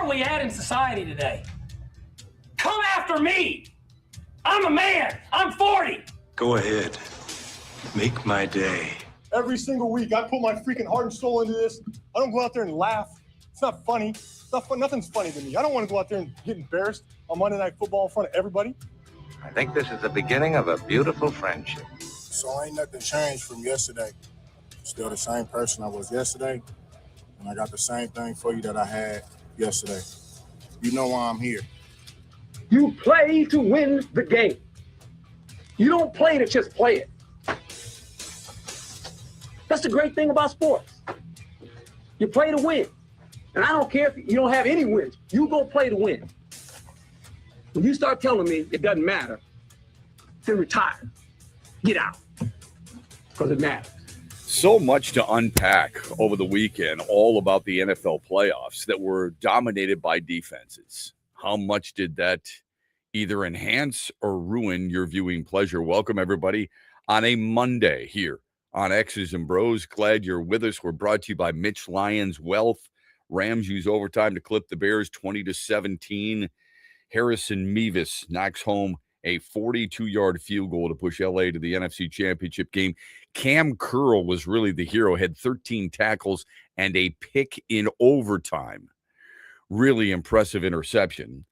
are we at in society today? Come after me. I'm a man. I'm 40. Go ahead. Make my day. Every single week, I put my freaking heart and soul into this. I don't go out there and laugh. It's not funny. It's not fun. Nothing's funny to me. I don't want to go out there and get embarrassed on Monday Night Football in front of everybody. I think this is the beginning of a beautiful friendship. So ain't nothing changed from yesterday. Still the same person I was yesterday, and I got the same thing for you that I had yesterday. You know why I'm here. You play to win the game. You don't play to just play it. That's the great thing about sports. You play to win. And I don't care if you don't have any wins. You go play to win. When you start telling me it doesn't matter, then retire. Get out. Because it matters. So much to unpack over the weekend, all about the NFL playoffs that were dominated by defenses. How much did that either enhance or ruin your viewing pleasure? Welcome, everybody, on a Monday here on X's and Bros. Glad you're with us. We're brought to you by Mitch Lyons Wealth. Rams use overtime to clip the Bears 20-17. Harrison Mevis knocks home a 42-yard field goal to push LA to the NFC Championship game. Cam Curl was really the hero, had 13 tackles and a pick in overtime. Really impressive interception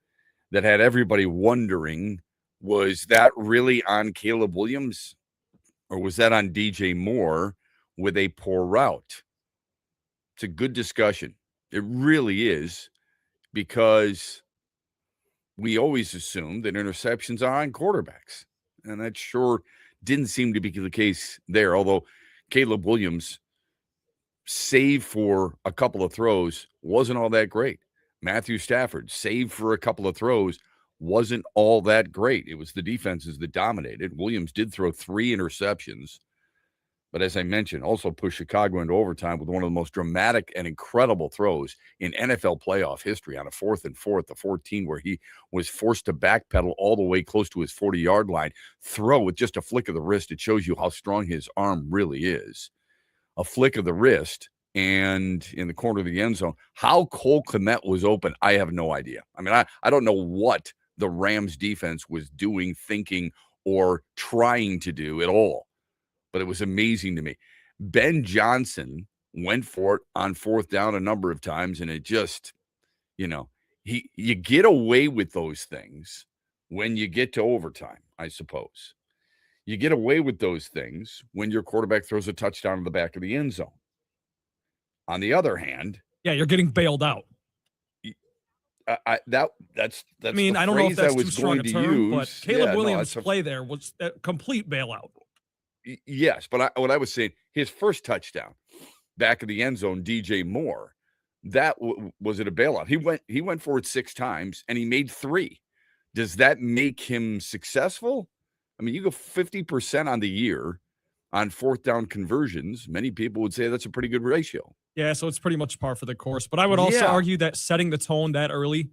that had everybody wondering, was that really on Caleb Williams or was that on DJ Moore with a poor route? It's a good discussion. It really is, because we always assume that interceptions are on quarterbacks, and that sure didn't seem to be the case there, although Caleb Williams, save for a couple of throws, wasn't all that great. Matthew Stafford, save for a couple of throws, wasn't all that great. It was the defenses that dominated. Williams did throw 3 interceptions, but as I mentioned, also pushed Chicago into overtime with one of the most dramatic and incredible throws in NFL playoff history on a 4th and 4 at the 14, where he was forced to backpedal all the way close to his 40-yard line, throw with just a flick of the wrist. It shows you how strong his arm really is. A flick of the wrist, and in the corner of the end zone. How Cole Kmet was open, I have no idea. I mean, I don't know what the Rams defense was doing, thinking, or trying to do at all, but it was amazing to me. Ben Johnson went for it on 4th down a number of times, and it just, you get away with those things when you get to overtime, I suppose. You get away with those things when your quarterback throws a touchdown in the back of the end zone. On the other hand, you're getting bailed out. That's I mean, I don't know if that's too strong a term, but Caleb Williams' no, play there was a complete bailout. Yes, but what I was saying, his first touchdown, back of the end zone, DJ Moore, that was it a bailout? He went for it 6 times and he made 3. Does that make him successful? I mean, you go 50% on the year on 4th down conversions. Many people would say that's a pretty good ratio. Yeah, so it's pretty much par for the course. But I would also argue that setting the tone that early,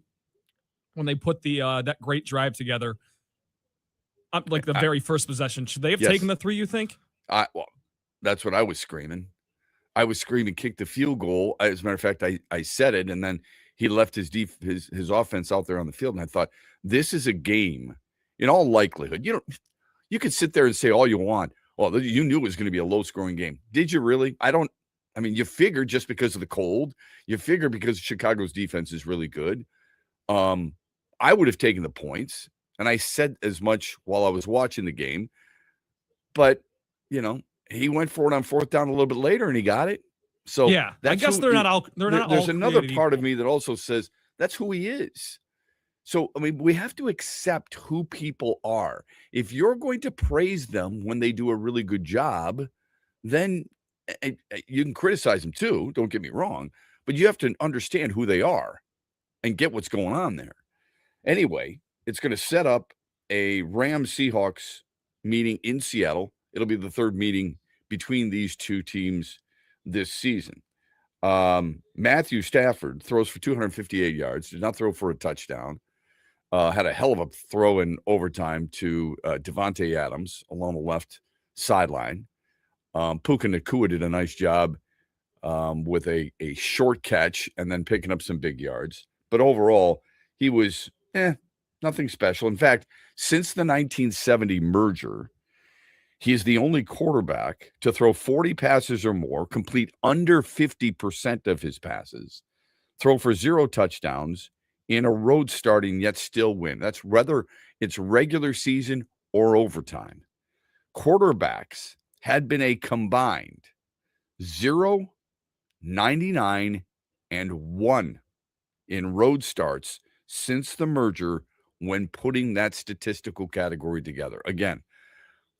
when they put the that great drive together, like the very first possession, should they have taken the 3, you think? Well, that's what I was screaming. I was screaming, kick the field goal. As a matter of fact, I said it, and then he left his offense out there on the field, and I thought, this is a game, in all likelihood. You could sit there and say all you want. Well, you knew it was going to be a low-scoring game. Did you really? I mean, you figured just because of the cold. You figure because Chicago's defense is really good. I would have taken the points, and I said as much while I was watching the game. But, he went for it on 4th down a little bit later, and he got it. So yeah, I guess they're not all. There's another part of me that also says that's who he is. So, I mean, we have to accept who people are. If you're going to praise them when they do a really good job, then you can criticize them too, don't get me wrong, but you have to understand who they are and get what's going on there. Anyway, it's going to set up a Rams-Seahawks meeting in Seattle. It'll be the 3rd meeting between these 2 teams this season. Matthew Stafford throws for 258 yards, did not throw for a touchdown. Had a hell of a throw in overtime to Devontae Adams along the left sideline. Puka Nacua did a nice job with a short catch and then picking up some big yards. But overall, he was nothing special. In fact, since the 1970 merger, he is the only quarterback to throw 40 passes or more, complete under 50% of his passes, throw for 0 touchdowns in a road starting yet still win. That's whether it's regular season or overtime. Quarterbacks had been a combined 0, 99, and 1 in road starts since the merger when putting that statistical category together. Again,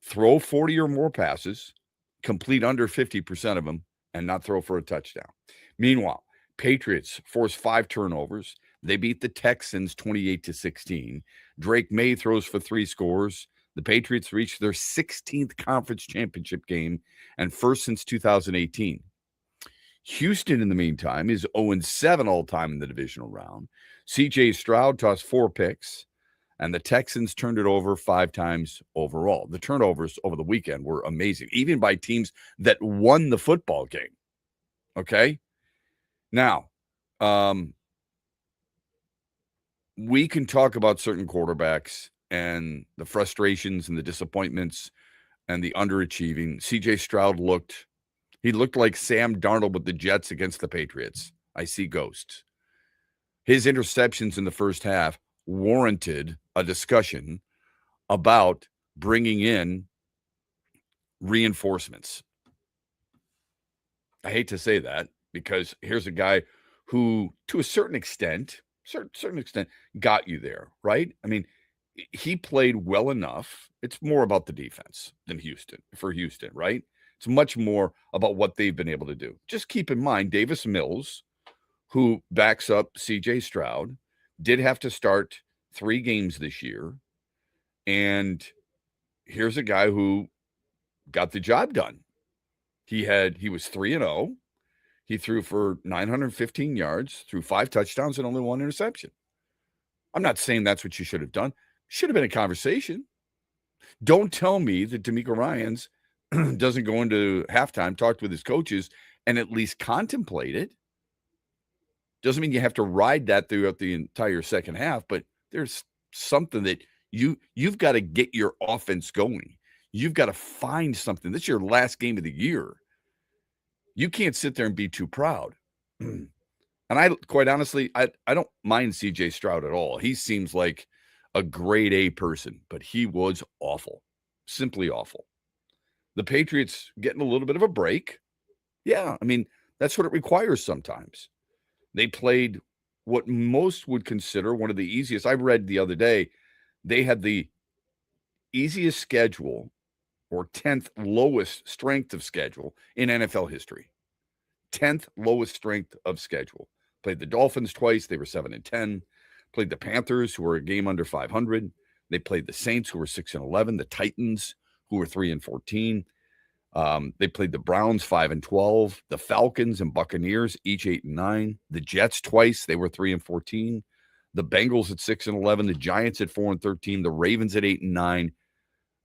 throw 40 or more passes, complete under 50% of them, and not throw for a touchdown. Meanwhile, Patriots forced 5 turnovers. They beat the Texans 28-16. Drake May throws for 3 scores. The Patriots reached their 16th conference championship game and first since 2018. Houston, in the meantime, is 0-7 all-time in the divisional round. C.J. Stroud tossed 4 picks, and the Texans turned it over 5 times overall. The turnovers over the weekend were amazing, even by teams that won the football game. Okay? Now, we can talk about certain quarterbacks and the frustrations and the disappointments and the underachieving. C.J. Stroud looked like Sam Darnold with the Jets against the Patriots. I see ghosts. His interceptions in the first half warranted a discussion about bringing in reinforcements. I hate to say that because here's a guy who, to a certain extent, got you there, right? I mean, he played well enough. It's more about the defense than Houston, right? It's much more about what they've been able to do. Just keep in mind, Davis Mills, who backs up C.J. Stroud, did have to start 3 games this year. And here's a guy who got the job done. He was 3-0. He threw for 915 yards, threw 5 touchdowns and only 1 interception. I'm not saying that's what you should have done. Should have been a conversation. Don't tell me that DeMeco Ryans doesn't go into halftime, talk with his coaches, and at least contemplate it. Doesn't mean you have to ride that throughout the entire second half, but there's something that you've got to get your offense going. You've got to find something. This is your last game of the year. You can't sit there and be too proud. And I, quite honestly, I don't mind C.J. Stroud at all. He seems like a grade A person, but he was awful, simply awful. The Patriots getting a little bit of a break. Yeah, I mean, that's what it requires sometimes. They played what most would consider one of the easiest. I read the other day, they had the easiest schedule or 10th lowest strength of schedule in NFL history. 10th lowest strength of schedule. Played the Dolphins twice. They were 7-10. Played the Panthers, who were a game under 500. They played the Saints, who were 6-11. The Titans, who were 3-14. They played the Browns 5-12. The Falcons and Buccaneers, each 8-9. The Jets twice. They were 3-14. The Bengals at 6-11. The Giants at 4-13. The Ravens at 8-9.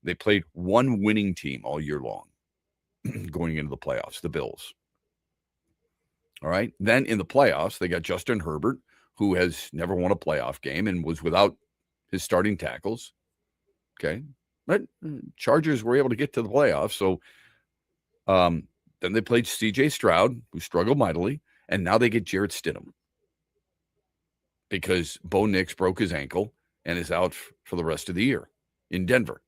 They played one winning team all year long going into the playoffs, the Bills. All right. Then in the playoffs, they got Justin Herbert, who has never won a playoff game and was without his starting tackles. Okay. But Chargers were able to get to the playoffs. So then they played C.J. Stroud, who struggled mightily, and now they get Jarrett Stidham because Bo Nix broke his ankle and is out for the rest of the year in Denver.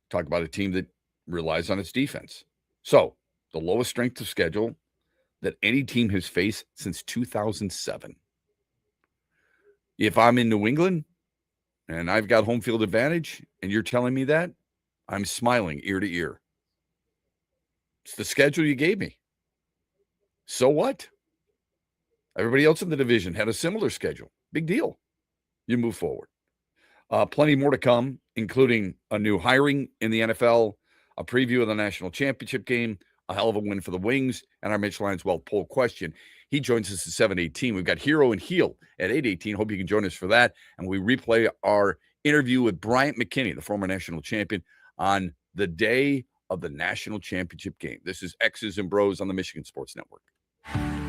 Talk about a team that relies on its defense. So the lowest strength of schedule that any team has faced since 2007. If I'm in New England and I've got home field advantage and you're telling me that, I'm smiling ear to ear. It's the schedule you gave me. So what? Everybody else in the division had a similar schedule. Big deal. You move forward. Plenty more to come, including a new hiring in the NFL, a preview of the national championship game, a hell of a win for the Wings, and our Mitch Lineswell poll question. He joins us at 7:18. We've got Hero and Heel at 8:18. Hope you can join us for that. And we replay our interview with Bryant McKinney, the former national champion, on the day of the national championship game. This is X's and Bros on the Michigan Sports Network.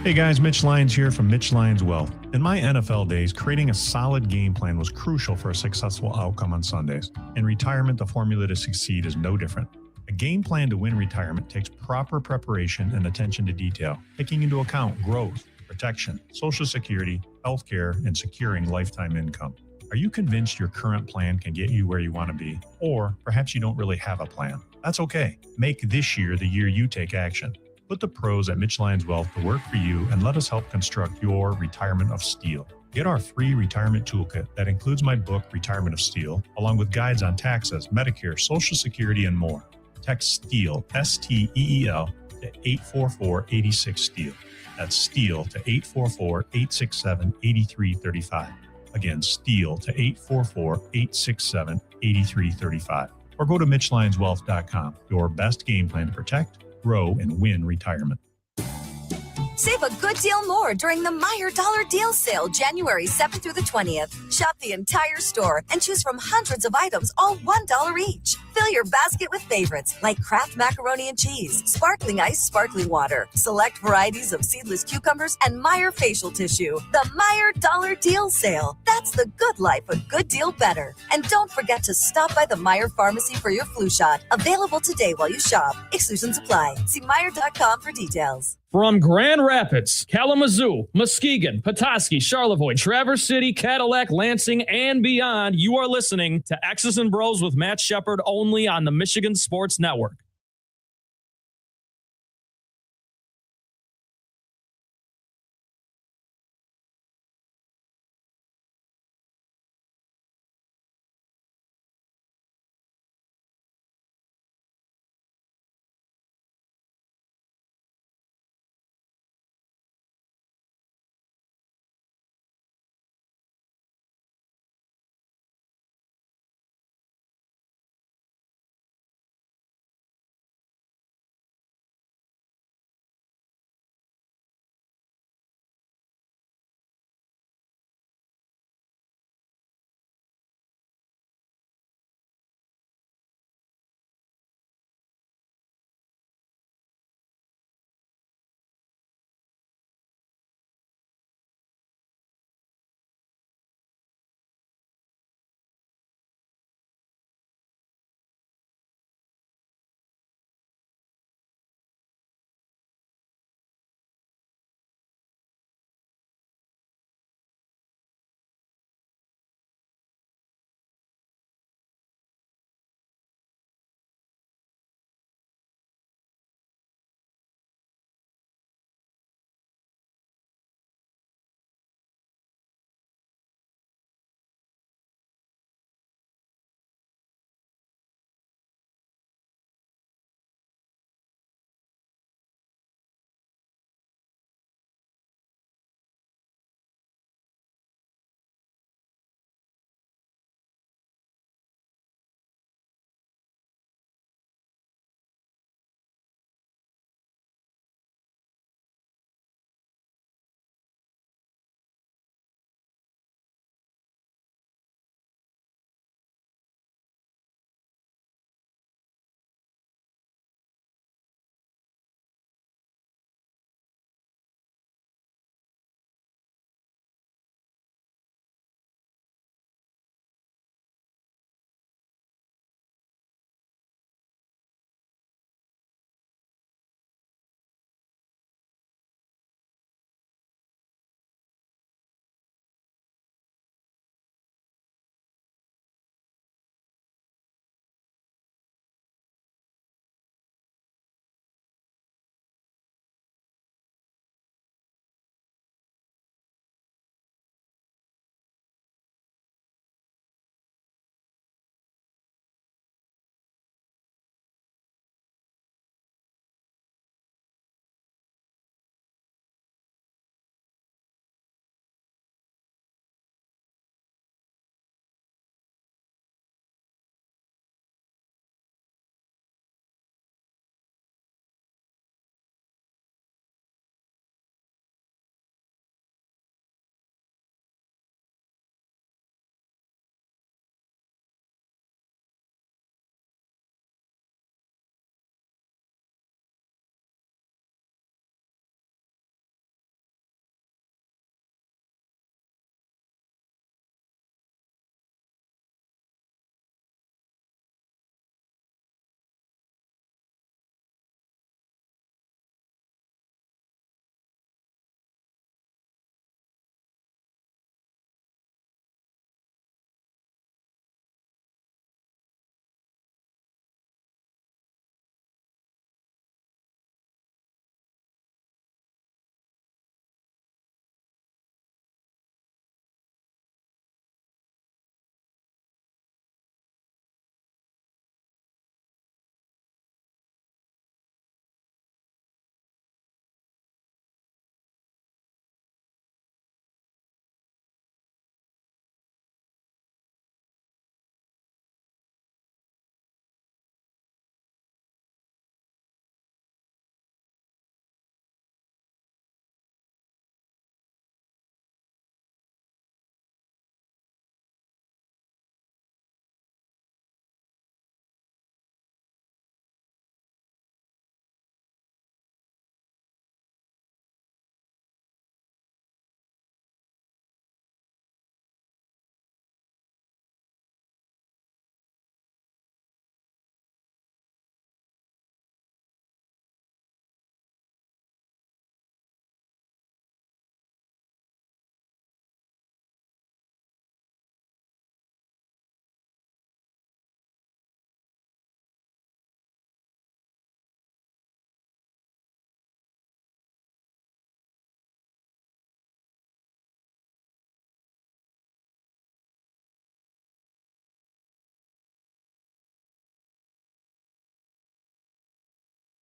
Hey guys, Mitch Lyons here from Mitch Lyons Wealth. In my NFL days, creating a solid game plan was crucial for a successful outcome on Sundays. In retirement, the formula to succeed is no different. A game plan to win retirement takes proper preparation and attention to detail, taking into account growth, protection, Social Security, healthcare, and securing lifetime income. Are you convinced your current plan can get you where you want to be? Or perhaps you don't really have a plan? That's okay. Make this year the year you take action. Put the pros at Mitch Lyons Wealth to work for you and let us help construct your retirement of steel. Get our free retirement toolkit that includes my book, Retirement of Steel, along with guides on taxes, Medicare, Social Security, and more. Text STEEL, S-T-E-E-L, to 844-86-STEEL. That's STEEL to 844-867-8335. Again, STEEL to 844-867-8335. Or go to MitchLyonsWealth.com, your best game plan to protect, grow, and win retirement. Save a good deal more during the Meijer Dollar Deal Sale, January 7th through the 20th. Shop the entire store and choose from hundreds of items, all $1 each. Fill your basket with favorites like Kraft Macaroni and Cheese, Sparkling Ice Sparkling Water, select varieties of seedless cucumbers, and Meijer Facial Tissue. The Meijer Dollar Deal Sale. That's the good life, a good deal better. And don't forget to stop by the Meijer Pharmacy for your flu shot. Available today while you shop. Exclusions apply. See Meijer.com for details. From Grand Rapids, Kalamazoo, Muskegon, Petoskey, Charlevoix, Traverse City, Cadillac, Lansing, and beyond, you are listening to X's and Bros with Matt Shepard only on the Michigan Sports Network.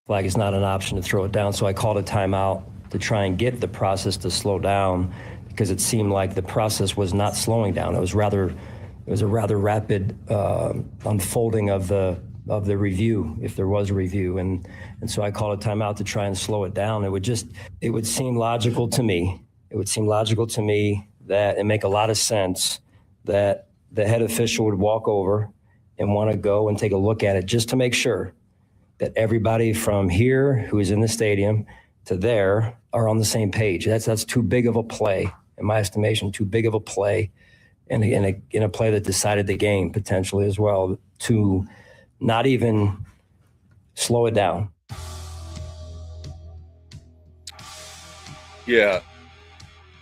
Like, it's not an option to throw it down. So I called a timeout to try and get the process to slow down, because it seemed like the process was not slowing down. It was a rather rapid unfolding of the review, if there was a review. And so I called a timeout to try and slow it down. It would seem logical to me. It would seem logical to me that it make a lot of sense that the head official would walk over and want to go and take a look at it, just to make sure that everybody from here who is in the stadium to there are on the same page. That's too big of a play, in my estimation, too big of a play, and in a play that decided the game potentially as well, to not even slow it down. Yeah,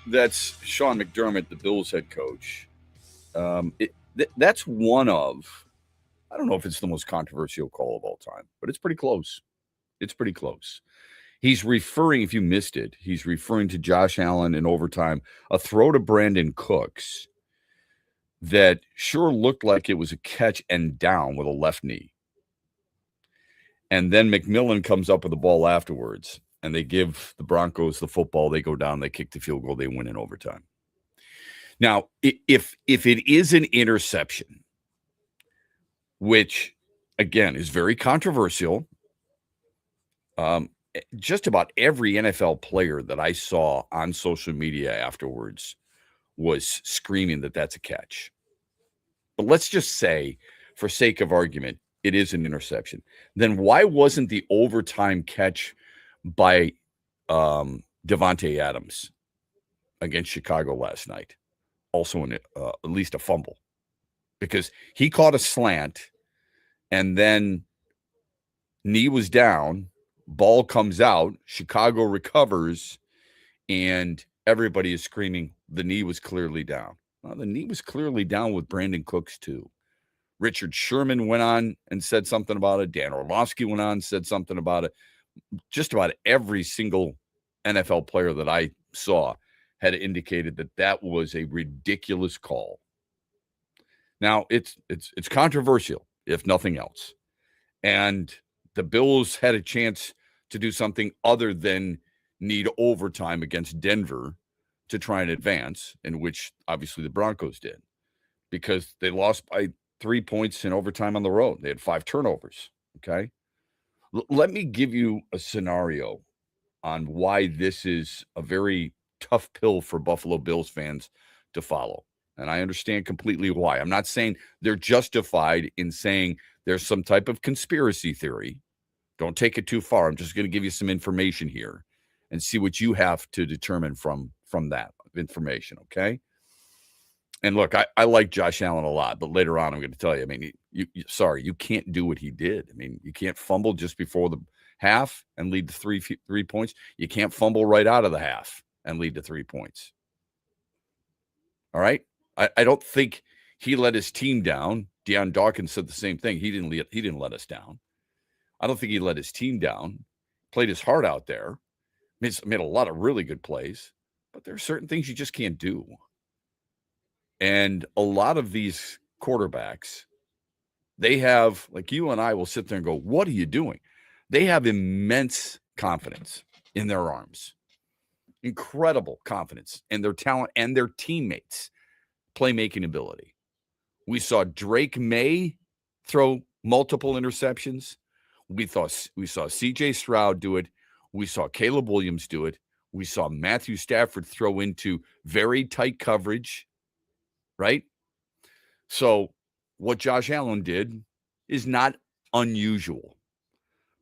that's Sean McDermott, the Bills head coach. That's one of, I don't know if it's the most controversial call of all time, but it's pretty close. It's pretty close. He's referring, if you missed it, he's referring to Josh Allen in overtime, a throw to Brandon Cooks that sure looked like it was a catch and down with a left knee. And then McMillan comes up with the ball afterwards, and they give the Broncos the football. They go down, they kick the field goal, they win in overtime. Now, if it is an interception, which, again, is very controversial, just about every NFL player that I saw on social media afterwards was screaming that that's a catch. But let's just say, for sake of argument, it is an interception. Then why wasn't the overtime catch by Devontae Adams against Chicago last night also at least a fumble? Because he caught a slant, and then knee was down, ball comes out, Chicago recovers, and everybody is screaming the knee was clearly down. Well, the knee was clearly down with Brandon Cooks too. Richard Sherman went on and said something about it. Dan Orlovsky went on and said something about it. Just about every single NFL player that I saw had indicated that that was a ridiculous call. Now, it's controversial, if nothing else. And the Bills had a chance to do something other than need overtime against Denver to try and advance, in which obviously the Broncos did, because they lost by 3 points in overtime on the road. They had 5 turnovers, okay? Let me give you a scenario on why this is a very tough pill for Buffalo Bills fans to follow. And I understand completely why. I'm not saying they're justified in saying there's some type of conspiracy theory. Don't take it too far. I'm just going to give you some information here and see what you have to determine from that information, okay? And look, I like Josh Allen a lot, but later on I'm going to tell you, I mean, you can't do what he did. I mean, you can't fumble just before the half and lead to three points. You can't fumble right out of the half and lead to 3 points. All right? I don't think he let his team down. Deion Dawkins said the same thing. He didn't let us down. I don't think he let his team down. Played his heart out there. Made a lot of really good plays, but there are certain things you just can't do. And a lot of these quarterbacks, they have, like, you and I will sit there and go, what are you doing? They have immense confidence in their arms, incredible confidence in their talent and their teammates' playmaking ability. We saw Drake May throw multiple interceptions. We saw CJ Stroud do it. We saw Caleb Williams do it. We saw Matthew Stafford throw into very tight coverage, right? So what Josh Allen did is not unusual.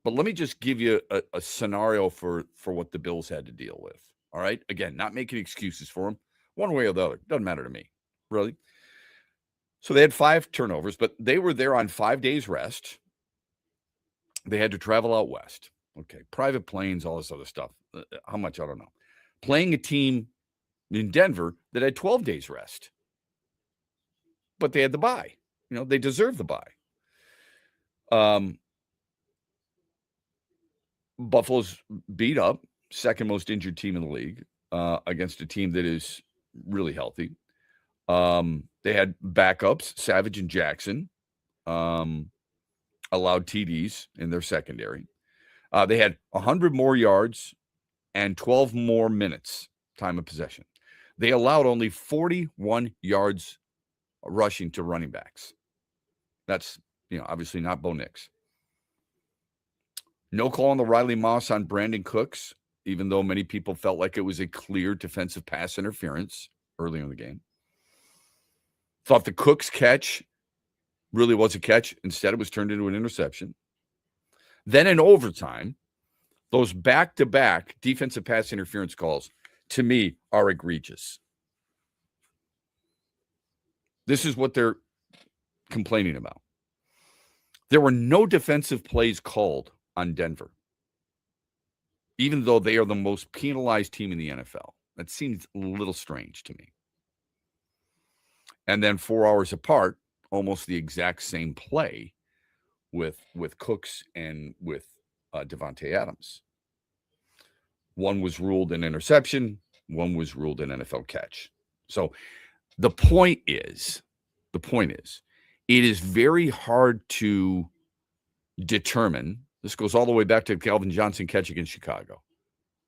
But let me just give you a scenario for what the Bills had to deal with, all right? Again, not making excuses for them, one way or the other. Doesn't matter to me, really. So they had 5 turnovers, but they were there on 5 days rest. They had to travel out west. Okay, private planes, all this other stuff. How much, I don't know. Playing a team in Denver that had 12 days rest. But they had the bye. You know, they deserve the bye. Buffalo's beat up, second most injured team in the league, against a team that is really healthy. They had backups, Savage and Jackson, allowed TDs in their secondary. They had 100 more yards and 12 more minutes time of possession. They allowed only 41 yards rushing to running backs. That's, obviously not Bo Nix. No call on the Riley Moss on Brandon Cooks, even though many people felt like it was a clear defensive pass interference earlier in the game. Thought the Cooks catch really was a catch. Instead, it was turned into an interception. Then in overtime, those back-to-back defensive pass interference calls, to me, are egregious. This is what they're complaining about. There were no defensive plays called on Denver, even though they are the most penalized team in the NFL. That seems a little strange to me. And then 4 hours apart, almost the exact same play with Cooks and with Devontae Adams. One was ruled an interception. One was ruled an NFL catch. So the point is, it is very hard to determine. This goes all the way back to Calvin Johnson catch against Chicago,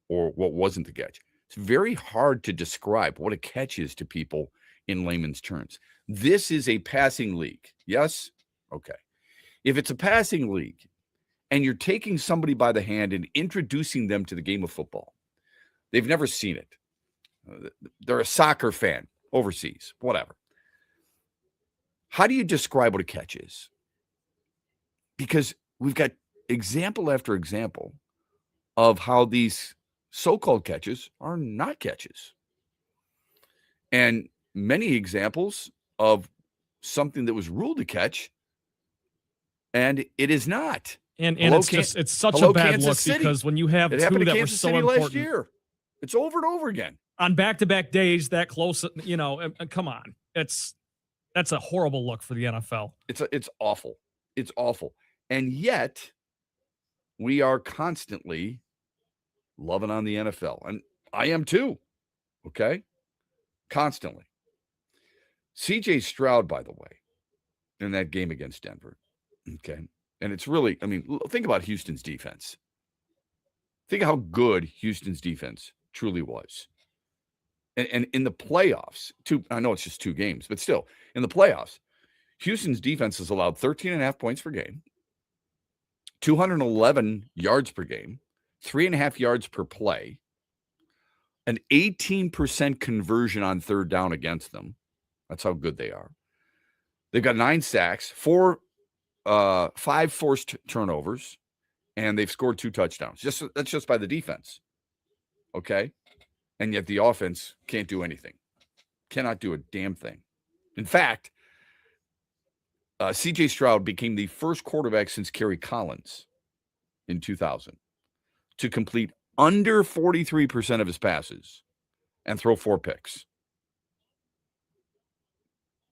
or what wasn't the catch. It's very hard to describe what a catch is to people in layman's terms. This is a passing league. Yes? Okay. If it's a passing league and you're taking somebody by the hand and introducing them to the game of football, they've never seen it. They're a soccer fan overseas, whatever. How do you describe what a catch is? Because we've got example after example of how these so-called catches are not catches. And many examples of something that was ruled a catch, and it is not. And it's such a bad look because when you have two that were so important last year, it's over and over again on back-to-back days that close. Come on, that's a horrible look for the NFL. It's awful. It's awful, and yet we are constantly loving on the NFL, and I am too. Okay, constantly. C.J. Stroud, by the way, in that game against Denver. Okay. And it's really, think about Houston's defense. Think how good Houston's defense truly was. And in the playoffs, I know it's just 2 games, but still, in the playoffs, Houston's defense has allowed 13.5 points per game, 211 yards per game, 3.5 yards per play, an 18% conversion on third down against them. That's how good they are. They've got 9 sacks, 5 forced turnovers, and they've scored 2 touchdowns. That's just by the defense. Okay? And yet the offense can't do anything. Cannot do a damn thing. In fact, C.J. Stroud became the first quarterback since Kerry Collins in 2000 to complete under 43% of his passes and throw 4 picks.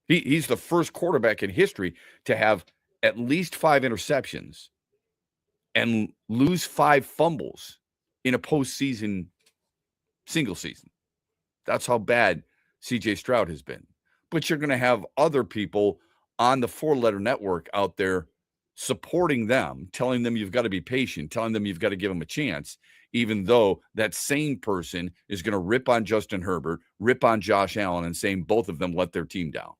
He's the first quarterback in history to have at least 5 interceptions and lose 5 fumbles in a postseason, single season. That's how bad C.J. Stroud has been. But you're going to have other people on the 4-letter network out there supporting them, telling them you've got to be patient, telling them you've got to give them a chance, even though that same person is going to rip on Justin Herbert, rip on Josh Allen, and saying both of them let their team down.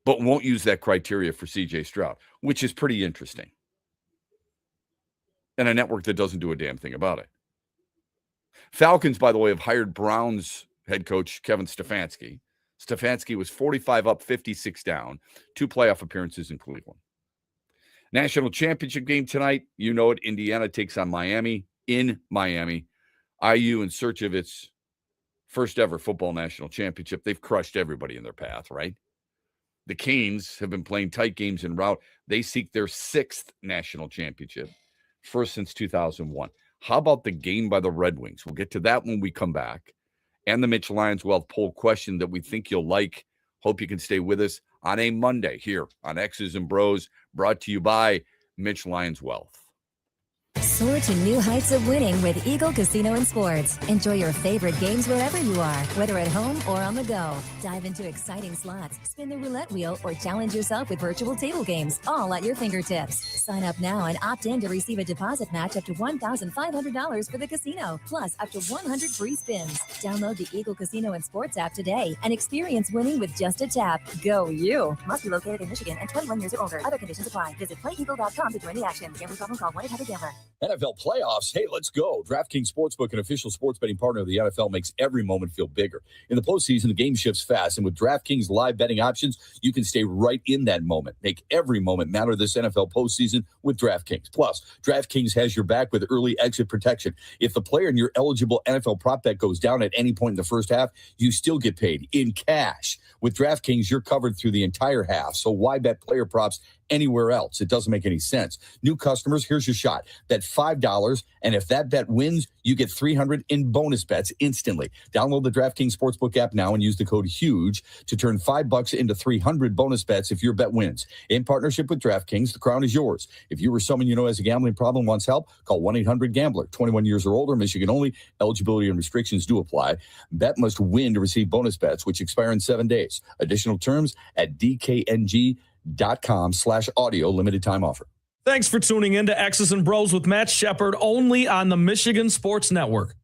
But won't use that criteria for C.J. Stroud, which is pretty interesting. And a network that doesn't do a damn thing about it. Falcons, by the way, have hired Browns head coach Kevin Stefanski. Stefanski was 45 up, 56 down, 2 playoff appearances in Cleveland. National championship game tonight. You know it. Indiana takes on Miami in Miami. IU in search of its first ever football national championship. They've crushed everybody in their path, right? The Canes have been playing tight games en route. They seek their 6th national championship, first since 2001. How about the game by the Red Wings? We'll get to that when we come back. And the Mitch Lyons Wealth poll question that we think you'll like. Hope you can stay with us on a Monday here on X's and Bros, brought to you by Mitch Lyons Wealth. Soar to new heights of winning with Eagle Casino and Sports. Enjoy your favorite games wherever you are, whether at home or on the go. Dive into exciting slots, spin the roulette wheel, or challenge yourself with virtual table games, all at your fingertips. Sign up now and opt in to receive a deposit match up to $1,500 for the casino, plus up to 100 free spins. Download the Eagle Casino and Sports app today and experience winning with just a tap. Go you! Must be located in Michigan and 21 years or older. Other conditions apply. Visit playeagle.com to join the action. Gambling problem, call 1-800-GAMBLER. NFL playoffs. Hey, let's go. DraftKings Sportsbook, an official sports betting partner of the NFL, makes every moment feel bigger. In the postseason, the game shifts fast, and with DraftKings live betting options, you can stay right in that moment. Make every moment matter this NFL postseason with DraftKings. Plus, DraftKings has your back with early exit protection. If the player in your eligible NFL prop bet goes down at any point in the first half, you still get paid in cash. With DraftKings, you're covered through the entire half, so why bet player props anywhere else? It doesn't make any sense. New customers, here's your shot. Bet $5, and if that bet wins, you get $300 in bonus bets instantly. Download the DraftKings Sportsbook app now and use the code HUGE to turn $5 into $300 bonus bets if your bet wins. In partnership with DraftKings, the crown is yours. If you or someone you know has a gambling problem wants help, call 1-800-GAMBLER. 21 years or older, Michigan only. Eligibility and restrictions do apply. Bet must win to receive bonus bets, which expire in 7 days. Additional terms at DKNG.com/audio. Limited time offer. Thanks for tuning in to X's and Bros with Matt Shepard, only on the Michigan Sports Network.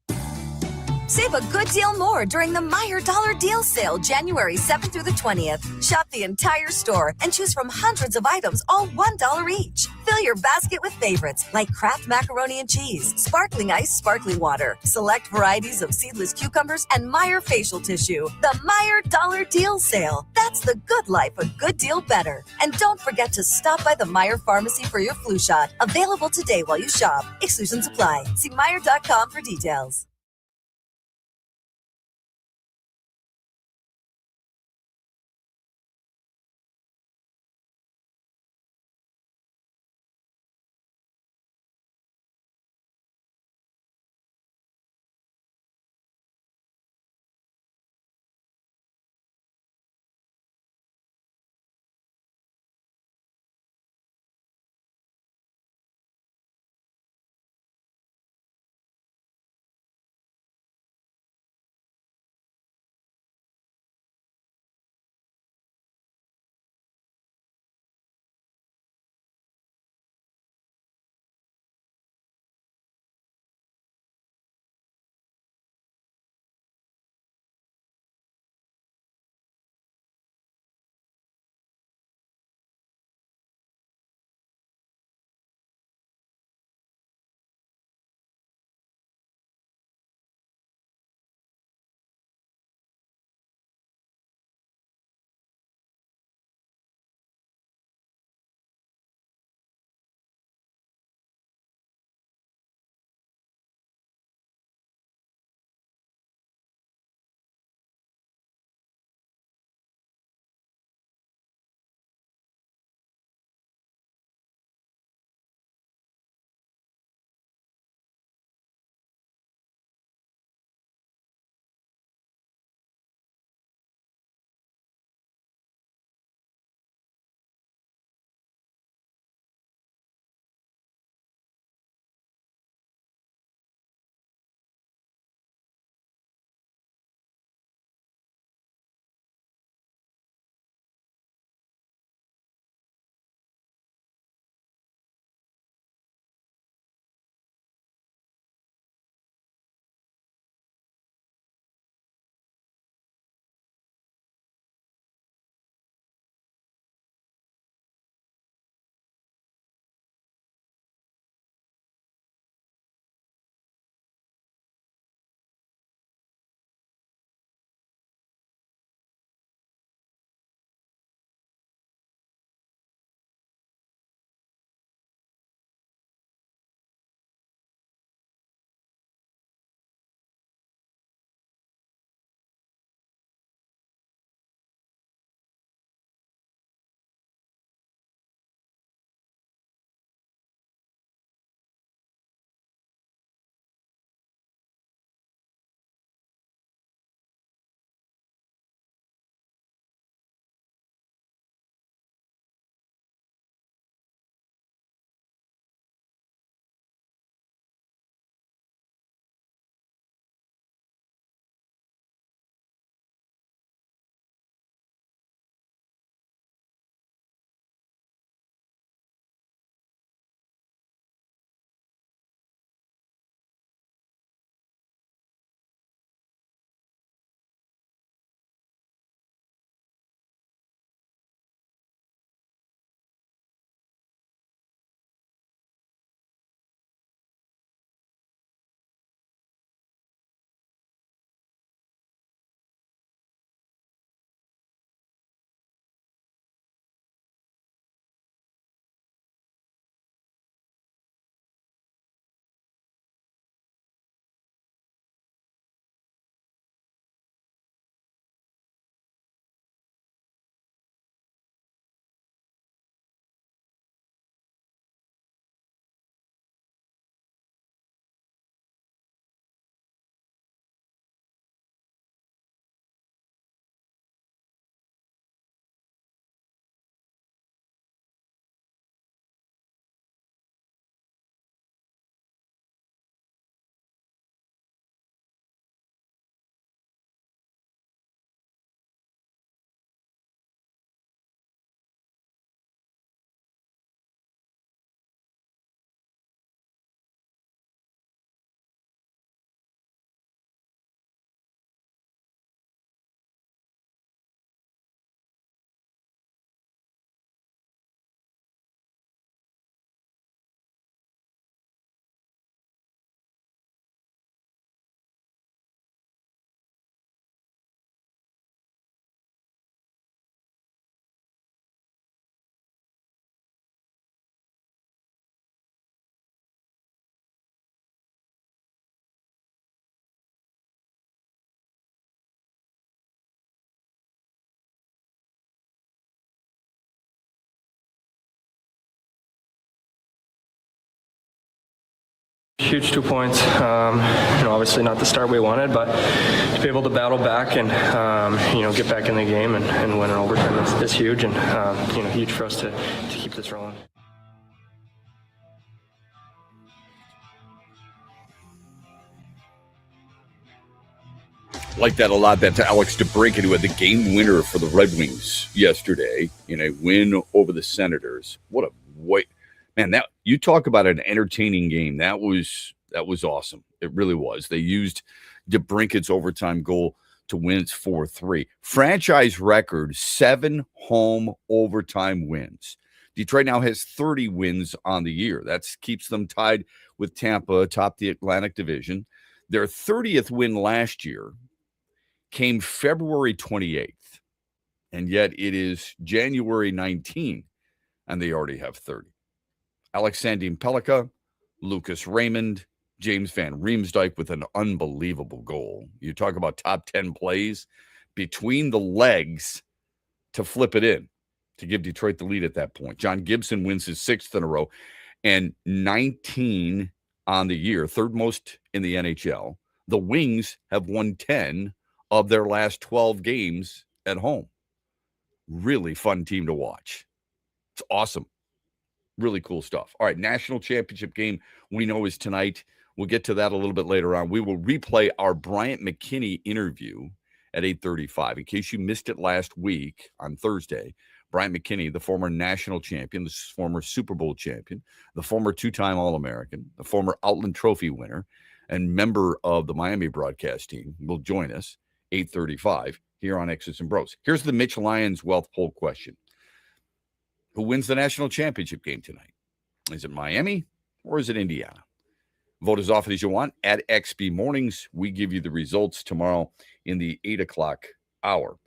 Save a good deal more during the Meijer Dollar Deal Sale, January 7th through the 20th. Shop the entire store and choose from hundreds of items, all $1 each. Fill your basket with favorites like Kraft Macaroni and Cheese, Sparkling Ice Sparkling Water, select varieties of seedless cucumbers, and Meijer Facial Tissue. The Meijer Dollar Deal Sale. That's the good life, a good deal better. And don't forget to stop by the Meijer Pharmacy for your flu shot. Available today while you shop. Exclusions apply. See Meijer.com for details. Huge 2 points. Obviously not the start we wanted, but to be able to battle back and get back in the game and win in overtime is huge, and huge for us to keep this rolling. Like that a lot. That's Alex DeBrincat, who had the game winner for the Red Wings yesterday in a win over the Senators. What a way, man! That you talk about an entertaining game. That was awesome. It really was. They used DeBrincat's overtime goal to win. It's 4-3. Franchise record 7 home overtime wins. Detroit now has 30 wins on the year. That keeps them tied with Tampa atop the Atlantic Division. Their 30th win last year came February 28th, and yet it is January 19, and they already have 30. Alex Sandin-Pellikka, Lucas Raymond, James Van Riemsdyk with an unbelievable goal. You talk about top 10 plays between the legs to flip it in, to give Detroit the lead at that point. John Gibson wins his 6th in a row, and 19 on the year, third most in the NHL. The Wings have won 10 of their last 12 games at home. Really fun team to watch. It's awesome. Really cool stuff. All right, national championship game we know is tonight. We'll get to that a little bit later on. We will replay our Bryant McKinnie interview at 8:35. In case you missed it last week on Thursday, Bryant McKinnie, the former national champion, the former Super Bowl champion, the former 2-time All-American, the former Outland Trophy winner, and member of the Miami broadcast team, will join us 8:35 here on X's and Bros. Here's the Mitch Lyons Wealth Poll question. Who wins the national championship game tonight? Is it Miami or is it Indiana? Vote as often as you want at XB Mornings. We give you the results tomorrow in the 8 o'clock hour.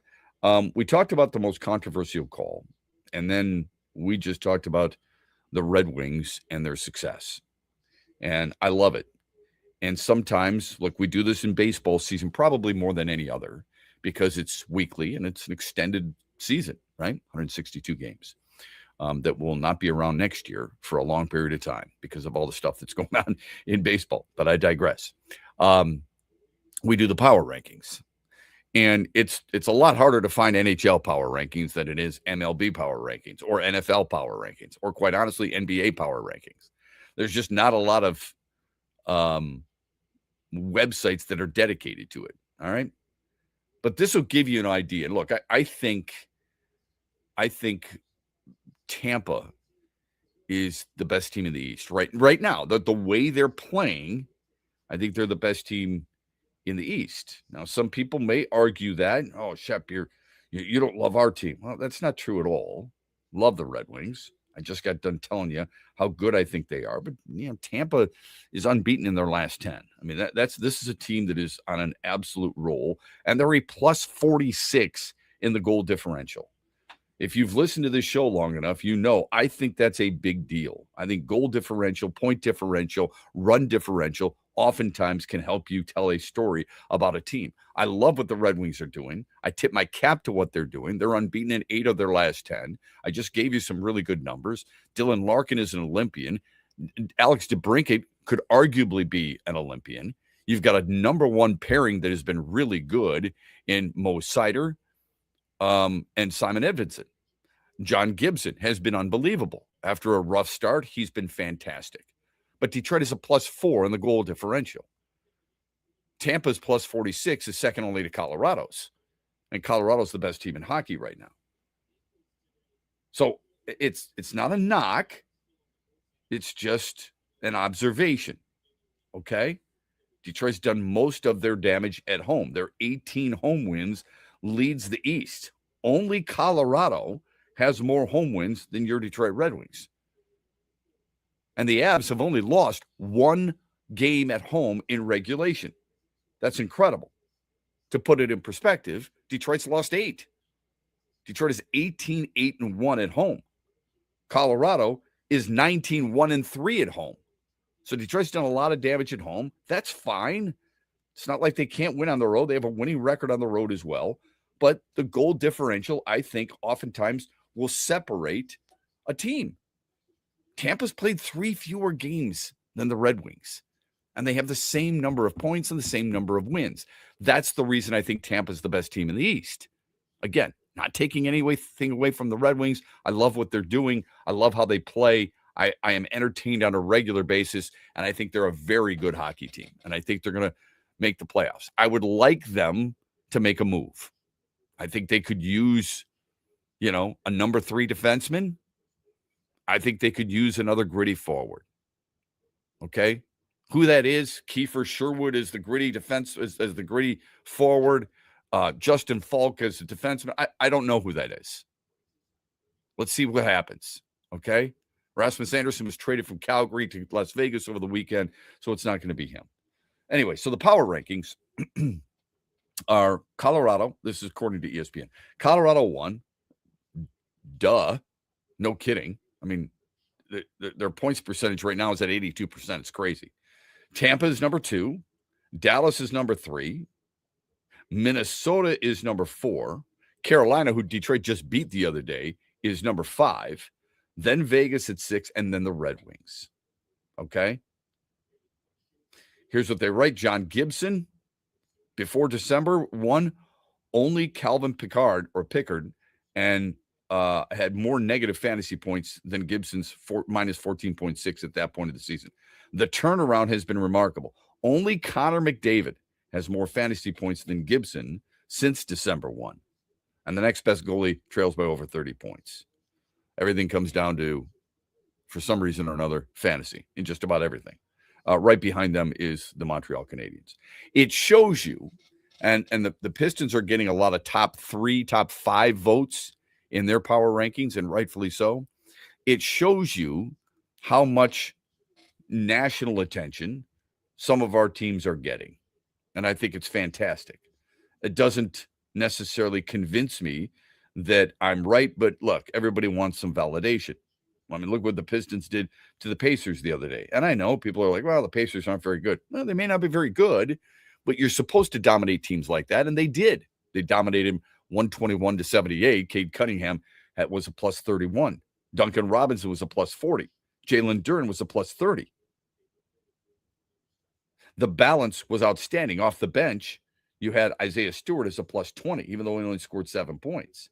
We talked about the most controversial call, and then we just talked about the Red Wings and their success. And I love it. And sometimes, look, we do this in baseball season probably more than any other because it's weekly and it's an extended season, right? 162 games that will not be around next year for a long period of time because of all the stuff that's going on in baseball. But I digress. We do the power rankings. And it's a lot harder to find NHL power rankings than it is MLB power rankings or NFL power rankings or, quite honestly, NBA power rankings. There's just not a lot of websites that are dedicated to it. All right. But this will give you an idea. And look, I think Tampa is the best team in the East right now. The way they're playing, I think they're the best team in the East. Now, some people may argue that, oh, Shep, you don't love our team. Well, that's not true at all. Love the Red Wings. I just got done telling you how good I think they are. But, Tampa is unbeaten in their last 10. I mean, this is a team that is on an absolute roll, and they're a plus 46 in the goal differential. If you've listened to this show long enough, I think that's a big deal. I think goal differential, point differential, run differential oftentimes can help you tell a story about a team. I love what the Red Wings are doing. I tip my cap to what they're doing. They're unbeaten in 8 of their last 10. I just gave you some really good numbers. Dylan Larkin is an Olympian. Alex DeBrincat could arguably be an Olympian. You've got a number one pairing that has been really good in Mo Seider and Simon Edvinsson. John Gibson has been unbelievable. After a rough start, he's been fantastic. But Detroit is a plus 4 in the goal differential. Tampa's plus 46 is second only to Colorado's. And Colorado's the best team in hockey right now. So it's not a knock. It's just an observation. Okay? Detroit's done most of their damage at home. Their 18 home wins leads the East. Only Colorado has more home wins than your Detroit Red Wings. And the Avs have only lost 1 game at home in regulation. That's incredible. To put it in perspective, Detroit's lost 8. Detroit is 18-8-1 at home. Colorado is 19-1-3 at home. So Detroit's done a lot of damage at home. That's fine. It's not like they can't win on the road. They have a winning record on the road as well. But the goal differential, I think, oftentimes will separate a team. Tampa's played 3 fewer games than the Red Wings. and they have the same number of points and the same number of wins. That's the reason I think Tampa's the best team in the East. Again, not taking anything away from the Red Wings. I love what they're doing. I love how they play. I am entertained on a regular basis, and I think they're a very good hockey team, and I think they're going to make the playoffs. I would like them to make a move. I think they could use, a number 3 defenseman. I think they could use another gritty forward. Okay? Who that is, Kiefer Sherwood is the gritty defense, as the gritty forward. Justin Falk as a defenseman. I don't know who that is. Let's see what happens. Okay? Rasmus Anderson was traded from Calgary to Las Vegas over the weekend, so it's not going to be him. Anyway, so the power rankings are Colorado. This is according to ESPN. Colorado 1. Duh. No kidding. I mean, their points percentage right now is at 82%. It's crazy. Tampa is number 2. Dallas is number 3. Minnesota is number 4. Carolina, who Detroit just beat the other day, is number 5. Then Vegas at 6, and then the Red Wings. Okay? Here's what they write. John Gibson, before December 1, only Calvin Pickard, and had more negative fantasy points than Gibson's minus 14.6 at that point of the season. The turnaround has been remarkable. Only Connor McDavid has more fantasy points than Gibson since December 1. And the next best goalie trails by over 30 points. Everything comes down to, for some reason or another, fantasy in just about everything. Right behind them is the Montreal Canadiens. It shows you, and the Pistons are getting a lot of top 3, top 5 votes in their power rankings, and rightfully so. It shows you how much national attention some of our teams are getting. And I think it's fantastic. It doesn't necessarily convince me that I'm right, but look, everybody wants some validation. I mean, look what the Pistons did to the Pacers the other day. And I know people are like, well, the Pacers aren't very good. Well, they may not be very good, but you're supposed to dominate teams like that, and they did. They dominated them 121-78. Cade Cunningham was a plus 31. Duncan Robinson was a plus 40. Jalen Duren was a plus 30. The balance was outstanding. Off the bench, you had Isaiah Stewart as a plus 20, even though he only scored 7 points.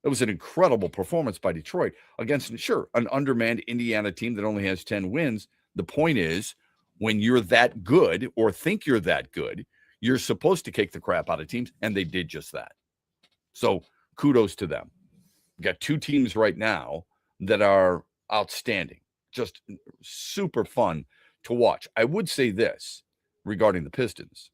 It was an incredible performance by Detroit against, sure, an undermanned Indiana team that only has 10 wins. The point is, when you're that good or think you're that good, you're supposed to kick the crap out of teams, and they did just that. So kudos to them. We've got 2 teams right now that are outstanding, just super fun to watch. I would say this regarding the Pistons.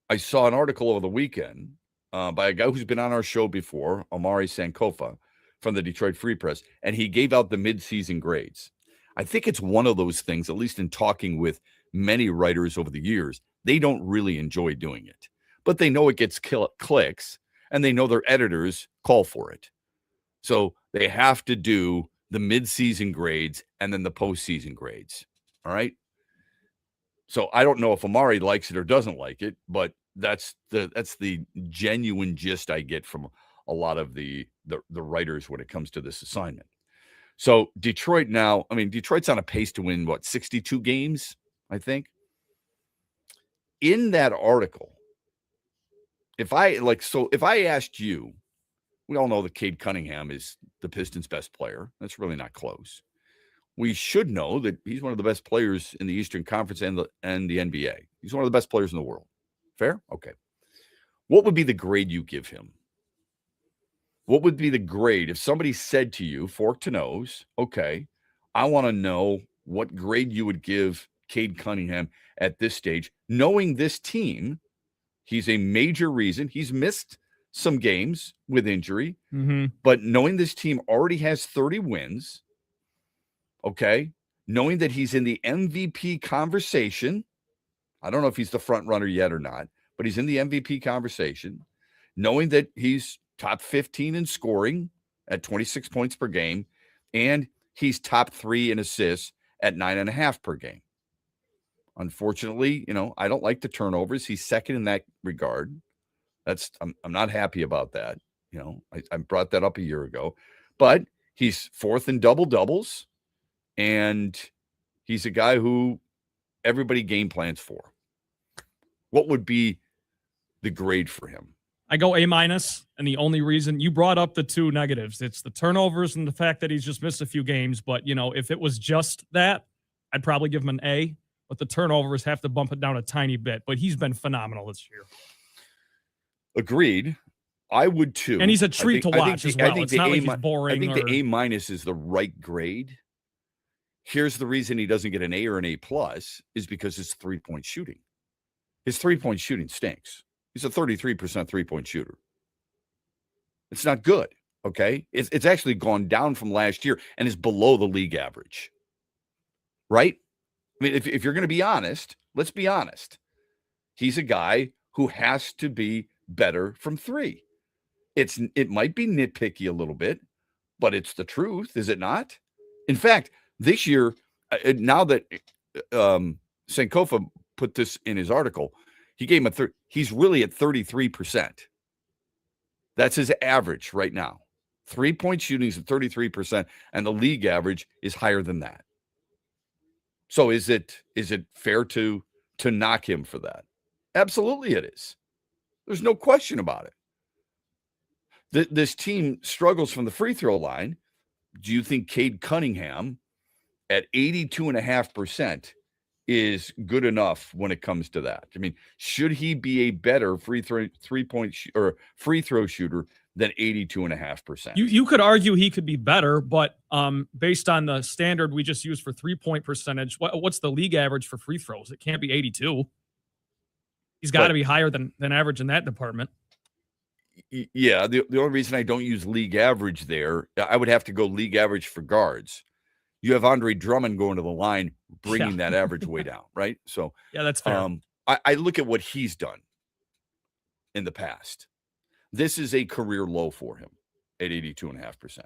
I saw an article over the weekend by a guy who's been on our show before, Omari Sankofa from the Detroit Free Press, and he gave out the midseason grades. I think it's one of those things, at least in talking with many writers over the years, they don't really enjoy doing it. But they know it gets clicks, and they know their editors call for it. So they have to do the midseason grades and then the postseason grades. All right? So I don't know if Omari likes it or doesn't like it, but that's the genuine gist I get from a lot of the writers when it comes to this assignment. So Detroit now, I mean, Detroit's on a pace to win, 62 games, I think. In that article, if I asked you, we all know that Cade Cunningham is the Pistons' best player. That's really not close. We should know that he's one of the best players in the Eastern Conference and the NBA. He's one of the best players in the world. Fair? Okay. What would be the grade you give him? What would be the grade if somebody said to you, fork to nose, okay, I want to know what grade you would give Cade Cunningham at this stage, knowing this team, he's a major reason. He's missed some games with injury, but knowing this team already has 30 wins, okay, knowing that he's in the MVP conversation, I don't know if he's the front runner yet or not, but he's in the MVP conversation, knowing that he's top 15 in scoring at 26 points per game, and he's top 3 in assists at 9.5 per game. Unfortunately, I don't like the turnovers. He's second in that regard. I'm not happy about that. I brought that up a year ago, but he's 4th in double doubles, and He's a guy who everybody game plans for. What would be the grade for him? I go A-, and the only reason you brought up the two negatives, it's the turnovers and the fact that he's just missed a few games. But, if it was just that, I'd probably give him an A, but the turnovers have to bump it down a tiny bit. But he's been phenomenal this year. Agreed. I would too. And he's a treat to watch as well. It's not like he's boring. I think the A- is the right grade. Here's the reason he doesn't get an A or an A+ is because his three-point shooting. His three-point shooting stinks. He's a 33% three-point shooter. It's not good, okay? It's actually gone down from last year and is below the league average, right? I mean, if you're going to be honest, let's be honest. He's a guy who has to be better from three. It might be nitpicky a little bit, but it's the truth, is it not? In fact, this year, now that Sankofa put this in his article, he gave him he's really at 33%. That's his average right now. Three-point shooting is at 33%, and the league average is higher than that. So is it fair to knock him for that? Absolutely it is. There's no question about it. This team struggles from the free throw line. Do you think Cade Cunningham at 82.5% is good enough when it comes to that? I mean, should he be a better free throw shooter than 82.5%? You could argue he could be better, but based on the standard we just used for 3-point percentage, what's the league average for free throws? It can't be 82. He's got to be higher than average in that department. Yeah, the only reason I don't use league average there, I would have to go league average for guards. You have Andre Drummond going to the line, bringing that average way down, right? So yeah, that's fair. I look at what he's done in the past. This is a career low for him at 82.5%.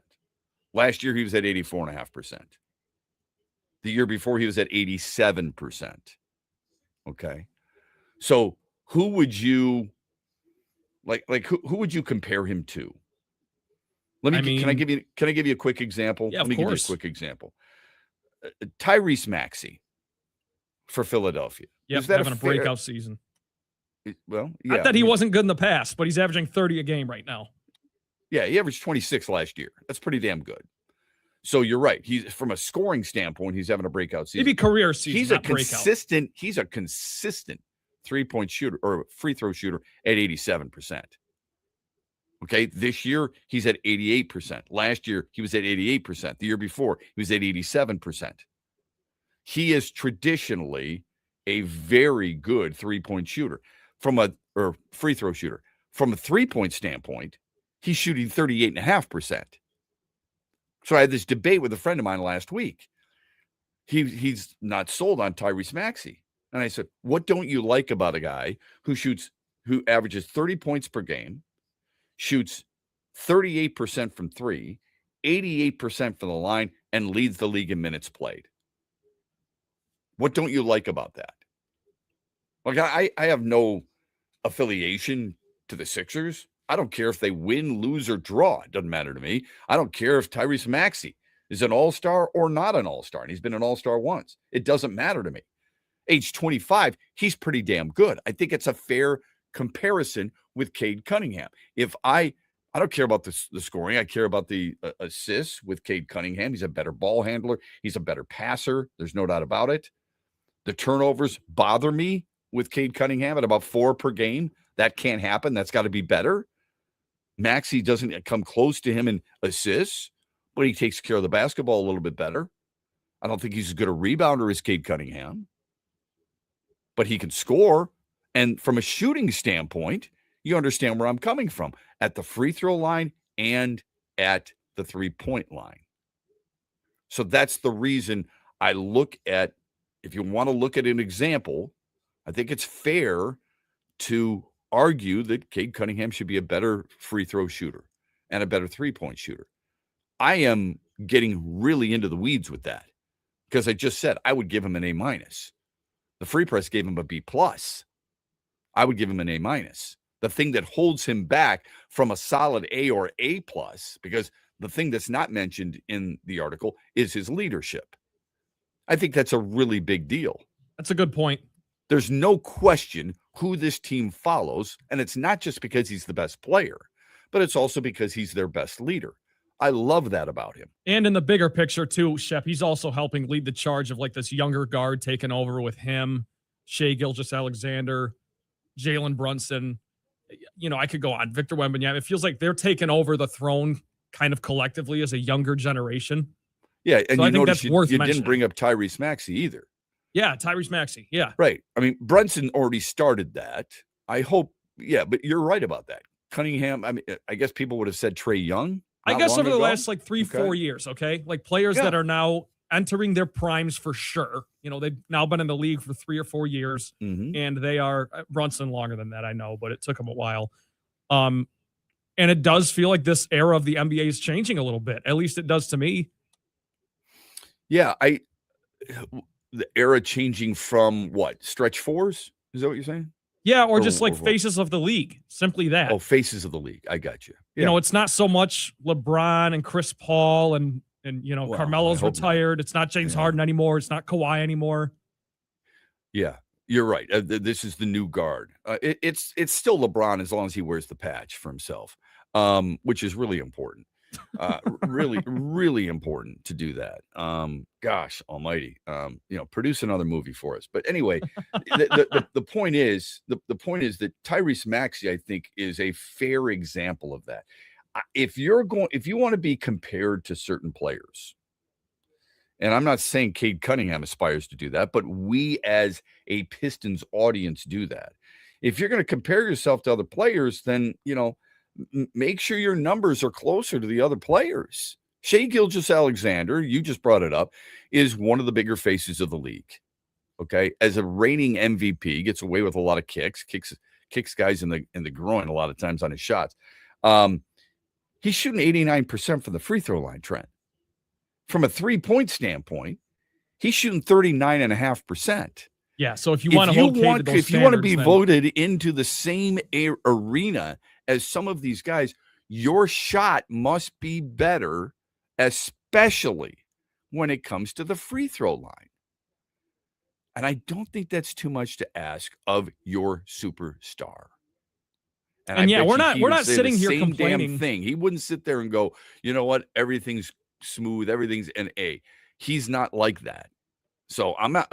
Last year, he was at 84.5%. The year before, he was at 87%. Okay. So who would you who would you compare him to? Can I give you a quick example? Yeah, Let me of course. give you a quick example. Tyrese Maxey for Philadelphia. Yep, having a breakout season. Well, yeah. Not that he wasn't good in the past, but he's averaging 30 a game right now. Yeah, he averaged 26 last year. That's pretty damn good. So you're right. He's from a scoring standpoint, he's having a breakout season. Maybe career season. He's a consistent 3-point shooter or free throw shooter at 87%. Okay, this year he's at 88%. Last year he was at 88%. The year before he was at 87%. He is traditionally a very good 3-point shooter or free throw shooter. From a 3-point standpoint, he's shooting 38.5%. So I had this debate with a friend of mine last week. He's not sold on Tyrese Maxey. And I said, what don't you like about a guy who averages 30 points per game, shoots 38% from three, 88% from the line, and leads the league in minutes played? What don't you like about that? Like, I have no affiliation to the Sixers. I don't care if they win, lose, or draw. It doesn't matter to me. I don't care if Tyrese Maxey is an all-star or not an all-star, and he's been an all-star once. It doesn't matter to me. Age 25, he's pretty damn good. I think it's a fair comparison with Cade Cunningham. If I don't care about the scoring. I care about the assists with Cade Cunningham. He's a better ball handler. He's a better passer. There's no doubt about it. The turnovers bother me with Cade Cunningham at about 4 per game. That can't happen. That's got to be better. Maxey doesn't come close to him in assists, but he takes care of the basketball a little bit better. I don't think he's as good a rebounder as Cade Cunningham, but he can score. And from a shooting standpoint, you understand where I'm coming from at the free throw line and at the 3-point line. So that's the reason I look at, if you want to look at an example, I think it's fair to argue that Cade Cunningham should be a better free throw shooter and a better 3-point shooter. I am getting really into the weeds with that because I just said I would give him an A-. The Free Press gave him a B+. I would give him an A-. The thing that holds him back from a solid A or A+, because the thing that's not mentioned in the article is his leadership. I think that's a really big deal. That's a good point. There's no question who this team follows, and it's not just because he's the best player, but it's also because he's their best leader. I love that about him. And in the bigger picture too, Shep, he's also helping lead the charge of like this younger guard taking over with him, Shai Gilgeous-Alexander, Jalen Brunson. You know, I could go on. Victor Wembanyama. It feels like they're taking over the throne kind of collectively as a younger generation. Yeah, and so you notice you didn't bring up Tyrese Maxey either. Yeah, Tyrese Maxey. Yeah. Right. I mean, Brunson already started that. I hope, yeah, but you're right about that. Cunningham, I mean, I guess people would have said Trae Young. I guess over the last like 3-4 years, okay? Like players that are now entering their primes for sure. You know, they've now been in the league for 3 or 4 years, and they are Brunson longer than that, I know, but it took them a while. And it does feel like this era of the NBA is changing a little bit. At least it does to me. Yeah, the era changing from what? Stretch fours? Is that what you're saying? Yeah, or just like faces of the league. Simply that. Oh, faces of the league. I got you. Yeah. You know, it's not so much LeBron and Chris Paul and you know, Carmelo's retired. It's not James Harden anymore. It's not Kawhi anymore. Yeah, you're right. This is the new guard. It's still LeBron as long as he wears the patch for himself, which is really important. Really important to do that. Gosh almighty. You know, produce another movie for us. But anyway, the point is that Tyrese Maxey, I think, is a fair example of that. If you want to be compared to certain players, and I'm not saying Cade Cunningham aspires to do that, but we as a Pistons audience do that. If you're going to compare yourself to other players, then, you know, make sure your numbers are closer to the other players. Shai Gilgeous-Alexander, you just brought it up, is one of the bigger faces of the league. Okay, as a reigning MVP, gets away with a lot of kicks guys in the groin a lot of times on his shots. He's shooting 89% from the free throw line, Trent. From a 3-point standpoint, he's shooting 39.5%. Yeah, so if you want to be voted into the same arena as some of these guys, your shot must be better, especially when it comes to the free throw line. And I don't think that's too much to ask of your superstar. And yeah, we're not sitting here complaining. Damn thing. He wouldn't sit there and go, you know what, everything's smooth, everything's an A. He's not like that. So I'm not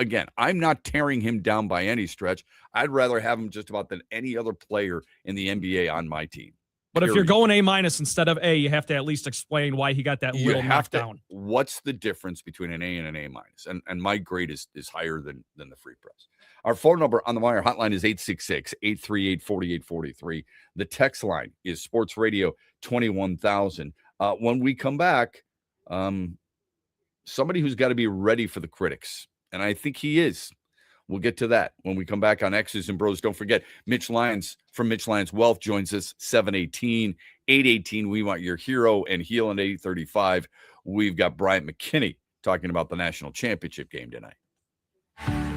tearing him down by any stretch. I'd rather have him just about than any other player in the NBA on my team. But if you're going A- instead of A, you have to at least explain why he got that little knockdown. What's the difference between an A and an A-? And my grade is higher than the free press. Our phone number on the Meijer hotline is 866-838-4843. The text line is Sports Radio 21,000. When we come back, somebody who's got to be ready for the critics, and I think he is. We'll get to that when we come back on X's and Bros. Don't forget, Mitch Lyons from Mitch Lyons Wealth joins us 718, 818. We want your hero and heel, and 835. We've got Bryant McKinney talking about the national championship game tonight.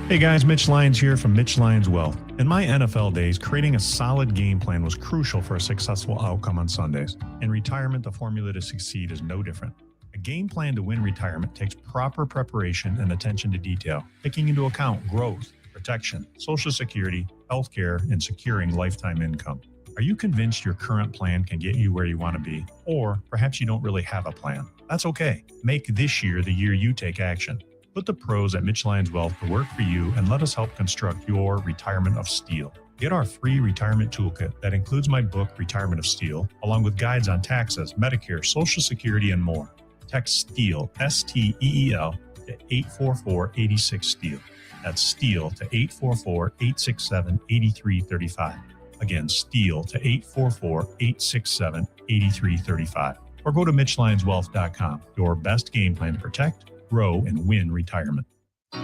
Hey guys, Mitch Lyons here from Mitch Lyons Wealth. In my NFL days, creating a solid game plan was crucial for a successful outcome on Sundays. In retirement, the formula to succeed is no different. A game plan to win retirement takes proper preparation and attention to detail, taking into account growth, protection, Social Security, healthcare, and securing lifetime income. Are you convinced your current plan can get you where you want to be? Or perhaps you don't really have a plan? That's okay. Make this year the year you take action. Put the pros at Mitch Lyons Wealth to work for you and let us help construct your retirement of steel. Get our free retirement toolkit that includes my book, Retirement of Steel, along with guides on taxes, Medicare, Social Security, and more. Text STEEL, STEEL, to 844-86-STEEL. That's STEEL to 844-867-8335. Again, STEEL to 844-867-8335. Or go to MitchLyonsWealth.com. Your best game plan to protect, grow, and win retirement.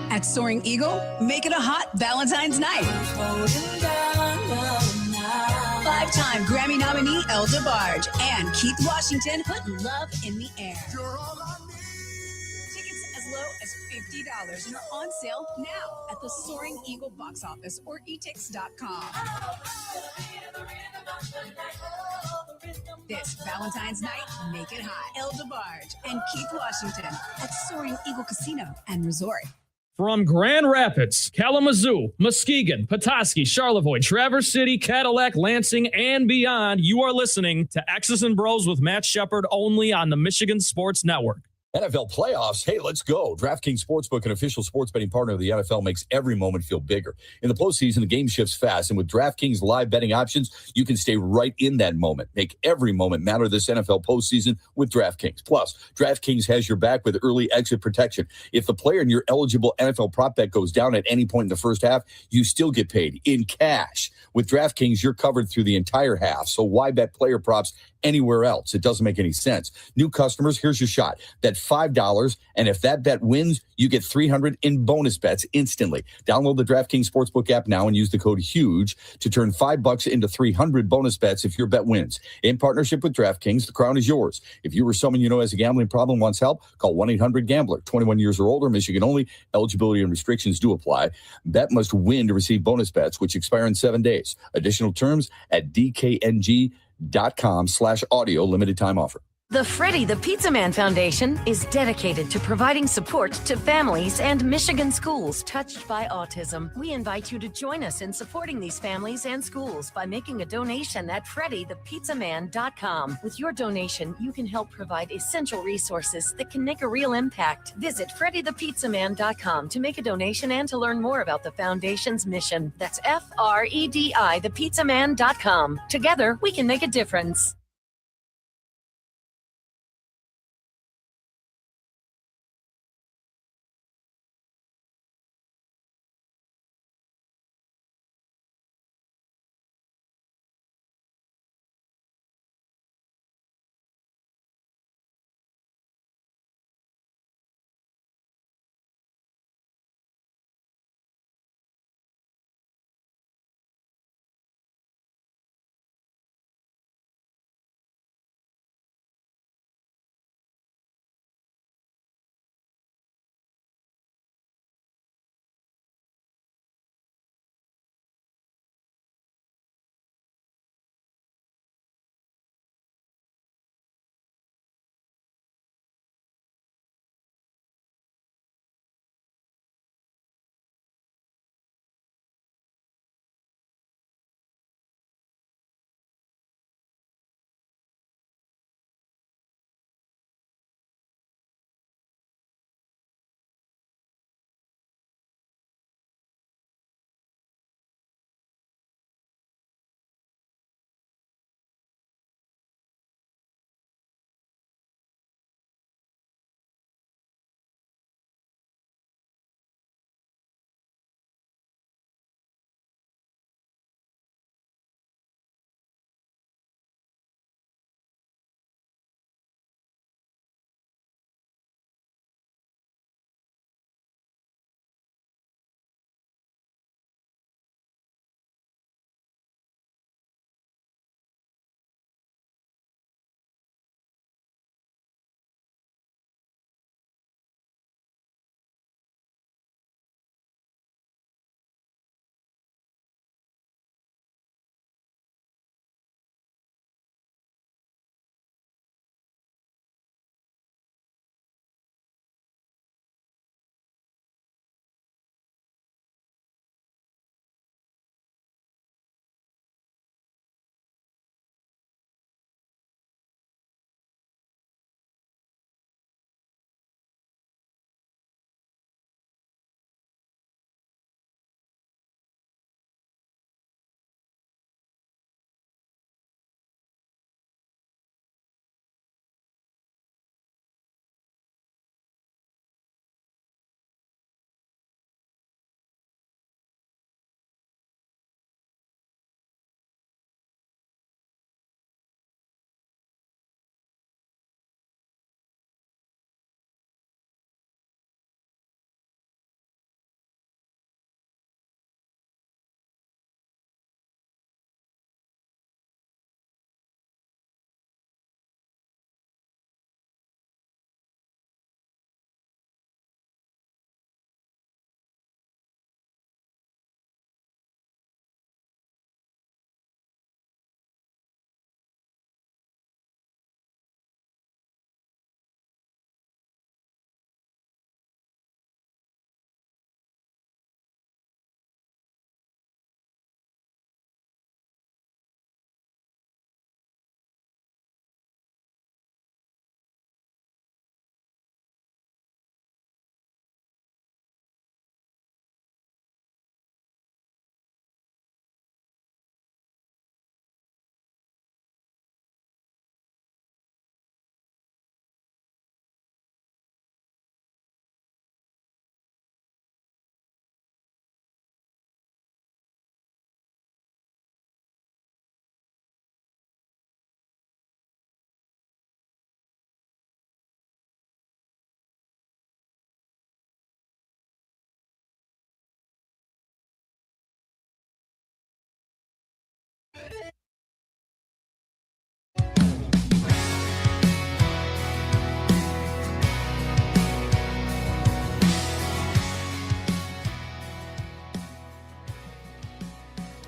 At Soaring Eagle, make it a hot Valentine's night. 5-time Grammy nominee El DeBarge and Keith Washington put love in the air. Tickets as low as $50 and are on sale now at the Soaring Eagle box office or etix.com. This Valentine's night, make it hot. El DeBarge and Keith Washington at Soaring Eagle Casino and Resort. From Grand Rapids, Kalamazoo, Muskegon, Petoskey, Charlevoix, Traverse City, Cadillac, Lansing, and beyond, you are listening to X's and Bros with Matt Shepard only on the Michigan Sports Network. NFL playoffs. Hey, let's go. DraftKings Sportsbook, an official sports betting partner of the NFL, makes every moment feel bigger. In the postseason, the game shifts fast, and with DraftKings live betting options, you can stay right in that moment. Make every moment matter this NFL postseason with DraftKings. Plus, DraftKings has your back with early exit protection. If the player in your eligible NFL prop bet goes down at any point in the first half, you still get paid in cash. With DraftKings, you're covered through the entire half, so why bet player props anywhere else? It doesn't make any sense. New customers, here's your shot. That $5, and if that bet wins, you get $300 in bonus bets instantly. Download the DraftKings Sportsbook app now and use the code HUGE to turn $5 into $300 bonus bets if your bet wins. In partnership with DraftKings, the crown is yours. If you or someone you know has a gambling problem wants help, call 1-800-GAMBLER. 21 years or older, Michigan only. Eligibility and restrictions do apply. Bet must win to receive bonus bets, which expire in 7 days. Additional terms at DKNG.com/audio. Limited time offer. The Freddie the Pizza Man Foundation is dedicated to providing support to families and Michigan schools touched by autism. We invite you to join us in supporting these families and schools by making a donation at FreddieThePizzaMan.com. With your donation, you can help provide essential resources that can make a real impact. Visit FreddieThePizzaMan.com to make a donation and to learn more about the foundation's mission. That's FREDI, Together, we can make a difference.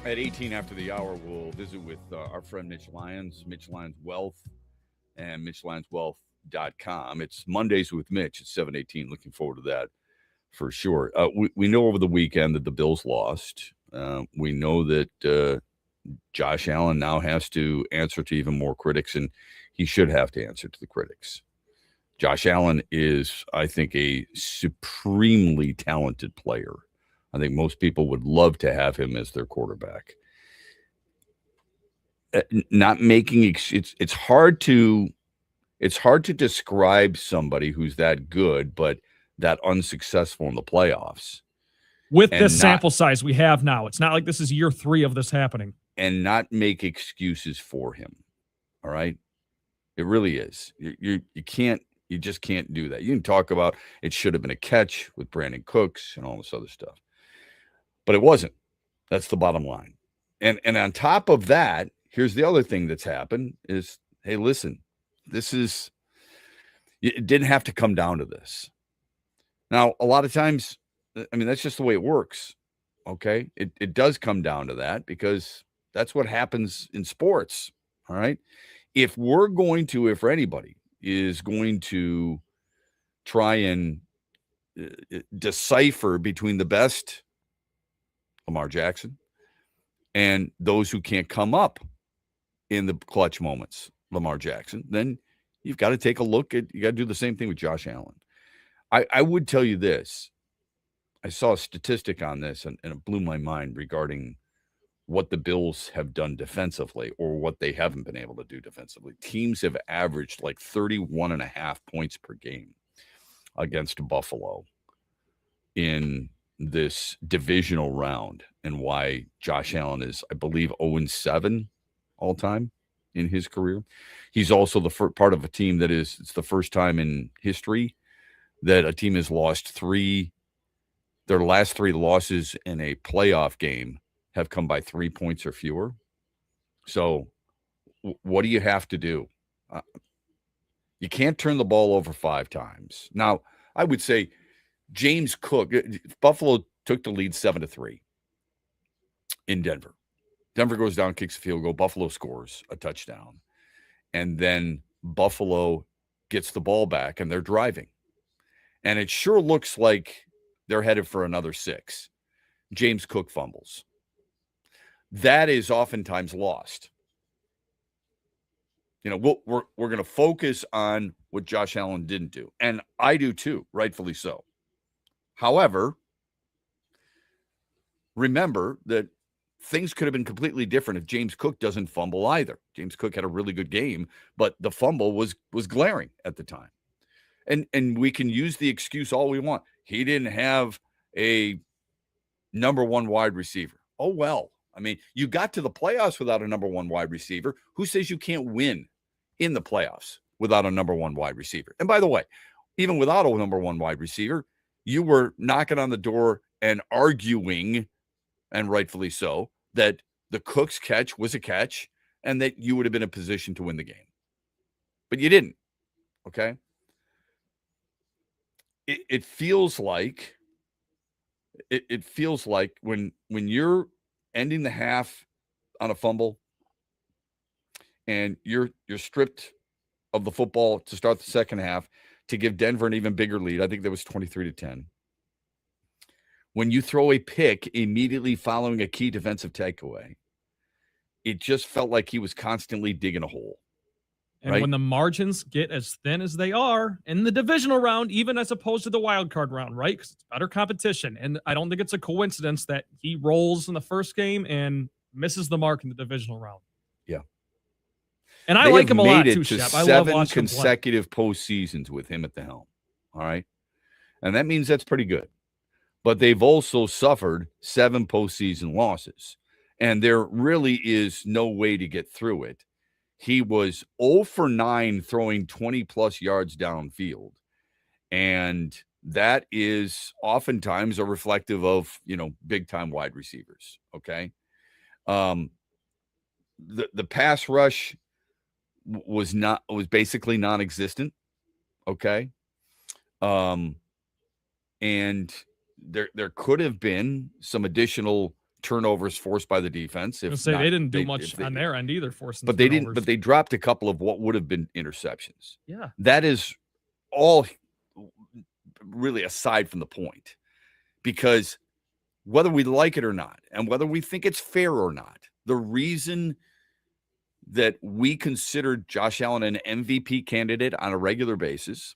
At 18 after the hour, we'll visit with our friend Mitch Lyons Wealth, and MitchLyonsWealth.com. It's Mondays with Mitch at 7:18. Looking forward to that for sure. We know over the weekend that the Bills lost. We know that Josh Allen now has to answer to even more critics, and he should have to answer to the critics. Josh Allen is, I think, a supremely talented player. I think most people would love to have him as their quarterback. Not making it's hard to describe somebody who's that good but that unsuccessful in the playoffs. With this sample size we have now, it's not like this is year 3 of this happening. And not make excuses for him. All right? It really is. You just can't do that. You can talk about it should have been a catch with Brandon Cooks and all this other stuff. But it wasn't. That's the bottom line. And on top of that, here's the other thing that's happened is, hey, listen, it didn't have to come down to this. Now, a lot of times, I mean, that's just the way it works. Okay. It does come down to that because that's what happens in sports. All right. If anybody is going to try and decipher between the best Lamar Jackson and those who can't come up in the clutch moments, Lamar Jackson, then you've got to take a look at, you got to do the same thing with Josh Allen. I would tell you this. I saw a statistic on this and it blew my mind regarding what the Bills have done defensively or what they haven't been able to do defensively. Teams have averaged like 31.5 points per game against Buffalo in this divisional round, and why Josh Allen is, I believe, 0-7 all time in his career. He's also the part of a team that it's the first time in history that a team has lost their last 3 losses in a playoff game have come by 3 points or fewer. So what do you have to do? You can't turn the ball over 5 times. Now, I would say James Cook, Buffalo took the lead 7-3 in Denver. Denver goes down, kicks a field goal. Buffalo scores a touchdown. And then Buffalo gets the ball back and they're driving. And it sure looks like they're headed for another 6. James Cook fumbles. That is oftentimes lost. You know, we're going to focus on what Josh Allen didn't do. And I do too, rightfully so. However, remember that things could have been completely different if James Cook doesn't fumble either. James Cook had a really good game, but the fumble was glaring at the time. And we can use the excuse all we want. He didn't have a number 1 wide receiver. Oh, well. I mean, you got to the playoffs without a number 1 wide receiver. Who says you can't win in the playoffs without a number 1 wide receiver? And by the way, even without a number 1 wide receiver, you were knocking on the door and arguing, and rightfully so, that the Cooks catch was a catch and that you would have been in a position to win the game. But you didn't. Okay? It feels like when you're ending the half on a fumble and you're stripped of the football to start the second half to give Denver an even bigger lead. I think that was 23-10. When you throw a pick immediately following a key defensive takeaway, it just felt like he was constantly digging a hole. And when the margins get as thin as they are in the divisional round, even as opposed to the wild card round, right? Because it's better competition. And I don't think it's a coincidence that he rolls in the first game and misses the mark in the divisional round. Yeah. And I like him a lot too, Shep. I love watching him play. 7 consecutive postseasons with him at the helm. All right. And that means that's pretty good. But they've also suffered 7 postseason losses. And there really is no way to get through it. He was 0 for 9 throwing 20-plus yards downfield. And that is oftentimes a reflective of, big-time wide receivers, okay? The pass rush was basically non-existent, okay? And there could have been some additional turnovers forced by the defense. If they didn't do much on their end either, forcing. But they didn't. But they dropped a couple of what would have been interceptions. Yeah, that is all really aside from the point, because whether we like it or not, and whether we think it's fair or not, the reason that we consider Josh Allen an MVP candidate on a regular basis,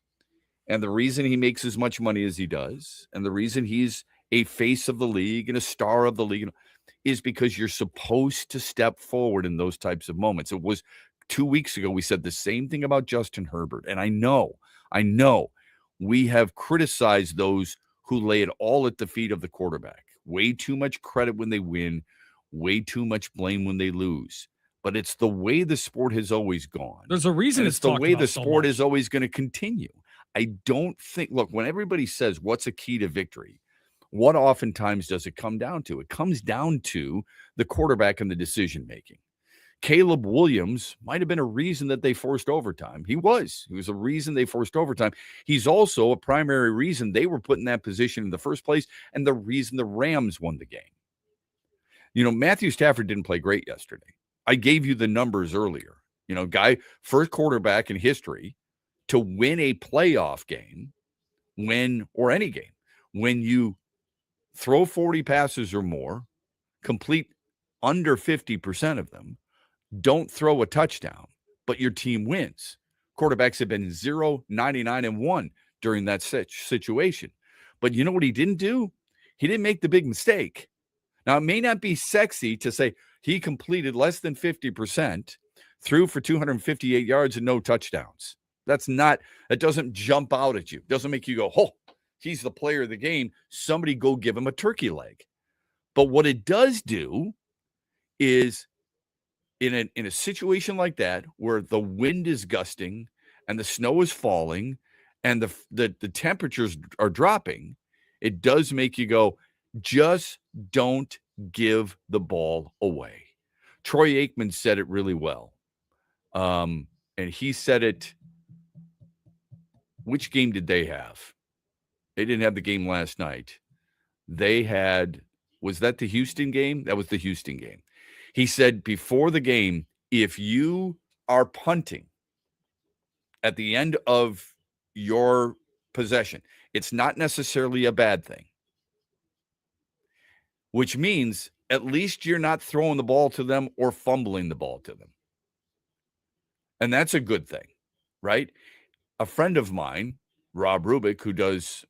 and the reason he makes as much money as he does, and the reason he's a face of the league and a star of the league, is because you're supposed to step forward in those types of moments. It was 2 weeks ago, we said the same thing about Justin Herbert. And I know we have criticized those who lay it all at the feet of the quarterback. Way too much credit when they win, way too much blame when they lose. But it's the way the sport has always gone. There's a reason it's the way the sport is always going to continue. I don't think, look, when everybody says what's a key to victory, what oftentimes does it come down to? It comes down to the quarterback and the decision-making. Caleb Williams might have been a reason that they forced overtime. He was a reason they forced overtime. He's also a primary reason they were put in that position in the first place, and the reason the Rams won the game. You know, Matthew Stafford didn't play great yesterday. I gave you the numbers earlier. You know, first quarterback in history to win a playoff game or any game, when you throw 40 passes or more, complete under 50% of them, don't throw a touchdown, but your team wins. Quarterbacks have been 0, 99, and 1 during that situation. But you know what he didn't do? He didn't make the big mistake. Now, it may not be sexy to say he completed less than 50%, threw for 258 yards and no touchdowns. That doesn't jump out at you. It doesn't make you go, oh, he's the player of the game. Somebody go give him a turkey leg. But what it does do is, in a situation like that, where the wind is gusting and the snow is falling and the temperatures are dropping, it does make you go, just don't give the ball away. Troy Aikman said it really well. And he said it, which game did they have? They didn't have the game last night. They had, was that the Houston game? That was the Houston game. He said before the game, if you are punting at the end of your possession, it's not necessarily a bad thing, which means at least you're not throwing the ball to them or fumbling the ball to them. And that's a good thing, right? A friend of mine, Rob Rubik, who does,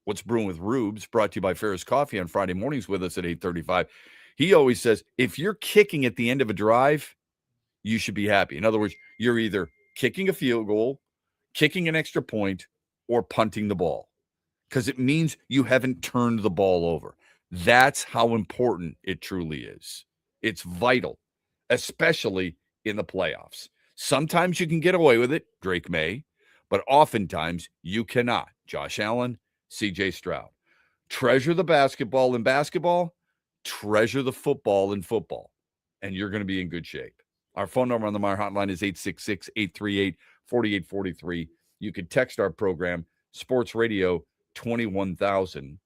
What's Brewing with Rubes, brought to you by Ferris Coffee on Friday mornings with us at 8:35. He always says, if you're kicking at the end of a drive, you should be happy. In other words, you're either kicking a field goal, kicking an extra point, or punting the ball, because it means you haven't turned the ball over. That's how important it truly is. It's vital, especially in the playoffs. Sometimes you can get away with it, Drake May, but oftentimes you cannot. Josh Allen, C.J. Stroud. Treasure the basketball in basketball, treasure the football in football, and you're going to be in good shape. Our phone number on the Meijer Hotline is 866-838-4843. You can text our program, Sports Radio 21,000.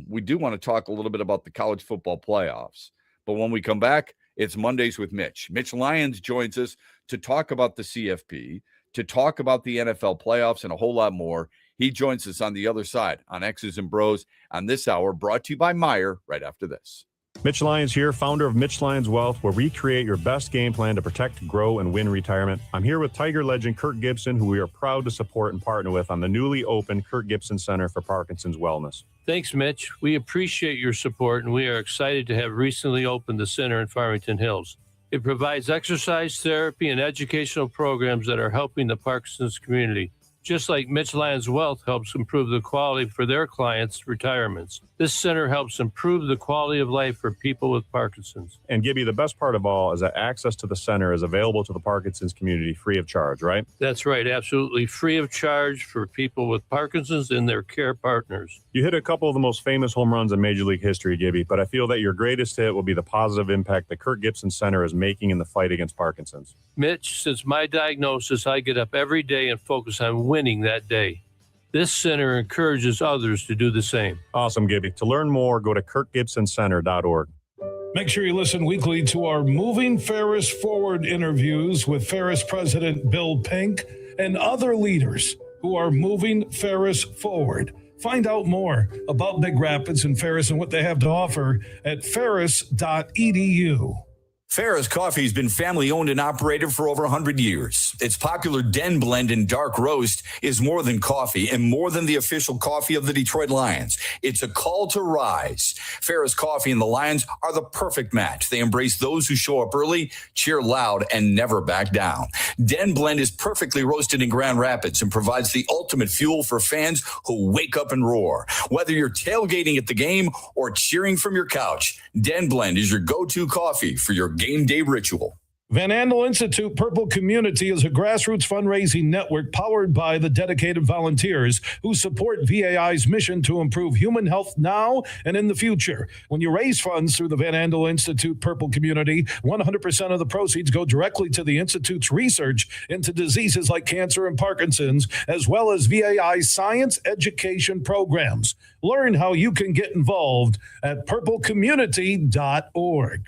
We do want to talk a little bit about the college football playoffs, but when we come back, it's Mondays with Mitch. Mitch Lyons joins us to talk about the CFP, to talk about the NFL playoffs, and a whole lot more. He joins us on the other side on X's and Bros on this hour, brought to you by Meijer, right after this. Mitch Lyons here, founder of Mitch Lyons Wealth, where we create your best game plan to protect, grow, and win retirement. I'm here with Tiger legend Kirk Gibson, who we are proud to support and partner with on the newly opened Kirk Gibson Center for Parkinson's Wellness. Thanks, Mitch. We appreciate your support, and we are excited to have recently opened the center in Farmington Hills. It provides exercise therapy and educational programs that are helping the Parkinson's community, just like Mitch Lyons Wealth helps improve the quality for their clients' retirements. This center helps improve the quality of life for people with Parkinson's. And Gibby, the best part of all is that access to the center is available to the Parkinson's community free of charge, right? That's right, absolutely free of charge for people with Parkinson's and their care partners. You hit a couple of the most famous home runs in Major League history, Gibby, but I feel that your greatest hit will be the positive impact the Kirk Gibson Center is making in the fight against Parkinson's. Mitch, since my diagnosis, I get up every day and focus on winning that day. This center encourages others to do the same. Awesome, Gibby. To learn more, go to kirkgibsoncenter.org. Make sure you listen weekly to our Moving Ferris Forward interviews with Ferris President Bill Pink and other leaders who are moving Ferris forward. Find out more about Big Rapids and Ferris and what they have to offer at ferris.edu. Ferris Coffee has been family owned and operated for over 100 years. Its popular Den Blend and Dark Roast is more than coffee and more than the official coffee of the Detroit Lions. It's a call to rise. Ferris Coffee and the Lions are the perfect match. They embrace those who show up early, cheer loud, and never back down. Den Blend is perfectly roasted in Grand Rapids and provides the ultimate fuel for fans who wake up and roar. Whether you're tailgating at the game or cheering from your couch, Den Blend is your go-to coffee for your game day ritual. Van Andel Institute Purple Community is a grassroots fundraising network powered by the dedicated volunteers who support VAI's mission to improve human health now and in the future. When you raise funds through the Van Andel Institute Purple Community, 100% of the proceeds go directly to the Institute's research into diseases like cancer and Parkinson's, as well as VAI's science education programs. Learn how you can get involved at purplecommunity.org.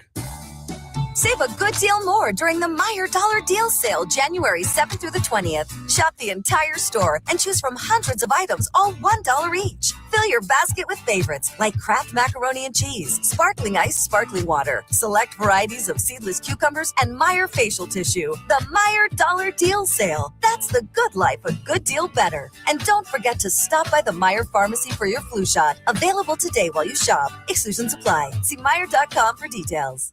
Save a good deal more during the Meijer Dollar Deal Sale, January 7th through the 20th. Shop the entire store and choose from hundreds of items, all $1 each. Fill your basket with favorites like Kraft Macaroni and Cheese, Sparkling Ice Sparkling Water, select varieties of seedless cucumbers, and Meijer Facial Tissue. The Meijer Dollar Deal Sale. That's the good life, a good deal better. And don't forget to stop by the Meijer Pharmacy for your flu shot. Available today while you shop. Exclusions apply. See Meijer.com for details.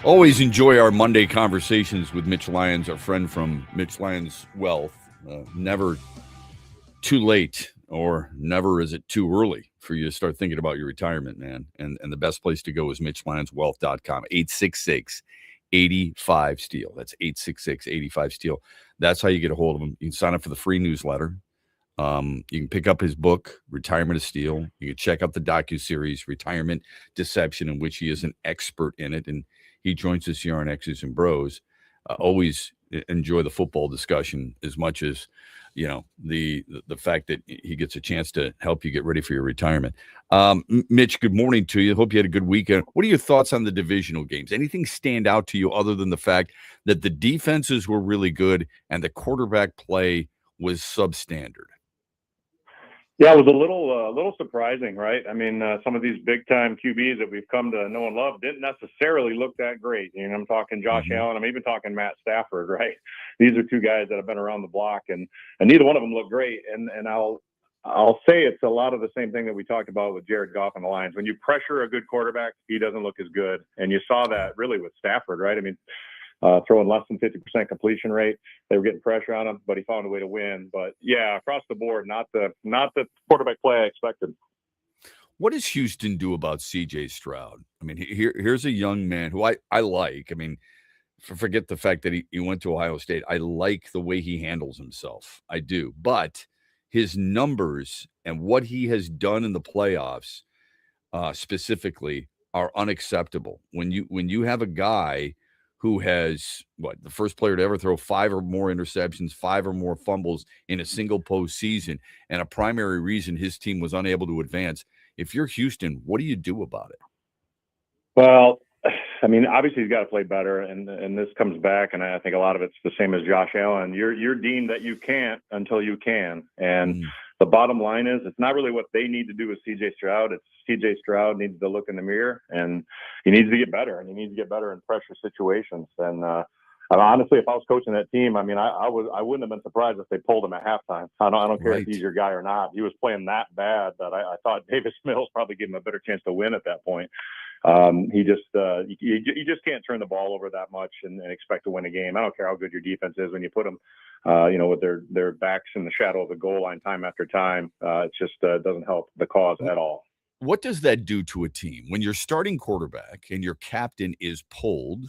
Always enjoy our Monday conversations with Mitch Lyons, our friend from Mitch Lyons Wealth. Never too late, or never is it too early for you to start thinking about your retirement, man. And the best place to go is MitchLyonsWealth.com. 866-85-STEEL. That's 866-85-STEEL. That's how you get a hold of him. You can sign up for the free newsletter. You can pick up his book, Retirement of Steel. You can check out the docuseries, Retirement Deception, in which he is an expert in it. And he joins us here on X's and Bros. Always enjoy the football discussion as much as, the fact that he gets a chance to help you get ready for your retirement. Mitch, good morning to you. Hope you had a good weekend. What are your thoughts on the divisional games? Anything stand out to you other than the fact that the defenses were really good and the quarterback play was substandard? Yeah, it was a little surprising, right? I mean, some of these big-time QBs that we've come to know and love didn't necessarily look that great. I'm talking Josh Allen. I'm even talking Matt Stafford, right? These are two guys that have been around the block, and neither one of them look great. And I'll say it's a lot of the same thing that we talked about with Jared Goff and the Lions. When you pressure a good quarterback, he doesn't look as good. And you saw that really with Stafford, right? I mean, throwing less than 50% completion rate. They were getting pressure on him, but he found a way to win. But yeah, across the board, not the quarterback play I expected. What does Houston do about C.J. Stroud? I mean, here's a young man who I like. I mean, forget the fact that he went to Ohio State. I like the way he handles himself. I do. But his numbers and what he has done in the playoffs specifically are unacceptable. When you have a guy who has, the first player to ever throw 5 or more interceptions, 5 or more fumbles in a single postseason, and a primary reason his team was unable to advance. If you're Houston, what do you do about it? Well, I mean, obviously he's got to play better, and this comes back, and I think a lot of it's the same as Josh Allen. You're deemed that you can't until you can, and the bottom line is it's not really what they need to do with C.J. Stroud. It's C.J. Stroud needs to look in the mirror, and he needs to get better, and he needs to get better in pressure situations. And honestly, if I was coaching that team, I mean, I wouldn't have been surprised if they pulled him at halftime. I don't care if he's your guy or not. He was playing that bad that I thought Davis Mills probably gave him a better chance to win at that point. You just can't turn the ball over that much and expect to win a game. I don't care how good your defense is when you put them, with their backs in the shadow of the goal line time after time. It just doesn't help the cause at all. What does that do to a team when your starting quarterback and your captain is pulled?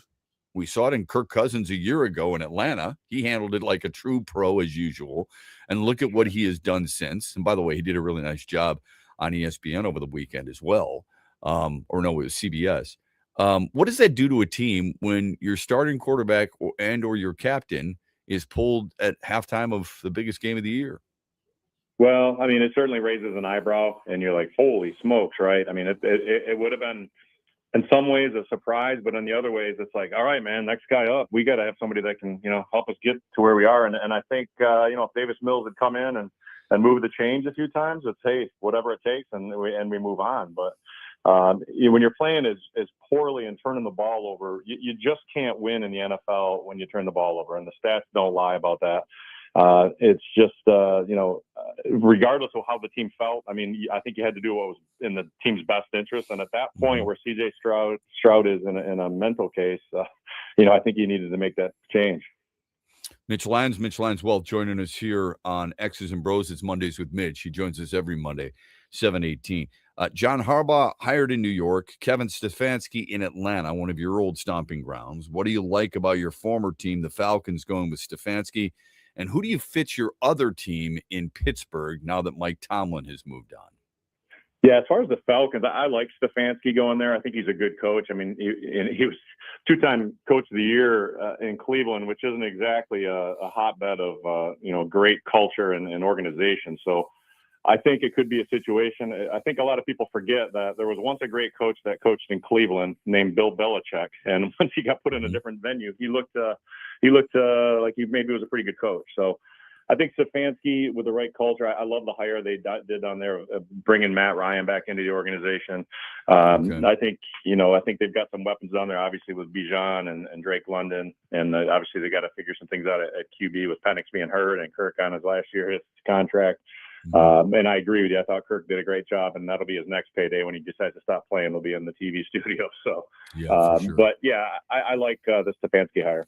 We saw it in Kirk Cousins a year ago in Atlanta. He handled it like a true pro as usual. And look at what he has done since. And by the way, he did a really nice job on ESPN over the weekend as well. It was CBS. What does that do to a team when your starting quarterback or your captain is pulled at halftime of the biggest game of the year? Well, I mean, it certainly raises an eyebrow, and you're like, holy smokes, right? I mean, it would have been in some ways a surprise, but in the other ways, it's like, all right, man, next guy up. We got to have somebody that can, help us get to where we are. And I think, if Davis Mills had come in and moved the chains a few times, it's, hey, whatever it takes, and we move on. But when you're playing as poorly and turning the ball over, you just can't win in the NFL when you turn the ball over, and the stats don't lie about that. It's just, regardless of how the team felt, I mean, I think you had to do what was in the team's best interest. And at that point where C.J. Stroud is in a mental case, I think you needed to make that change. Mitch Lyons Wealth, joining us here on X's and Bros. It's Mondays with Mitch. He joins us every Monday, 7:18. John Harbaugh hired in New York, Kevin Stefanski in Atlanta, one of your old stomping grounds. What do you like about your former team, the Falcons, going with Stefanski? And who do you fit your other team in Pittsburgh now that Mike Tomlin has moved on? Yeah, as far as the Falcons, I like Stefanski going there. I think he's a good coach. I mean, he was two-time Coach of the Year in Cleveland, which isn't exactly a hotbed of great culture and organization. So I think it could be a situation. I think a lot of people forget that there was once a great coach that coached in Cleveland named Bill Belichick, and once he got put in a different venue, he looked like he maybe was a pretty good coach. So I think Stefanski with the right culture. I love the hire they did on there, bringing Matt Ryan back into the organization. I think they've got some weapons on there, obviously with Bijan and Drake London, and obviously they got to figure some things out at QB with Penix being hurt and Kirk on his last year, his contract. And I agree with you. I thought Kirk did a great job, and that'll be his next payday when he decides to stop playing. He'll be in the TV studio. So, for sure. But yeah, I like the Stefanski hire.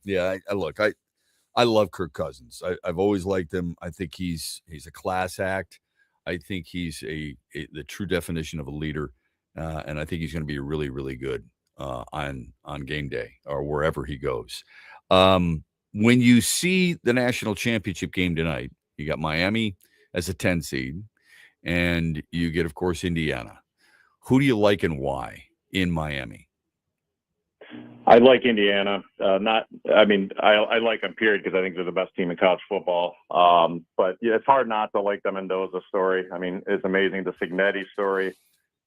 Yeah, I love Kirk Cousins. I've always liked him. I think he's a class act. I think he's the true definition of a leader, and I think he's going to be really, really good on game day or wherever he goes. When you see the national championship game tonight, you got Miami as a 10 seed, and you get, of course, Indiana. Who do you like and why in Miami? I like Indiana. I like them, period, because I think they're the best team in college football. But yeah, it's hard not to like the Mendoza story. I mean, it's amazing. The Signetti story.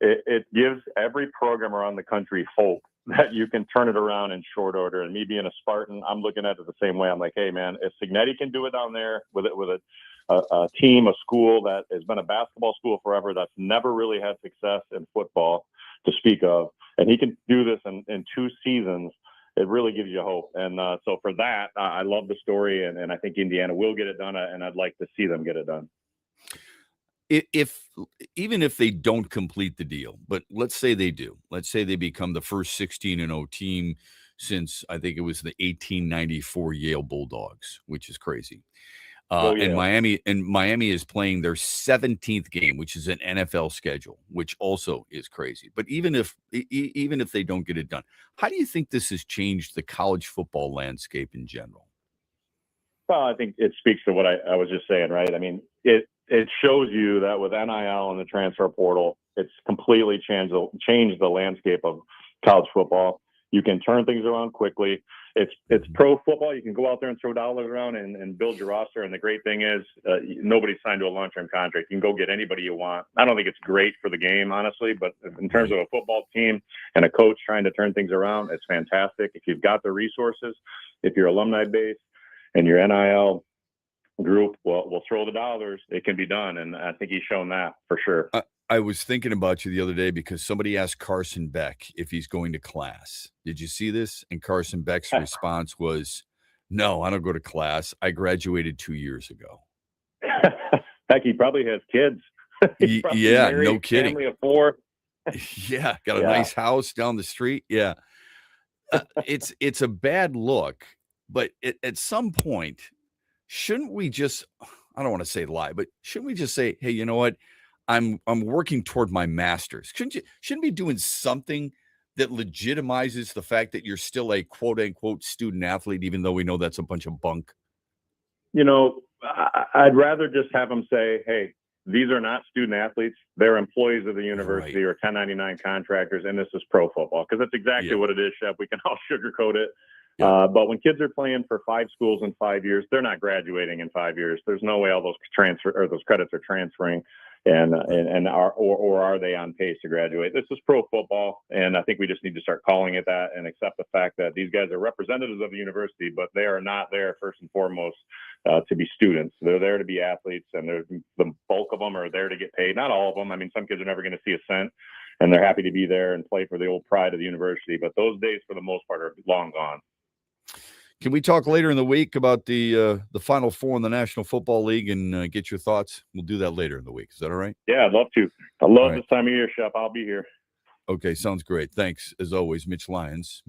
It gives every program around the country hope that you can turn it around in short order. And me being a Spartan, I'm looking at it the same way. I'm like, hey, man, if Signetti can do it down there with a team, a school that has been a basketball school forever, that's never really had success in football to speak of, and he can do this in 2 seasons, it really gives you hope. And so for that, I love the story, and I think Indiana will get it done, and I'd like to see them get it done. Even if they don't complete the deal, but let's say they do. Let's say they become the first 16-0 team since I think it was the 1894 Yale Bulldogs, which is crazy. And Miami is playing their 17th game, which is an NFL schedule, which also is crazy. But even if they don't get it done, how do you think this has changed the college football landscape in general? Well, I think it speaks to what I was just saying, right? I mean, it shows you that with NIL and the transfer portal, it's completely changed the landscape of college football. You can turn things around quickly. It's pro football. You can go out there and throw dollars around and build your roster. And the great thing is nobody's signed to a long-term contract. You can go get anybody you want. I don't think it's great for the game, honestly, but in terms of a football team and a coach trying to turn things around, it's fantastic. If you've got the resources, if you're alumni based and your NIL group will throw the dollars, it can be done. And I think he's shown that for sure. I was thinking about you the other day because somebody asked Carson Beck if he's going to class. Did you see this? And Carson Beck's response was, no, I don't go to class. I graduated 2 years ago. Heck, he probably has kids. Yeah, married, no kidding. Family of 4. Yeah, got a nice house down the street. Yeah. It's a bad look, but at some point, shouldn't we just, I don't want to say lie, but shouldn't we just say, hey, you know what? I'm working toward my master's. Shouldn't be doing something that legitimizes the fact that you're still a quote unquote student athlete, even though we know that's a bunch of bunk? You know, I'd rather just have them say, hey, these are not student athletes. They're employees of the university or 1099 contractors, and this is pro football. Because that's exactly what it is, Shep. We can all sugarcoat it. But when kids are playing for 5 schools in 5 years, they're not graduating in 5 years. There's no way all those those credits are transferring. And are they on pace to graduate? This is pro football, and I think we just need to start calling it that and accept the fact that these guys are representatives of the university, but they are not there first and foremost to be students. They're there to be athletes, and the bulk of them are there to get paid. Not all of them. I mean, some kids are never going to see a cent, and they're happy to be there and play for the old pride of the university. But those days, for the most part, are long gone. Can we talk later in the week about the Final Four in the National Football League and get your thoughts? We'll do that later in the week. Is that all right? Yeah, I'd love to. I love this time of year, Shep. I'll be here. Okay, sounds great. Thanks, as always, Mitch Lyons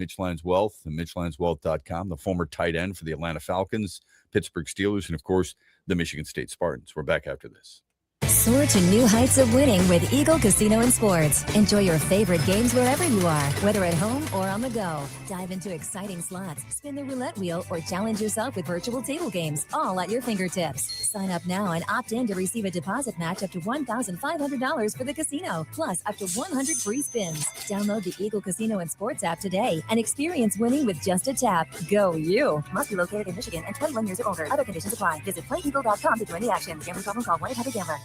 Wealth, and MitchLyonsWealth.com, the former tight end for the Atlanta Falcons, Pittsburgh Steelers, and, of course, the Michigan State Spartans. We're back after this. Soar to new heights of winning with Eagle Casino and Sports. Enjoy your favorite games wherever you are, whether at home or on the go. Dive into exciting slots, spin the roulette wheel, or challenge yourself with virtual table games, all at your fingertips. Sign up now and opt in to receive a deposit match up to $1,500 for the casino, plus up to 100 free spins. Download the Eagle Casino and Sports app today and experience winning with just a tap. Go you! Must be located in Michigan and 21 years or older. Other conditions apply. Visit playeagle.com to join the action. Gambling problem? Call 1-800-GAMBLER.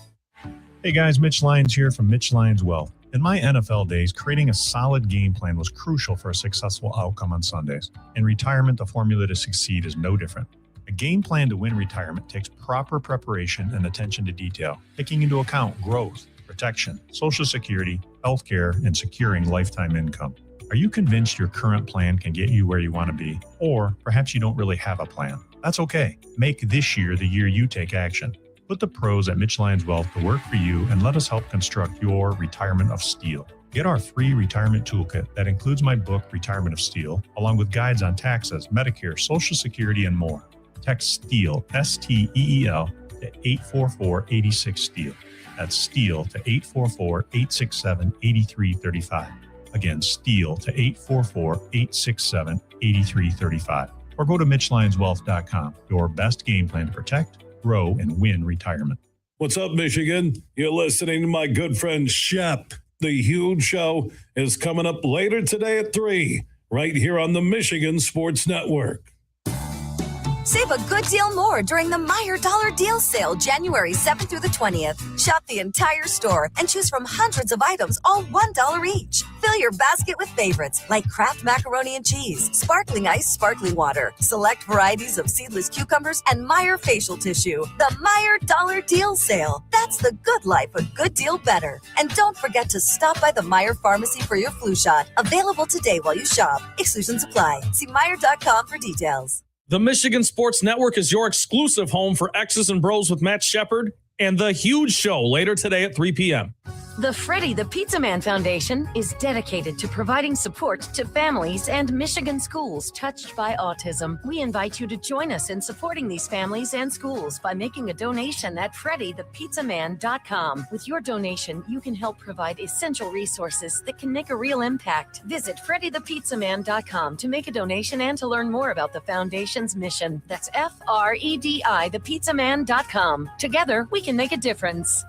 Hey guys, Mitch Lyons here from Mitch Lyons Wealth. In my NFL days, creating a solid game plan was crucial for a successful outcome on Sundays. In retirement, the formula to succeed is no different. A game plan to win retirement takes proper preparation and attention to detail, taking into account growth, protection, Social Security, healthcare, and securing lifetime income. Are you convinced your current plan can get you where you want to be? Or perhaps you don't really have a plan? That's okay. Make this year the year you take action. Put the pros at Mitch Lyons Wealth to work for you and let us help construct your retirement of steel. Get our free retirement toolkit that includes my book, Retirement of Steel, along with guides on taxes, Medicare, Social Security, and more. Text STEEL, STEEL, to 844-86-STEEL. That's STEEL to 844-867-8335. Again, STEEL to 844-867-8335. Or go to MitchLyonsWealth.com, your best game plan to protect, grow, and win retirement. What's up, Michigan? You're listening to my good friend Shep. The Huge Show is coming up later today at 3, right here on the Michigan Sports Network. Save a good deal more during the Meyer Dollar Deal Sale, January 7th through the 20th. Shop the entire store and choose from hundreds of items, all $1 each. Fill your basket with favorites like Kraft macaroni and cheese, sparkling ice sparkling water, select varieties of seedless cucumbers, and Meyer facial tissue. The Meyer Dollar Deal Sale. That's the good life, a good deal better. And don't forget to stop by the Meyer Pharmacy for your flu shot. Available today while you shop. Exclusions apply. See Meyer.com for details. The Michigan Sports Network is your exclusive home for X's and Bros with Matt Shepard and The Huge Show later today at 3 p.m. The Freddie the Pizza Man Foundation is dedicated to providing support to families and Michigan schools touched by autism. We invite you to join us in supporting these families and schools by making a donation at freddythepizzaman.com. With your donation, you can help provide essential resources that can make a real impact. Visit freddythepizzaman.com to make a donation and to learn more about the foundation's mission. That's FREDI thepizzaman.com. Together, we can make a difference.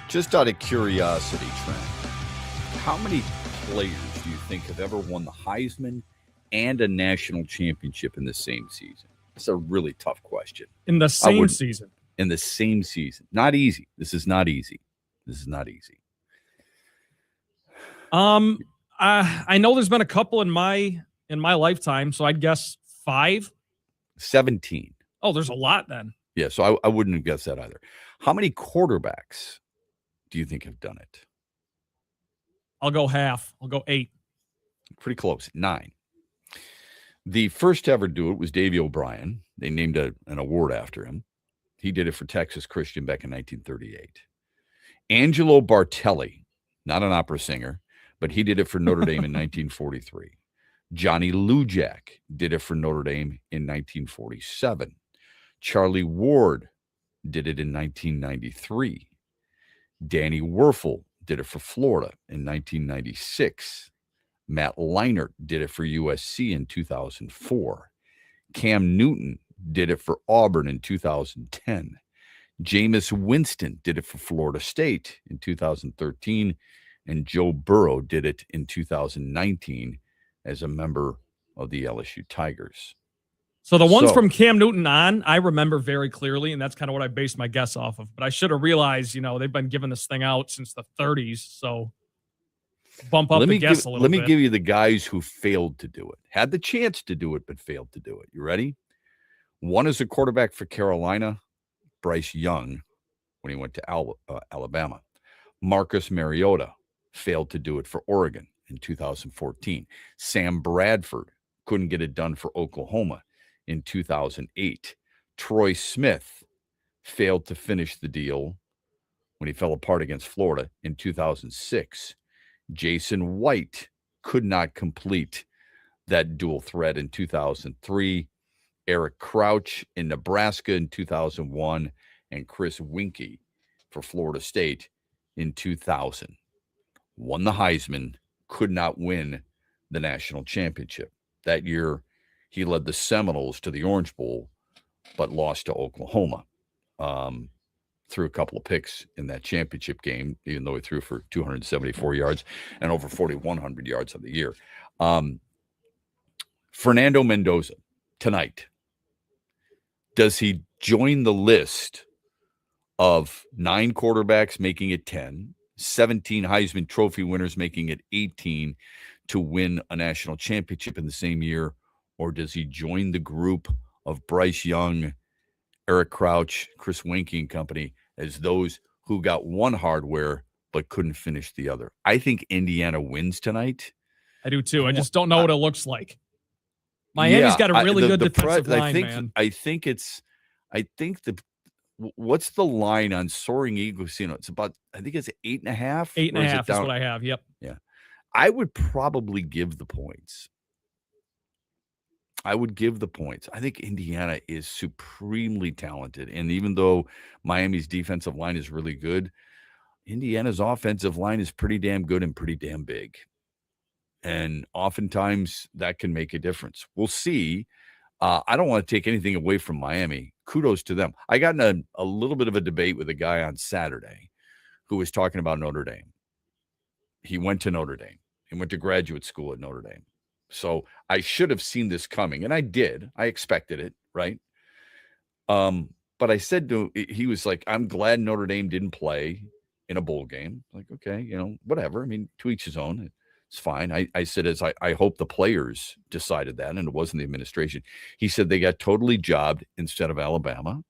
Just out of curiosity, Trent, how many players do you think have ever won the Heisman and a national championship in the same season? It's a really tough question. In the same season? In the same season. Not easy. This is not easy. I know there's been a couple in my lifetime, so I'd guess 5. 17. Oh, there's a lot then. Yeah, so I wouldn't have guessed that either. How many quarterbacks do you think have done it? I'll go half. I'll go 8. Pretty close. 9. The first to ever do it was Davey O'Brien. They named an award after him. He did it for Texas Christian back in 1938. Angelo Bartelli, not an opera singer, but he did it for Notre Dame in 1943. Johnny Lujak did it for Notre Dame in 1947. Charlie Ward did it in 1993. Danny Werfel did it for Florida in 1996. Matt Leinart did it for USC in 2004. Cam Newton did it for Auburn in 2010. Jameis Winston did it for Florida State in 2013. And Joe Burrow did it in 2019 as a member of the LSU Tigers. So the ones from Cam Newton on, I remember very clearly, and that's kind of what I based my guess off of. But I should have realized, they've been giving this thing out since the 30s, so bump up the guess a little bit. Let me give you the guys who failed to do it. Had the chance to do it, but failed to do it. You ready? One is a quarterback for Carolina, Bryce Young, when he went to Alabama. Marcus Mariota failed to do it for Oregon in 2014. Sam Bradford couldn't get it done for Oklahoma in 2008. Troy Smith failed to finish the deal when he fell apart against Florida in 2006. Jason White could not complete that dual threat in 2003. Eric Crouch in Nebraska in 2001, and Chris Winkie for Florida State in 2000. Won the Heisman, could not win the national championship. That year, he led the Seminoles to the Orange Bowl, but lost to Oklahoma. Threw a couple of picks in that championship game, even though he threw for 274 yards and over 4,100 yards on the year. Fernando Mendoza, tonight. Does he join the list of 9 quarterbacks making it 10, 17 Heisman Trophy winners making it 18 to win a national championship in the same year? Or does he join the group of Bryce Young, Eric Crouch, Chris Winkie and company as those who got one hardware but couldn't finish the other? I think Indiana wins tonight. I do too. I just don't know what it looks like. Miami's got a really good defensive line, man. I think what's the line on Soaring Eagle Casino? It's about, I think it's 8.5. 8.5 is what I have. Yep. Yeah. I would probably give the points. I think Indiana is supremely talented. And even though Miami's defensive line is really good, Indiana's offensive line is pretty damn good and pretty damn big. And oftentimes that can make a difference. We'll see. I don't want to take anything away from Miami. Kudos to them. I got in a little bit of a debate with a guy on Saturday who was talking about Notre Dame. He went to Notre Dame. He went to graduate school at Notre Dame. So I should have seen this coming, and I did. I expected it, right? But I said he was like, I'm glad Notre Dame didn't play in a bowl game. Like, okay, whatever. I mean, to each his own. It's fine. I said, I hope the players decided that, and it wasn't the administration. He said they got totally jobbed instead of Alabama.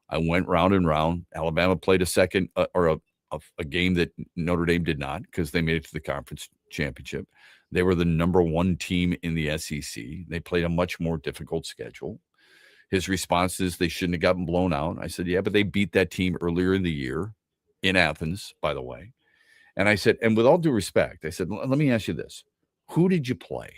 I went round and round. Alabama played a second or a game that Notre Dame did not, because they made it to the conference championship. They were the number 1 team in the SEC. They played a much more difficult schedule. His response is they shouldn't have gotten blown out. I said, yeah, but they beat that team earlier in the year in Athens, by the way. And I said, and with all due respect, I said, let me ask you this. Who did you play?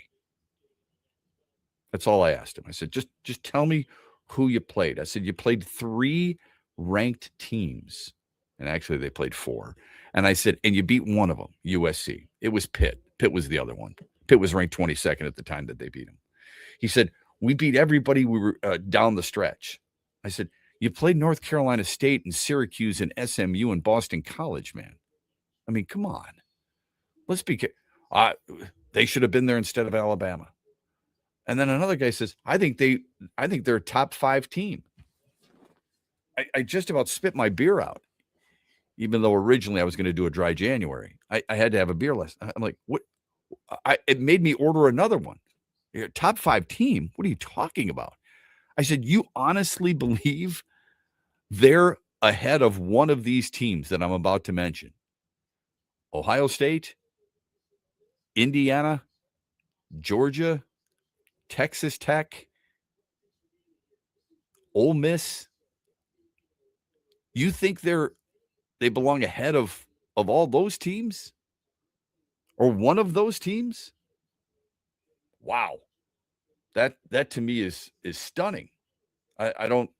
That's all I asked him. I said, just tell me who you played. I said, you played 3 ranked teams. And actually they played 4. And I said, and you beat one of them, USC. It was Pitt. Pitt was the other one. Pitt was ranked 22nd at the time that they beat him. He said, we beat everybody. We were down the stretch. I said, You played North Carolina State and Syracuse and SMU and Boston College, man. I mean, come on. Let's be they should have been there instead of Alabama. And then another guy says, I think they're a top 5 team. I just about spit my beer out, even though originally I was going to do a dry January. I had to have a beer last. I'm like, what? It made me order another one. Top 5 team? What are you talking about? I said, you honestly believe they're ahead of one of these teams that I'm about to mention? Ohio State, Indiana, Georgia, Texas Tech, Ole Miss. You think they belong ahead of all those teams? Or one of those teams? Wow. That to me is stunning. I don't,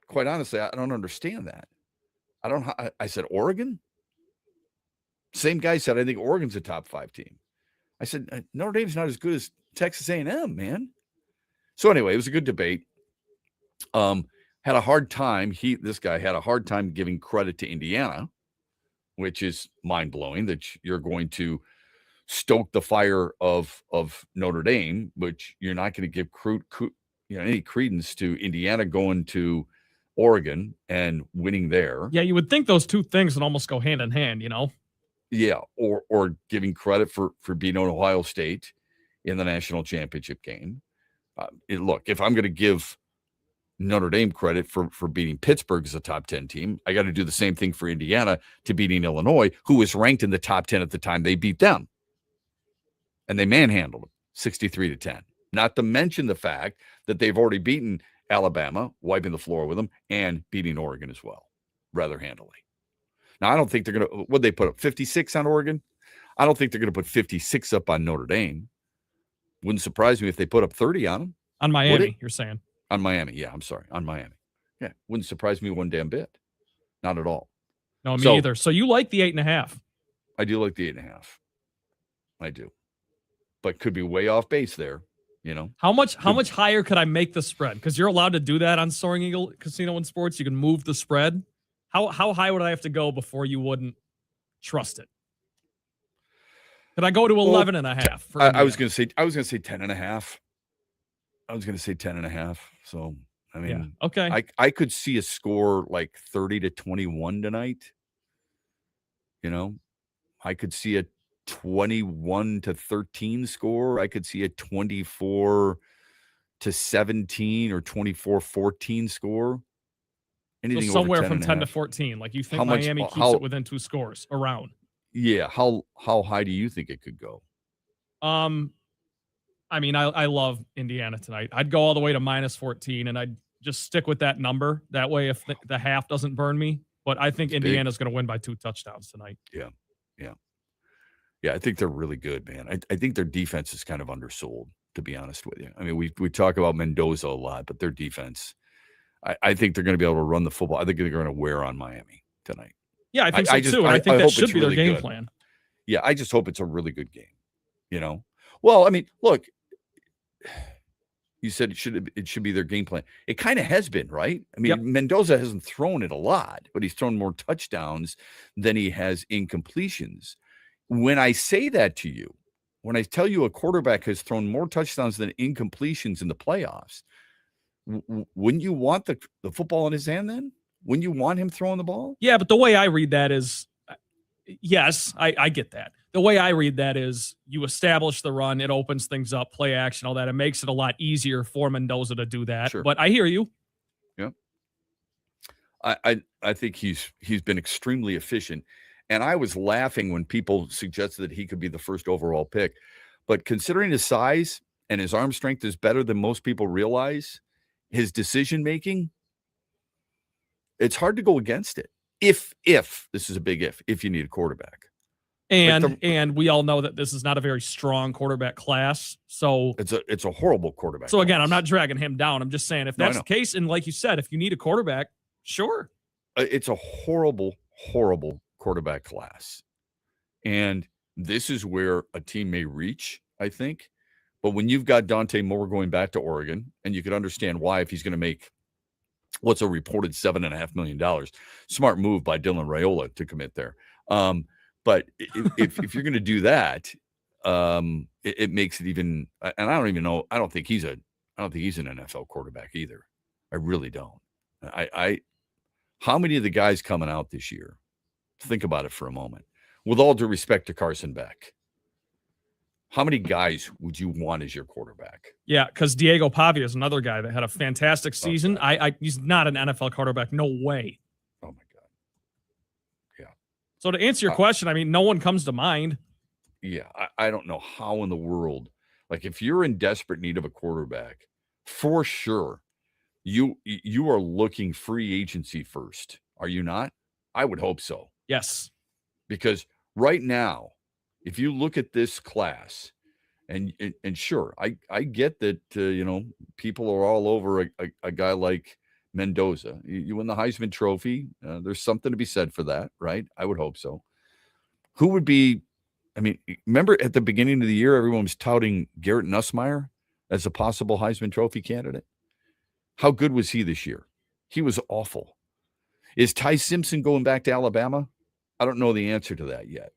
quite honestly, I don't understand that. I said Oregon? Same guy said, I think Oregon's a top 5 team. I said, Notre Dame's not as good as Texas A&M, man. So anyway, it was a good debate. Had a hard time. This guy had a hard time giving credit to Indiana, which is mind-blowing that you're going to stoke the fire of Notre Dame, which you're not going to give any credence to Indiana going to Oregon and winning there. Yeah, you would think those two things would almost go hand in hand, Yeah, or giving credit for beating Ohio State in the national championship game. Look, if I'm going to give Notre Dame credit for beating Pittsburgh as a top 10 team, I got to do the same thing for Indiana to beating Illinois, who was ranked in the top 10 at the time they beat them. And they manhandled them 63-10. Not to mention the fact that they've already beaten Alabama, wiping the floor with them, and beating Oregon as well, rather handily. Now, I don't think they're going to, what they put up, 56 on Oregon? I don't think they're going to put 56 up on Notre Dame. Wouldn't surprise me if they put up 30 on them. On Miami, you're saying? On Miami, yeah, I'm sorry, on Miami. Yeah, wouldn't surprise me one damn bit. Not at all. No, me either. So you like the 8.5? I do like the 8.5. I do. But could be way off base there, How much higher could I make the spread? Because you're allowed to do that on Soaring Eagle Casino and Sports. You can move the spread. How high would I have to go before you wouldn't trust it? Could I go to 11.5? I was going to say 10.5. I was going to say 10.5. So, I mean, yeah. Okay. I could see a score like 30-21 tonight. I could see a 21-13 score. I could see a 24-17 or 24-14 score. Anything so somewhere from 10 to 14. Like you think Miami keeps it within 2 scores around. Yeah. How high do you think it could go? I mean, I love Indiana tonight. I'd go all the way to -14, and I'd just stick with that number. That way, if the half doesn't burn me. But I think Indiana's going to win by 2 touchdowns tonight. Yeah. I think they're really good, man. I think their defense is kind of undersold, to be honest with you. I mean, we talk about Mendoza a lot, but their defense, I think they're going to be able to run the football. I think they're going to wear on Miami tonight. Yeah, I think so too. And I think that should be their game plan. Yeah, I just hope it's a really good game. Well, I mean, look, you said it should be their game plan. It kind of has been, right? I mean, Mendoza hasn't thrown it a lot, but he's thrown more touchdowns than he has incompletions. When I say that to you, when I tell you a quarterback has thrown more touchdowns than incompletions in the playoffs, wouldn't you want the football in his hand then? Wouldn't you want him throwing the ball? Yeah, but the way I read that is, yes, I get that. The way I read that is you establish the run, it opens things up, play action, all that. It makes it a lot easier for Mendoza to do that. Sure. But I hear you. Yeah. I think he's been extremely efficient. And I was laughing when people suggested that he could be the first overall pick. But considering his size and his arm strength is better than most people realize, his decision-making, it's hard to go against it. If this is a big if you need a quarterback. And we all know that this is not a very strong quarterback class. So it's a horrible quarterback. So again, I'm not dragging him down. I'm just saying if that's the case, and like you said, if you need a quarterback, sure. It's a horrible, horrible quarterback class. And this is where a team may reach, I think. But when you've got Dante Moore going back to Oregon, and you can understand why if he's going to make what's a reported $7.5 million. Smart move by Dylan Raiola to commit there. But if you're going to do that, it makes it even. And I don't even know. I don't think he's an NFL quarterback either. I really don't. How many of the guys coming out this year? Think about it for a moment. With all due respect to Carson Beck, how many guys would you want as your quarterback? Yeah, because Diego Pavia is another guy that had a fantastic season. He's not an NFL quarterback. No way. Oh, my God. Yeah. So to answer your question, I mean, no one comes to mind. Yeah, I don't know how in the world. Like, if you're in desperate need of a quarterback, for sure, you are looking free agency first. Are you not? I would hope so. Yes. Because right now, if you look at this class, and sure, I get that, people are all over a guy like Mendoza. You win the Heisman Trophy. There's something to be said for that, right? I would hope so. Who would be, I mean, remember at the beginning of the year, everyone was touting Garrett Nussmeier as a possible Heisman Trophy candidate. How good was he this year? He was awful. Is Ty Simpson going back to Alabama? I don't know the answer to that yet.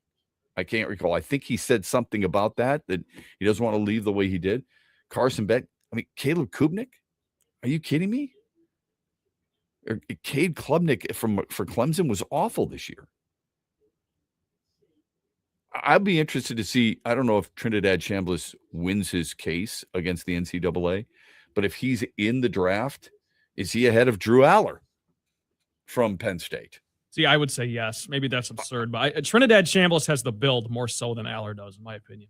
I can't recall. I think he said something about that he doesn't want to leave the way he did. Carson Beck. I mean, Caleb Kubnik. Are you kidding me? Cade Klubnik for Clemson was awful this year. I'd be interested to see. I don't know if Trinidad Chambliss wins his case against the NCAA, but if he's in the draft, is he ahead of Drew Aller from Penn State? See, I would say yes. Maybe that's absurd, but Trinidad Chambliss has the build more so than Aller does, in my opinion.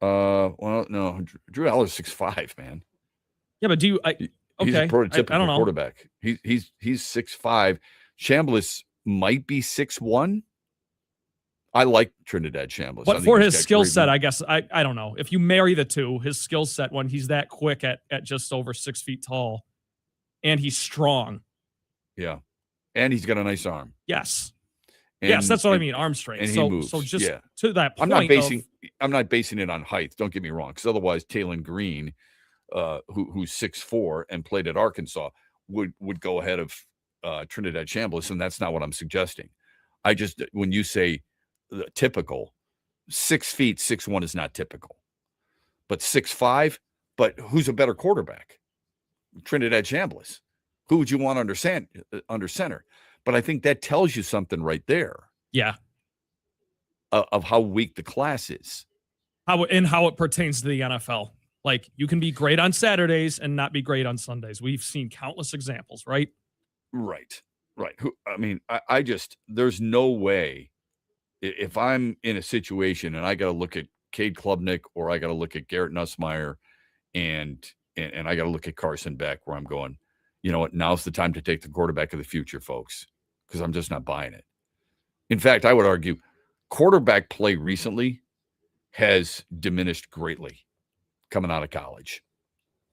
Well, no, Drew Aller's 6'5", man. Yeah, but he's a prototypical I don't know. quarterback. He's 6'5". Chambliss might be 6'1". I like Trinidad Chambliss. But for his skill set, I guess I don't know. If you marry the two, his skill set when he's that quick at just over 6 feet tall, and he's strong. Yeah. And he's got a nice arm. Yes. Yes, that's what I mean. Arm strength. And he moves. So just yeah. to that point. I'm not basing it on height. Don't get me wrong. Because otherwise, Talon Green, who's 6'4" and played at Arkansas, would go ahead of Trinidad Chambliss, and that's not what I'm suggesting. I just, when you say typical, 6 feet, 6'1" is not typical. But 6'5", but who's a better quarterback? Trinidad Chambliss. Who would you want under center? But I think that tells you something right there. Yeah. Of how weak the class is. How it pertains to the NFL. Like, you can be great on Saturdays and not be great on Sundays. We've seen countless examples, right? Right. I just, there's no way, if I'm in a situation and I got to look at Cade Klubnik or I got to look at Garrett Nussmeier and I got to look at Carson Beck, where I'm going, you know what, now's the time to take the quarterback of the future, folks, because I'm just not buying it. In fact, I would argue quarterback play recently has diminished greatly coming out of college.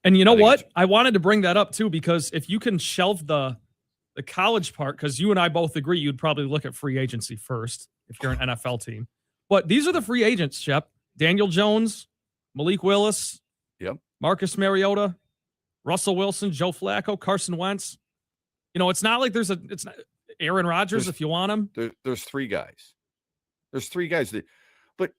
And you know what? I wanted to bring that up too, because if you can shelve the college part, because you and I both agree you'd probably look at free agency first if you're an NFL team. But these are the free agents, Shep. Daniel Jones, Malik Willis, Marcus Mariota, Russell Wilson, Joe Flacco, Carson Wentz. You know, it's not like it's not Aaron Rodgers if you want him. There's three guys. But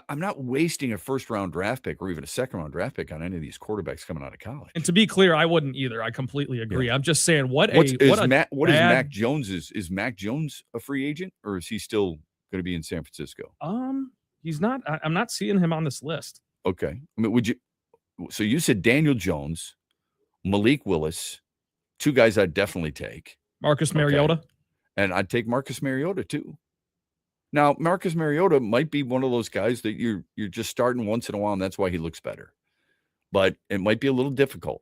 I'm not wasting a first-round draft pick or even a second-round draft pick on any of these quarterbacks coming out of college. And to be clear, I wouldn't either. I completely agree. Yeah. I'm just saying, what is Mac Jones? Is Mac Jones a free agent, or is he still going to be in San Francisco? He's not. I'm not seeing him on this list. Okay. I mean, would you? So you said Daniel Jones, Malik Willis, two guys I'd definitely take. Marcus Mariota. And I'd take Marcus Mariota too. Now, Marcus Mariota might be one of those guys that you're just starting once in a while, and that's why he looks better. But it might be a little difficult.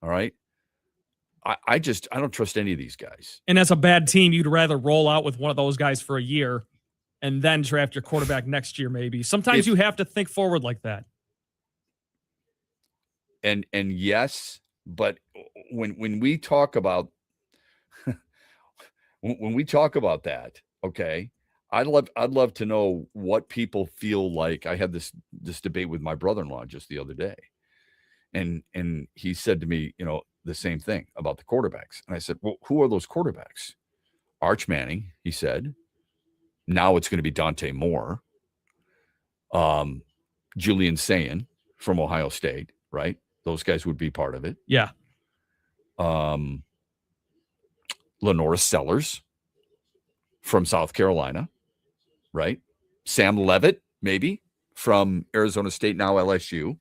All right. I don't trust any of these guys. And as a bad team, you'd rather roll out with one of those guys for a year and then draft your quarterback next year, maybe. Sometimes you have to think forward like that. And yes, but when we talk about that, okay, I'd love to know what people feel like. I had this debate with my brother-in-law just the other day, and he said to me, you know, the same thing about the quarterbacks. And I said, well, who are those quarterbacks? Arch Manning, he said. Now it's going to be Dante Moore. Julian Sayin from Ohio State, right? Those guys would be part of it. Yeah. Lenora Sellers from South Carolina, right? Sam Levitt, maybe, from Arizona State, now LSU.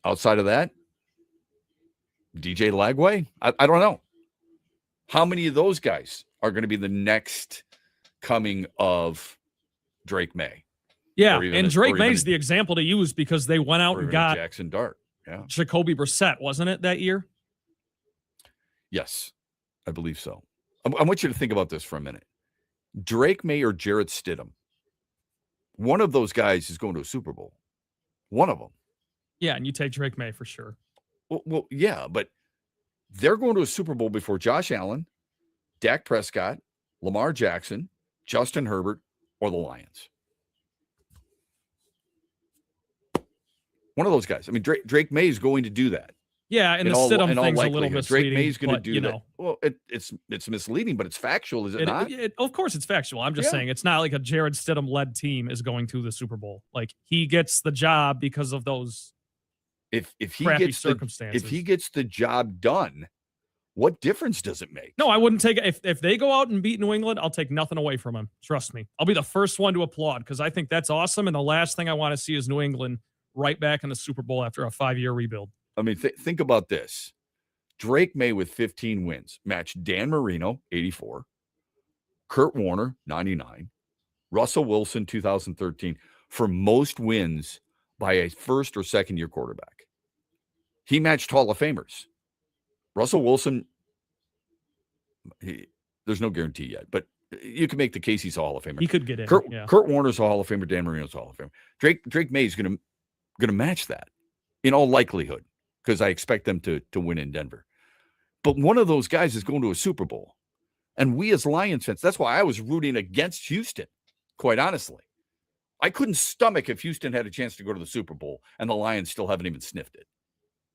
Outside of that, DJ Lagway, I don't know. How many of those guys are going to be the next coming of Drake May? Yeah, and Drake May's the example to use because they went out and got Jackson Dart. Yeah, Jacoby Brissett, wasn't it, that year? Yes, I believe so. I want you to think about this for a minute. Drake May or Jarrett Stidham, one of those guys is going to a Super Bowl. One of them. Yeah, and you take Drake May for sure. Well, yeah, but they're going to a Super Bowl before Josh Allen, Dak Prescott, Lamar Jackson, Justin Herbert, or the Lions. One of those guys. I mean, Drake May is going to do that. Yeah, and the Stidham thing's a little misleading. Drake May's going to do that. Know. Well, it's misleading, but it's factual, is it not? Of course it's factual. I'm just saying it's not like a Jared Stidham-led team is going to the Super Bowl. Like, he gets the job because of those if he crappy gets circumstances. If he gets the job done, what difference does it make? No, I wouldn't take it. If they go out and beat New England, I'll take nothing away from him. Trust me. I'll be the first one to applaud because I think that's awesome. And the last thing I want to see is New England right back in the Super Bowl after a 5-year rebuild. I mean, think about this. Drake May with 15 wins matched Dan Marino, 84, Kurt Warner, 99, Russell Wilson, 2013, for most wins by a first or second year quarterback. He matched Hall of Famers. Russell Wilson, there's no guarantee yet, but you can make the case he's a Hall of Famer. He could get in. Kurt Warner's a Hall of Famer. Dan Marino's a Hall of Famer. Drake May is going to match that in all likelihood because I expect them to win in Denver. But one of those guys is going to a Super Bowl. And we as Lions fans, that's why I was rooting against Houston, quite honestly. I couldn't stomach if Houston had a chance to go to the Super Bowl and the Lions still haven't even sniffed it.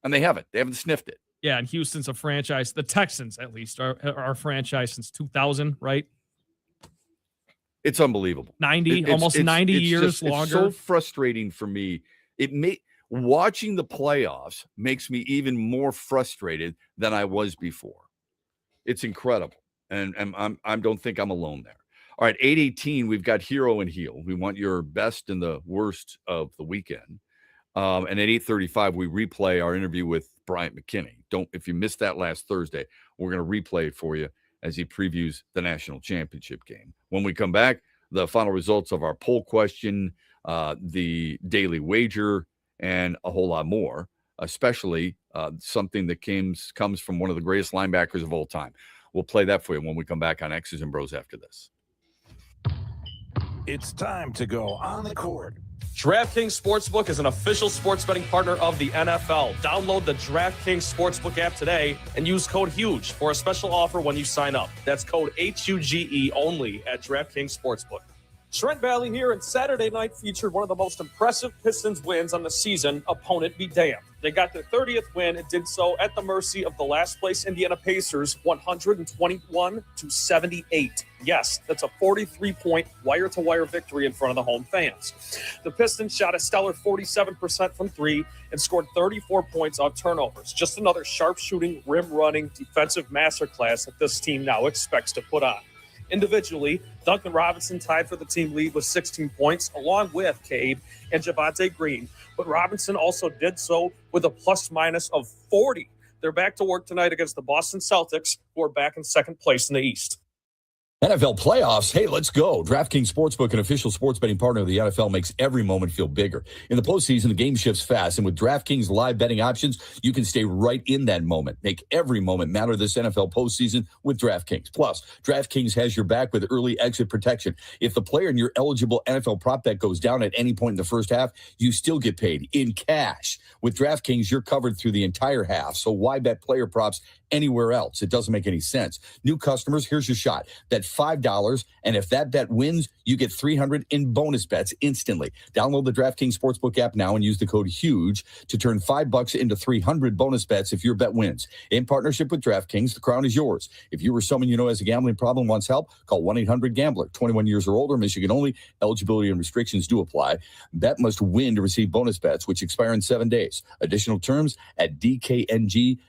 And they haven't. They haven't sniffed it. Yeah, and Houston's a franchise. The Texans, at least, are a franchise since 2000, right? It's unbelievable. 90, almost 90 years longer. It's so frustrating for me. Watching the playoffs makes me even more frustrated than I was before. It's incredible. And I don't think I'm alone there. All right, 8:18, we've got Hero and Heel. We want your best and the worst of the weekend. And at 8:35, we replay our interview with Bryant McKinney. If you missed that last Thursday, we're going to replay it for you as he previews the national championship game. When we come back, the final results of our poll question, the daily wager, and a whole lot more, especially something that comes from one of the greatest linebackers of all time. We'll play that for you when we come back on X's and Bros after this. It's time to go on the court. DraftKings Sportsbook is an official sports betting partner of the NFL. Download the DraftKings Sportsbook app today and use code HUGE for a special offer when you sign up. That's code HUGE only at DraftKings Sportsbook. Trent Valley here, and Saturday night featured one of the most impressive Pistons wins on the season, opponent be damned. They got their 30th win and did so at the mercy of the last place Indiana Pacers, 121-78. Yes, that's a 43-point wire-to-wire victory in front of the home fans. The Pistons shot a stellar 47% from three and scored 34 points off turnovers. Just another sharpshooting, rim-running, defensive masterclass that this team now expects to put on. Individually, Duncan Robinson tied for the team lead with 16 points, along with Cade and Javonte Green. But Robinson also did so with a plus-minus of 40. They're back to work tonight against the Boston Celtics, who are back in second place in the East. NFL playoffs. Hey, let's go. DraftKings Sportsbook, an official sports betting partner of the NFL, makes every moment feel bigger. In the postseason, the game shifts fast, and with DraftKings live betting options, you can stay right in that moment. Make every moment matter this NFL postseason with DraftKings. Plus, DraftKings has your back with early exit protection. If the player in your eligible NFL prop bet goes down at any point in the first half, you still get paid in cash. With DraftKings, you're covered through the entire half, so why bet player props anywhere else? It doesn't make any sense. New customers, here's your shot. Bet $5, and if that bet wins, you get $300 in bonus bets instantly. Download the DraftKings Sportsbook app now and use the code HUGE to turn $5 into $300 bonus bets if your bet wins. In partnership with DraftKings, the crown is yours. If you or someone you know has a gambling problem wants help, call 1-800-GAMBLER. 21 years or older, Michigan only. Eligibility and restrictions do apply. Bet must win to receive bonus bets, which expire in 7 days. Additional terms at dkng.com/audio.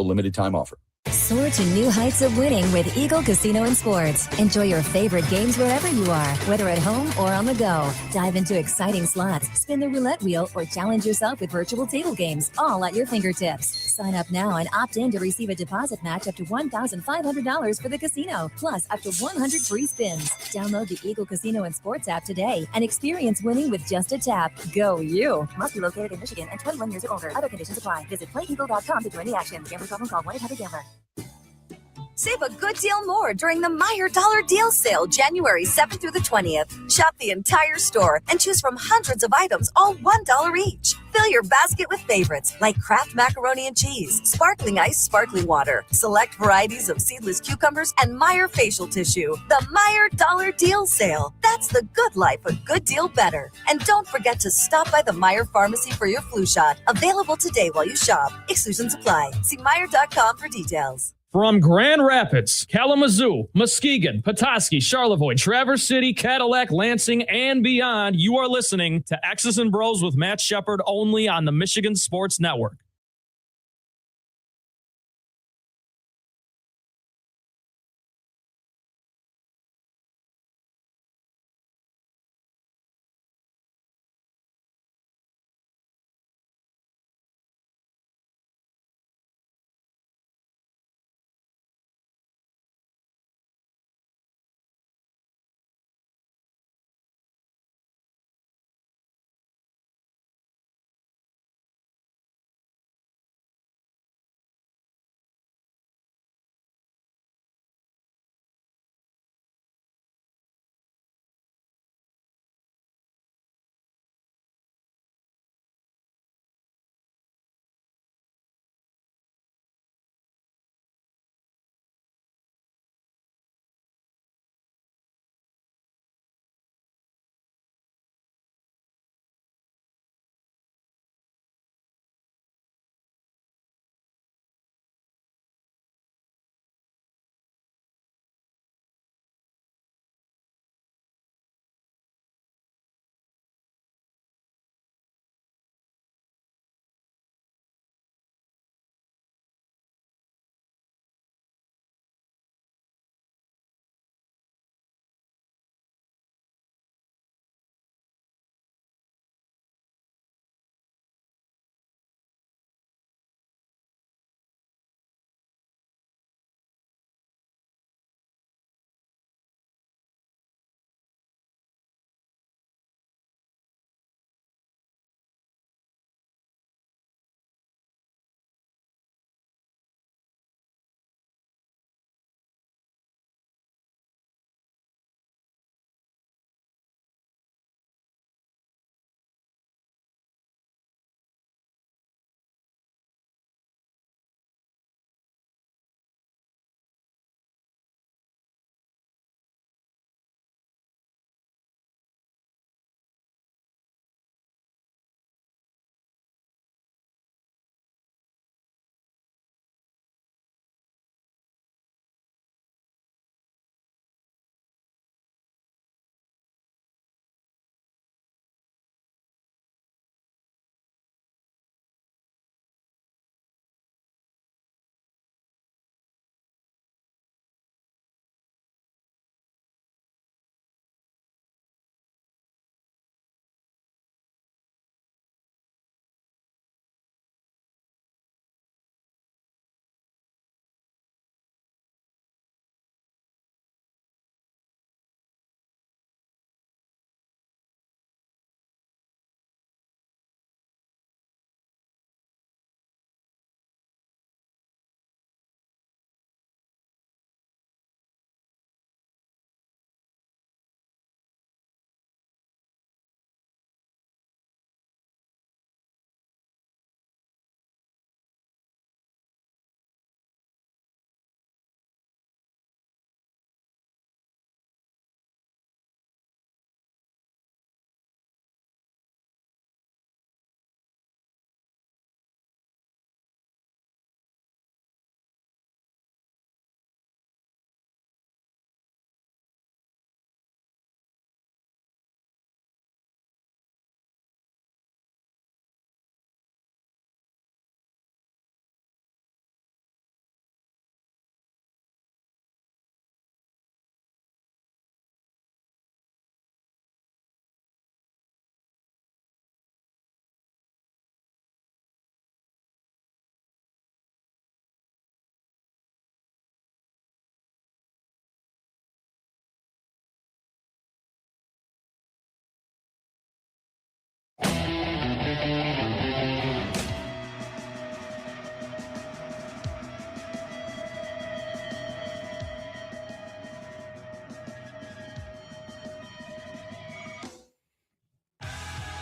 Limited time offer. Soar to new heights of winning with Eagle Casino and Sports. Enjoy your favorite games wherever you are, whether at home or on the go. Dive into exciting slots, spin the roulette wheel, or challenge yourself with virtual table games, all at your fingertips. Sign up now and opt in to receive a deposit match up to $1,500 for the casino, plus up to 100 free spins. Download the Eagle Casino and Sports app today and experience winning with just a tap. Go you! Must be located in Michigan and 21 years or older. Other conditions apply. Visit playeagle.com to join the action. Gambling problem, call 1-800-GAMBLER. Save a good deal more during the Meijer Dollar Deal Sale, January 7th through the 20th. Shop the entire store and choose from hundreds of items, all $1 each. Fill your basket with favorites like Kraft macaroni and cheese, sparkling ice, sparkling water, select varieties of seedless cucumbers, and Meijer facial tissue. The Meijer Dollar Deal Sale. That's the good life, a good deal better. And don't forget to stop by the Meijer Pharmacy for your flu shot. Available today while you shop. Exclusions apply. See Meijer.com for details. From Grand Rapids, Kalamazoo, Muskegon, Petoskey, Charlevoix, Traverse City, Cadillac, Lansing, and beyond, you are listening to X's and Bros with Matt Shepard only on the Michigan Sports Network.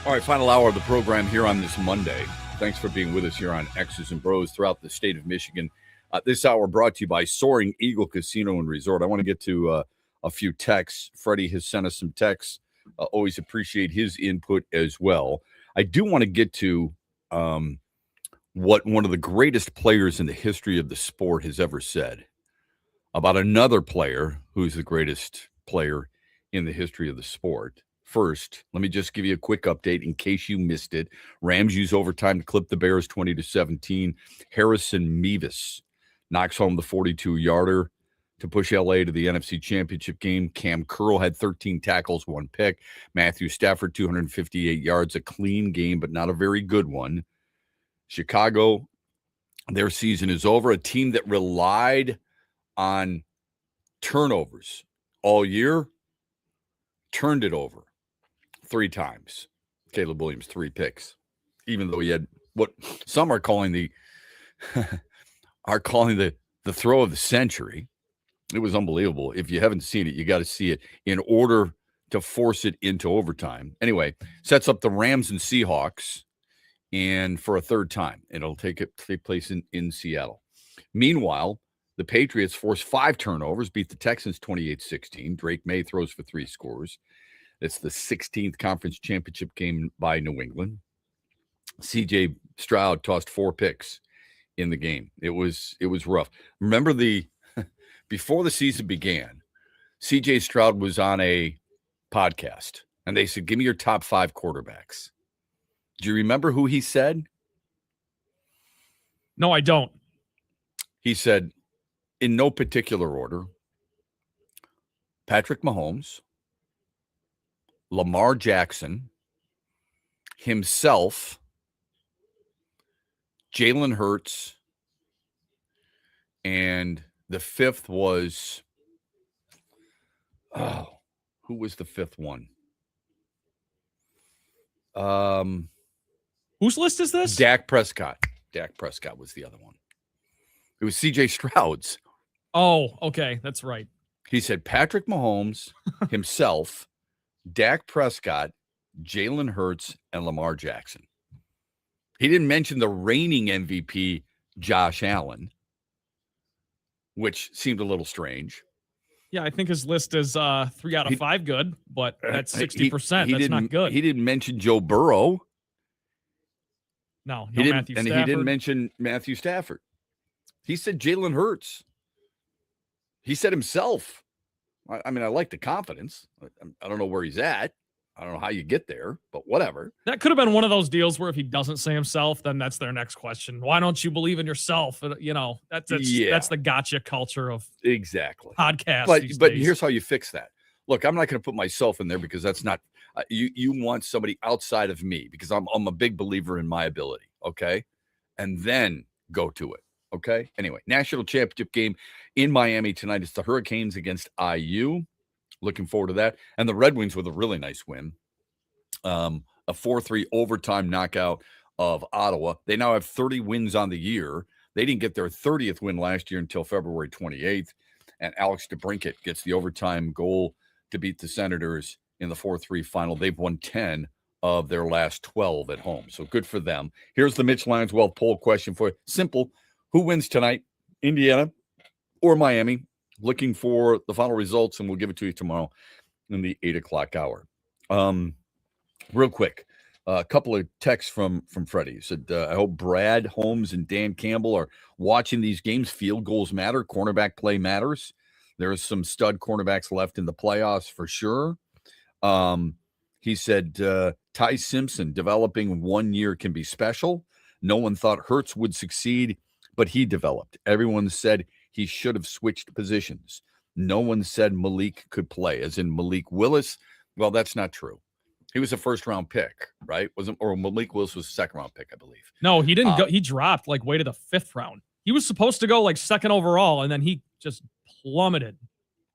All right, final hour of the program here on this Monday. Thanks for being with us here on X's and Bros throughout the state of Michigan. This hour brought to you by Soaring Eagle Casino and Resort. I want to get to a few texts. Freddie has sent us some texts. Always appreciate his input as well. I do want to get to what one of the greatest players in the history of the sport has ever said about another player who's the greatest player in the history of the sport. First, let me just give you a quick update in case you missed it. Rams use overtime to clip the Bears 20-17. Harrison Mevis knocks home the 42-yarder to push LA to the NFC Championship game. Cam Curl had 13 tackles, 1 pick. Matthew Stafford, 258 yards, a clean game, but not a very good one. Chicago, their season is over. A team that relied on turnovers all year turned it over 3 times. Caleb Williams, 3 picks, even though he had what some are calling the throw of the century. It was unbelievable. If you haven't seen it, you got to see it in order to force it into overtime. Anyway, sets up the Rams and Seahawks, and for a third time, it'll take place in Seattle. Meanwhile, the Patriots force 5 turnovers, beat the Texans 28-16. Drake May throws for 3 scores. It's the 16th conference championship game by New England. C.J. Stroud tossed 4 picks in the game. It was rough. Remember before the season began, C.J. Stroud was on a podcast, and they said, give me your top 5 quarterbacks. Do you remember who he said? No, I don't. He said, in no particular order, Patrick Mahomes, Lamar Jackson, himself, Jalen Hurts, and the 5th was, who was the 5th one? Whose list is this? Dak Prescott. Dak Prescott was the other one. It was C.J. Stroud's. Oh, okay. That's right. He said Patrick Mahomes, himself, Dak Prescott, Jalen Hurts, and Lamar Jackson. He didn't mention the reigning MVP, Josh Allen, which seemed a little strange. Yeah, I think his list is 3 out of 5 good, but that's 60%. That's not good. He didn't mention Joe Burrow. No, Matthew Stafford. And he didn't mention Matthew Stafford. He said Jalen Hurts. He said himself. I mean, I like the confidence. I don't know where he's at. I don't know how you get there, but whatever. That could have been one of those deals where if he doesn't say himself, then that's their next question. Why don't you believe in yourself? You know, that's the gotcha culture of exactly podcasts. But here's how you fix that. Look, I'm not going to put myself in there because that's not you want somebody outside of me because I'm a big believer in my ability. Okay. And then go to it. Okay. Anyway, national championship game in Miami tonight. It's the Hurricanes against IU. Looking forward to that. And the Red Wings with a really nice win. A 4-3 overtime knockout of Ottawa. They now have 30 wins on the year. They didn't get their 30th win last year until February 28th. And Alex DeBrincat gets the overtime goal to beat the Senators in the 4-3 final. They've won 10 of their last 12 at home. So good for them. Here's the Mitch Lyons Wealth poll question for you. Simple. Who wins tonight? Indiana or Miami? Looking for the final results, and we'll give it to you tomorrow in the 8 o'clock hour. Real quick, a couple of texts from Freddie. He said, I hope Brad Holmes and Dan Campbell are watching these games. Field goals matter. Cornerback play matters. There are some stud cornerbacks left in the playoffs for sure. He said, Ty Simpson developing 1 year can be special. No one thought Hurts would succeed, but he developed. Everyone said he should have switched positions. No one said Malik could play, as in Malik Willis. Well, that's not true. He was a first-round pick, right? Or Malik Willis was a second-round pick, I believe. No, he didn't go. He dropped way to the 5th round. He was supposed to go 2nd overall, and then he just plummeted.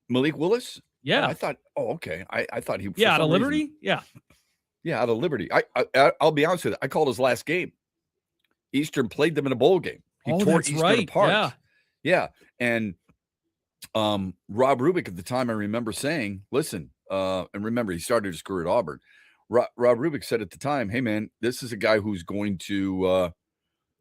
Malik Willis? Yeah. I thought, okay. I thought he out of Liberty? Yeah. Yeah, out of Liberty. I'll be honest with you. I called his last game. Eastern played them in a bowl game. He tore Eastern apart. Yeah. And Rob Rubik at the time, I remember saying, listen, and remember, he started his career at Auburn. Rob Rubik said at the time, "Hey man, this is a guy who's going to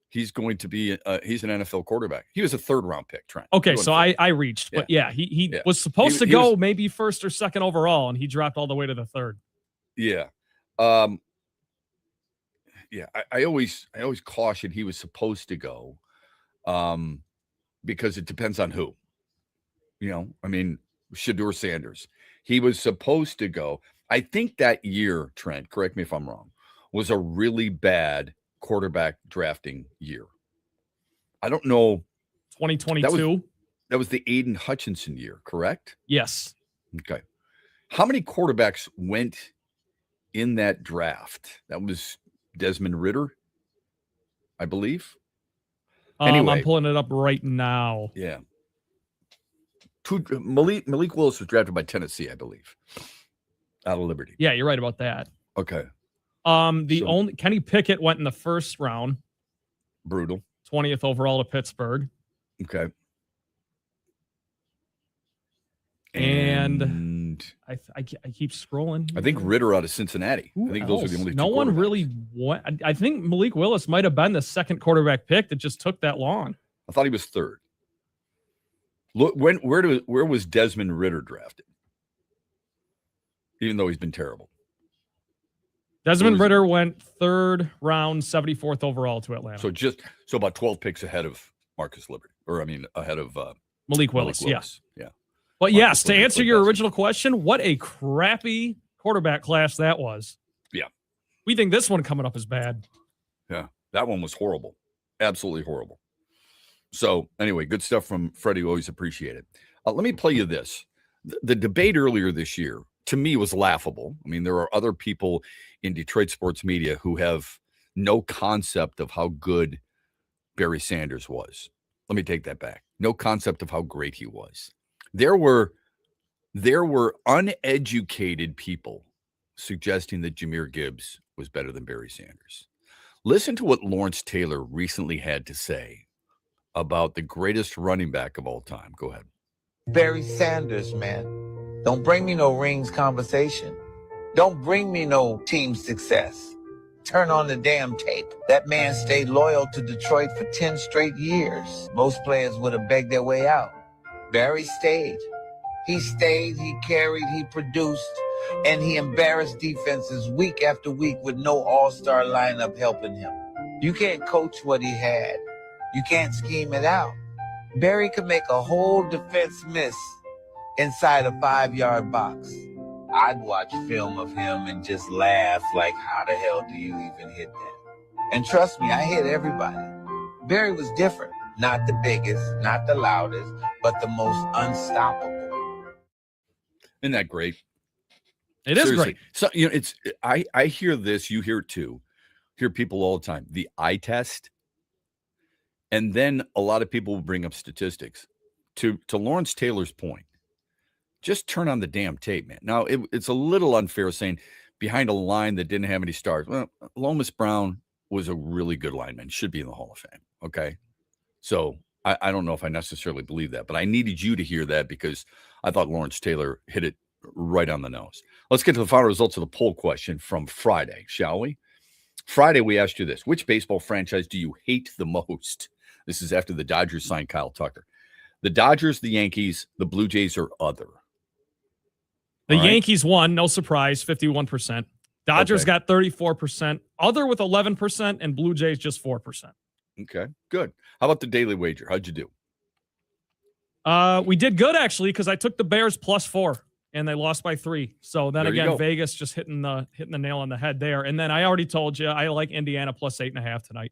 he's an NFL quarterback. He was a 3rd round pick, Trent." Okay, so I reached, but he was supposed to go maybe 1st or 2nd overall, and he dropped all the way to the 3rd. Yeah. I always caution he was supposed to go because it depends on who. Shedeur Sanders. He was supposed to go. I think that year, Trent, correct me if I'm wrong, was a really bad quarterback drafting year. I don't know. 2022? That was the Aiden Hutchinson year, correct? Yes. Okay. How many quarterbacks went in that draft? That was Desmond Ridder, I believe. Anyway, I'm pulling it up right now. Yeah. Malik Willis was drafted by Tennessee, I believe, out of Liberty. Yeah, you're right about that. Okay. Only Kenny Pickett went in the 1st round. Brutal. 20th overall to Pittsburgh. Okay. And I keep scrolling. I think Ridder out of Cincinnati. I think those are the only two. No one really went. I think Malik Willis might have been the 2nd quarterback pick that just took that long. I thought he was 3rd. Look, where was Desmond Ridder drafted? Even though he's been terrible. Desmond Ridder went 3rd round, 74th overall to Atlanta. So about 12 picks ahead of Marcus Liberty, ahead of Malik Willis. Yeah. But Marcus yes, to Liberty answer your original question, what a crappy quarterback class that was. Yeah. We think this one coming up is bad. Yeah, that one was horrible. Absolutely horrible. So anyway, good stuff from Freddie. Always appreciate it. Let me play you this. The debate earlier this year, to me, was laughable. I mean, there are other people in Detroit sports media who have no concept of how good Barry Sanders was. Let me take that back. No concept of how great he was. There were uneducated people suggesting that Jahmyr Gibbs was better than Barry Sanders. Listen to what Lawrence Taylor recently had to say about the greatest running back of all time. Go ahead. Barry Sanders, man. Don't bring me no rings conversation. Don't bring me no team success. Turn on the damn tape. That man stayed loyal to Detroit for 10 straight years. Most players would have begged their way out. Barry stayed. He stayed, he carried, he produced, and he embarrassed defenses week after week with no all-star lineup helping him. You can't coach what he had. You can't scheme it out. Barry could make a whole defense miss inside a 5-yard box. I'd watch film of him and just laugh like, how the hell do you even hit that? And trust me, I hit everybody. Barry was different. Not the biggest, not the loudest, but the most unstoppable. Isn't that great? It is great. So, I hear this, you hear it too. Hear people all the time. The eye test. And then a lot of people will bring up statistics. To Lawrence Taylor's point, just turn on the damn tape, man. Now, it's a little unfair saying behind a line that didn't have any stars. Well, Lomas Brown was a really good lineman. Should be in the Hall of Fame, okay? So I don't know if I necessarily believe that, but I needed you to hear that because I thought Lawrence Taylor hit it right on the nose. Let's get to the final results of the poll question from Friday, shall we? Friday, we asked you this. Which baseball franchise do you hate the most? This is after the Dodgers signed Kyle Tucker. The Dodgers, the Yankees, the Blue Jays, or other? The Yankees won, no surprise, 51%. Dodgers got 34%, other with 11%, and Blue Jays just 4%. Okay, good. How about the daily wager? How'd you do? We did good, actually, because I took the Bears +4, and they lost by 3. So then again, Vegas just hitting the nail on the head there. And then I already told you I like Indiana +8.5 tonight.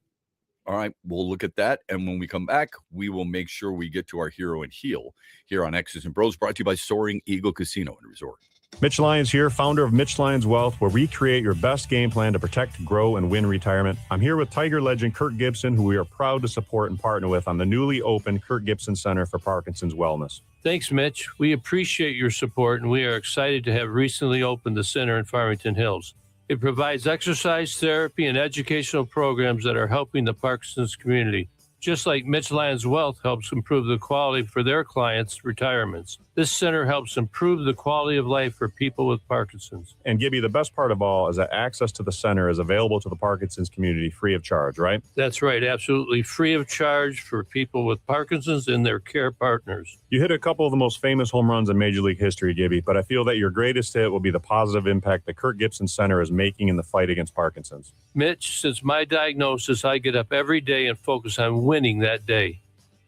All right, we'll look at that. And when we come back, we will make sure we get to our hero and heel here on X's and Bros, brought to you by Soaring Eagle Casino and Resort. Mitch Lyons here, founder of Mitch Lyons Wealth, where we create your best game plan to protect, grow, and win retirement. I'm here with Tiger legend Kirk Gibson, who we are proud to support and partner with on the newly opened Kirk Gibson Center for Parkinson's Wellness. Thanks, Mitch. We appreciate your support, and we are excited to have recently opened the center in Farmington Hills. It provides exercise therapy and educational programs that are helping the Parkinson's community, just like Mitch Lyons Wealth helps improve the quality for their clients' retirements. This center helps improve the quality of life for people with Parkinson's. And Gibby, the best part of all is that access to the center is available to the Parkinson's community free of charge, right? That's right, absolutely free of charge for people with Parkinson's and their care partners. You hit a couple of the most famous home runs in Major League history, Gibby, but I feel that your greatest hit will be the positive impact the Kirk Gibson Center is making in the fight against Parkinson's. Mitch, since my diagnosis, I get up every day and focus on winning that day.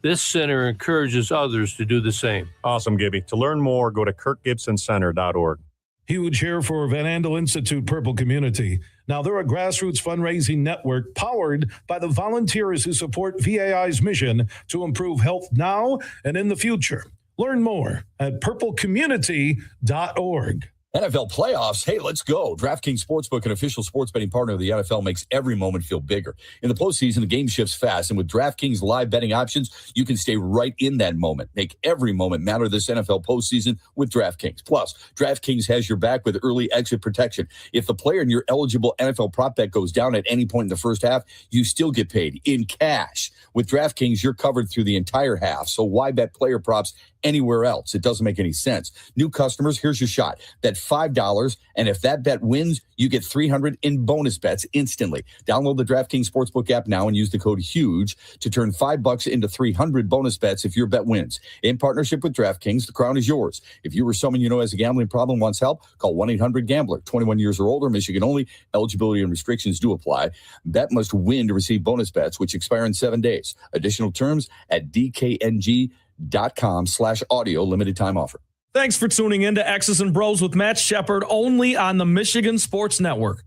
This center encourages others to do the same. Awesome, Gibby. To learn more, go to kirkgibsoncenter.org. Huge here for Van Andel Institute Purple Community. Now, they're a grassroots fundraising network powered by the volunteers who support VAI's mission to improve health now and in the future. Learn more at purplecommunity.org. NFL playoffs. Hey, let's go. DraftKings Sportsbook, an official sports betting partner of the NFL, makes every moment feel bigger. In the postseason, the game shifts fast, and with DraftKings live betting options, you can stay right in that moment. Make every moment matter this NFL postseason with DraftKings. Plus, DraftKings has your back with early exit protection. If the player in your eligible NFL prop bet goes down at any point in the first half, you still get paid in cash. With DraftKings, you're covered through the entire half, so why bet player props anywhere else? It doesn't make any sense. New customers, here's your shot. Bet $5, and if that bet wins, you get $300 in bonus bets instantly. Download the DraftKings Sportsbook app now and use the code HUGE to turn $5 into $300 bonus bets if your bet wins. In partnership with DraftKings, the crown is yours. If you or someone you know has a gambling problem wants help, call 1-800-GAMBLER. 21 years or older, Michigan only. Eligibility and restrictions do apply. Bet must win to receive bonus bets, which expire in 7 days. Additional terms at DKNG.com/audio. Limited time offer. Thanks for tuning in to X's and Bros with Matt Shepard, only on the Michigan Sports Network.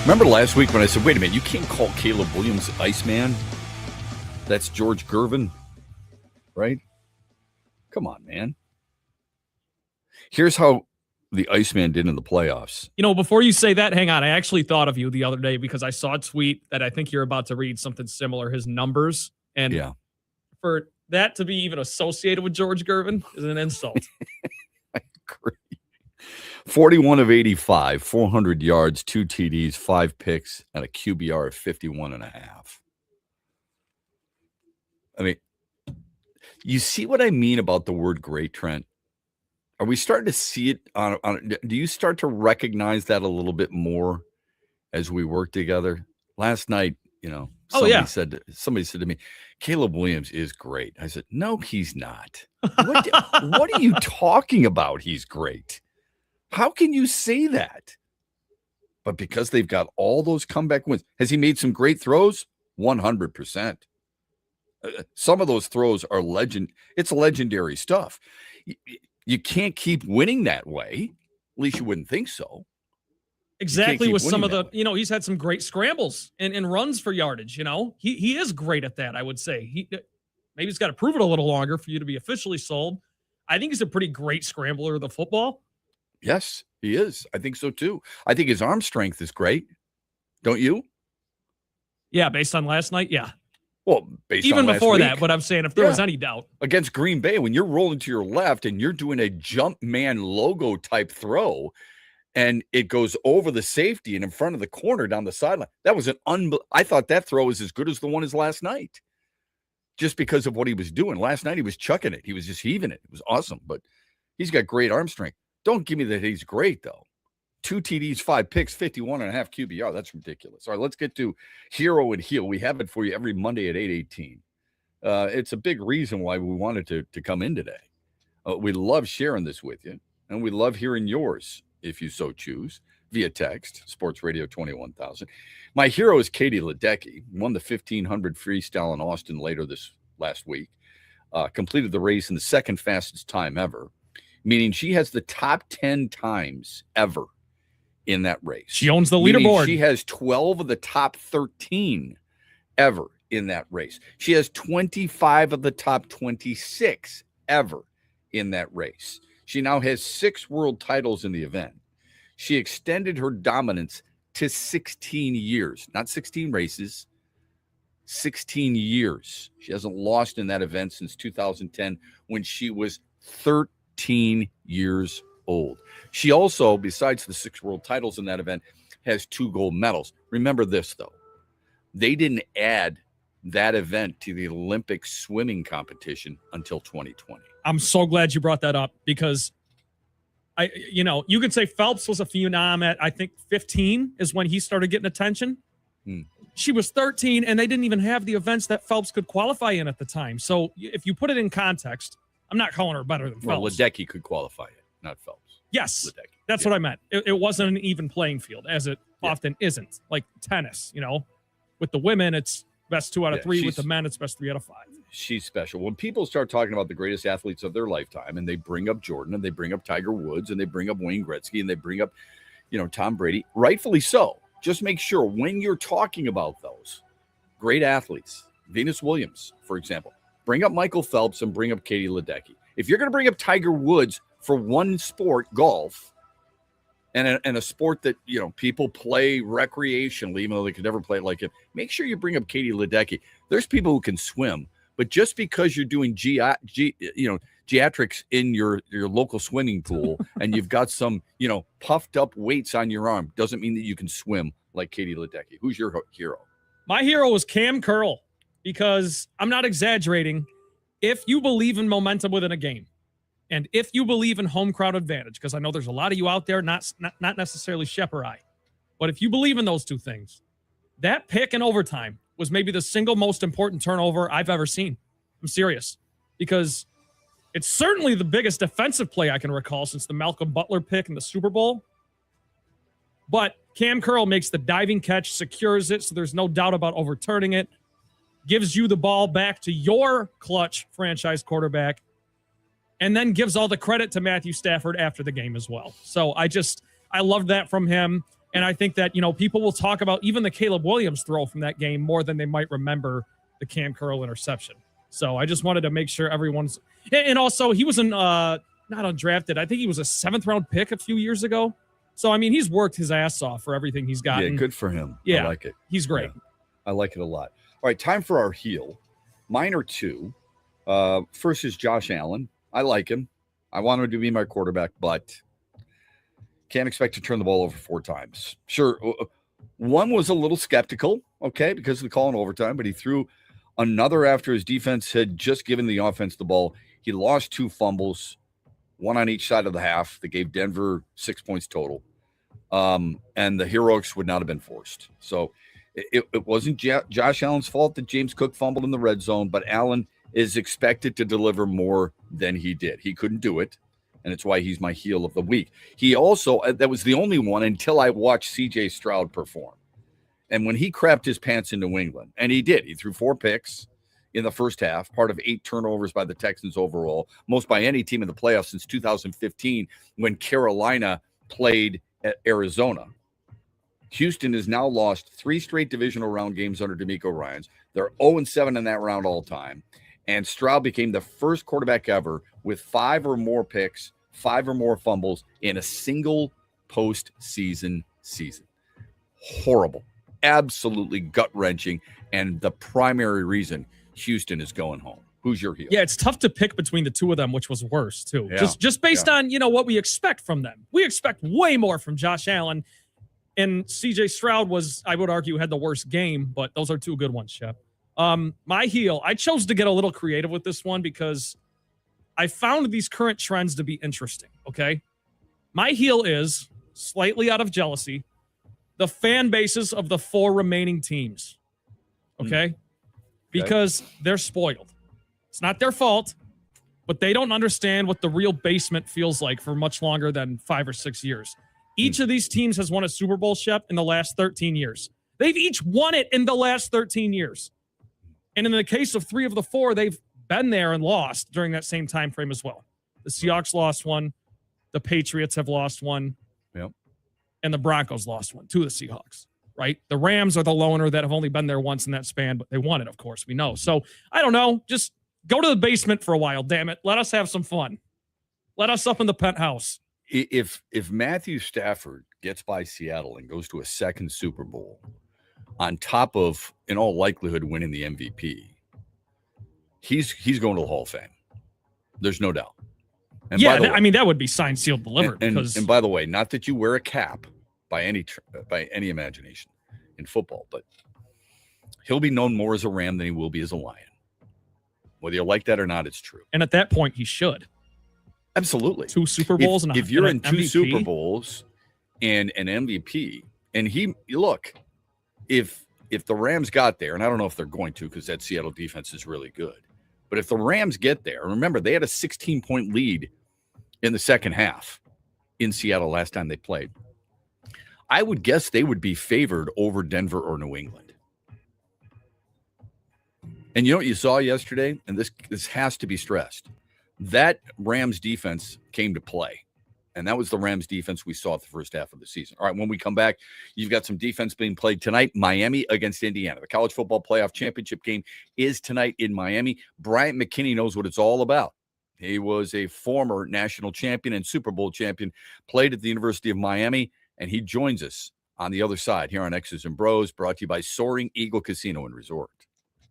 Remember last week when I said, wait a minute, you can't call Caleb Williams Iceman? That's George Gervin, right? Come on, man. Here's how the Iceman did in the playoffs. You know, before you say that, hang on. I actually thought of you the other day because I saw a tweet that I think you're about to read something similar, his numbers. And for that to be even associated with George Gervin is an insult. I agree. 41 of 85, 400 yards, 2 TDs, 5 picks, and a QBR of 51.5. I mean, you see what I mean about the word great, Trent? Are we starting to see it on do you start to recognize that a little bit more as we work together? Last night, somebody said to me, Caleb Williams is great. I said, no, he's not. What are you talking about? He's great. How can you say that? But because they've got all those comeback wins, has he made some great throws? 100%. Some of those throws are it's legendary stuff. You can't keep winning that way. At least you wouldn't think so. Exactly. With some of the, he's had some great scrambles and runs for yardage. He is great at that. I would say maybe he's got to prove it a little longer for you to be officially sold. I think he's a pretty great scrambler of the football. Yes, he is. I think so too. I think his arm strength is great. Don't you? Yeah. Based on last night. Yeah. Well, even before that, but I'm saying if there was any doubt against Green Bay, when you're rolling to your left and you're doing a jump man logo type throw and it goes over the safety and in front of the corner down the sideline, that was I thought that throw was as good as the one as last night just because of what he was doing. Last night, he was chucking it. He was just heaving it. It was awesome, but he's got great arm strength. Don't give me that he's great though. 2 TDs, 5 picks, 51.5 QBR. That's ridiculous. All right, let's get to Hero and Heel. We have it for you every Monday at 8:18. It's a big reason why we wanted to come in today. We love sharing this with you, and we love hearing yours, if you so choose, via text, Sports Radio 21,000. My hero is Katie Ledecky, won the 1,500 freestyle in Austin later this last week, completed the race in the second fastest time ever, meaning she has the top 10 times ever in that race. She owns the leaderboard. She has 12 of the top 13 ever in that race. She has 25 of the top 26 ever in that race. She now has 6 world titles in the event. She extended her dominance to 16 years, not 16 races, 16 years. She hasn't lost in that event since 2010 when she was 13 years old. She also, besides the 6 world titles in that event, has 2 gold medals. Remember this, though. They didn't add that event to the Olympic swimming competition until 2020. I'm so glad you brought that up because you could say Phelps was a phenom at, I think 15 is when he started getting attention. She was 13 and they didn't even have the events that Phelps could qualify in at the time. So if you put it in context, I'm not calling her better than Phelps. Well, Ledecky could qualify it, not Phelps. Yes, that's what I meant. It wasn't an even playing field, as it often isn't. Like tennis, with the women, it's best 2 out of 3. With the men, it's best 3 out of 5. She's special. When people start talking about the greatest athletes of their lifetime, and they bring up Jordan, and they bring up Tiger Woods, and they bring up Wayne Gretzky, and they bring up, Tom Brady, rightfully so. Just make sure when you're talking about those great athletes, Venus Williams, for example, bring up Michael Phelps and bring up Katie Ledecky. If you're going to bring up Tiger Woods for one sport, golf, and a sport that, people play recreationally, even though they could never play it like him, make sure you bring up Katie Ledecky. There's people who can swim, but just because you're doing geriatrics in your local swimming pool and you've got some, puffed up weights on your arm doesn't mean that you can swim like Katie Ledecky. Who's your hero? My hero is Cam Curl because I'm not exaggerating. If you believe in momentum within a game, and if you believe in home crowd advantage, because I know there's a lot of you out there, not necessarily Shepard, but if you believe in those two things, that pick in overtime was maybe the single most important turnover I've ever seen. I'm serious. Because it's certainly the biggest defensive play I can recall since the Malcolm Butler pick in the Super Bowl. But Cam Curl makes the diving catch, secures it, so there's no doubt about overturning it, gives you the ball back to your clutch franchise quarterback, and then gives all the credit to Matthew Stafford after the game as well. So I loved that from him. And I think that, people will talk about even the Caleb Williams throw from that game more than they might remember the Cam Curl interception. So I just wanted to make sure everyone's – and also he was not undrafted. I think he was a 7th-round pick a few years ago. So, I mean, he's worked his ass off for everything he's gotten. Yeah, good for him. Yeah, I like it. He's great. Yeah, I like it a lot. All right, time for our heel. Mine are 2. First is Josh Allen. I like him. I want him to be my quarterback, but can't expect to turn the ball over 4 times. Sure, one was a little skeptical, okay, because of the call in overtime, but he threw another after his defense had just given the offense the ball. He lost 2 fumbles, 1 on each side of the half that gave Denver 6 points total. And the heroics would not have been forced. So it wasn't Josh Allen's fault that James Cook fumbled in the red zone, but Allen is expected to deliver more than he did. He couldn't do it, and it's why he's my heel of the week. He also, that was the only one until I watched C.J. Stroud perform. And when he crapped his pants in New England, and he did, he threw 4 picks in the first half, part of 8 turnovers by the Texans overall, most by any team in the playoffs since 2015 when Carolina played at Arizona. Houston has now lost 3 straight divisional round games under DeMeco Ryans. They're 0-7 in that round all time. And Stroud became the first quarterback ever with 5 or more picks, 5 or more fumbles in a single postseason season. Horrible. Absolutely gut-wrenching, and the primary reason Houston is going home. Who's your heel? Yeah, it's tough to pick between the two of them, which was worse, too. Yeah. Just based on, what we expect from them. We expect way more from Josh Allen, and C.J. Stroud was, I would argue, had the worst game, but those are 2 good ones, Shep. My heel, I chose to get a little creative with this one because I found these current trends to be interesting, okay? My heel is, slightly out of jealousy, the fan bases of the 4 remaining teams, okay? Because they're spoiled. It's not their fault, but they don't understand what the real basement feels like for much longer than 5 or 6 years. Each of these teams has won a Super Bowl, Shep, in the last 13 years. They've each won it in the last 13 years. And in the case of 3 of the 4, they've been there and lost during that same time frame as well. The Seahawks lost one. The Patriots have lost one. Yep. And the Broncos lost one to the Seahawks, right? The Rams are the loner that have only been there once in that span, but they won it, of course, we know. So, I don't know. Just go to the basement for a while, damn it. Let us have some fun. Let us up in the penthouse. If Matthew Stafford gets by Seattle and goes to a 2nd Super Bowl, on top of, in all likelihood, winning the MVP, he's going to the Hall of Fame. There's no doubt. And yeah, I mean, that would be signed, sealed, delivered. And by the way, not that you wear a cap by any imagination in football, but he'll be known more as a Ram than he will be as a Lion. Whether you like that or not, it's true. And at that point, he should. Absolutely. 2 Super Bowls. If you're in 2 MVP? Super Bowls and an MVP, and if the Rams got there, and I don't know if they're going to because that Seattle defense is really good, but if the Rams get there, remember, they had a 16-point lead in the second half in Seattle last time they played. I would guess they would be favored over Denver or New England. And you know what you saw yesterday? And this has to be stressed. That Rams defense came to play. And that was the Rams defense we saw at the first half of the season. All right, when we come back, you've got some defense being played tonight. Miami against Indiana. The college football playoff championship game is tonight in Miami. Bryant McKinney knows what it's all about. He was a former national champion and Super Bowl champion, played at the University of Miami, and he joins us on the other side here on X's and Bros, brought to you by Soaring Eagle Casino and Resort.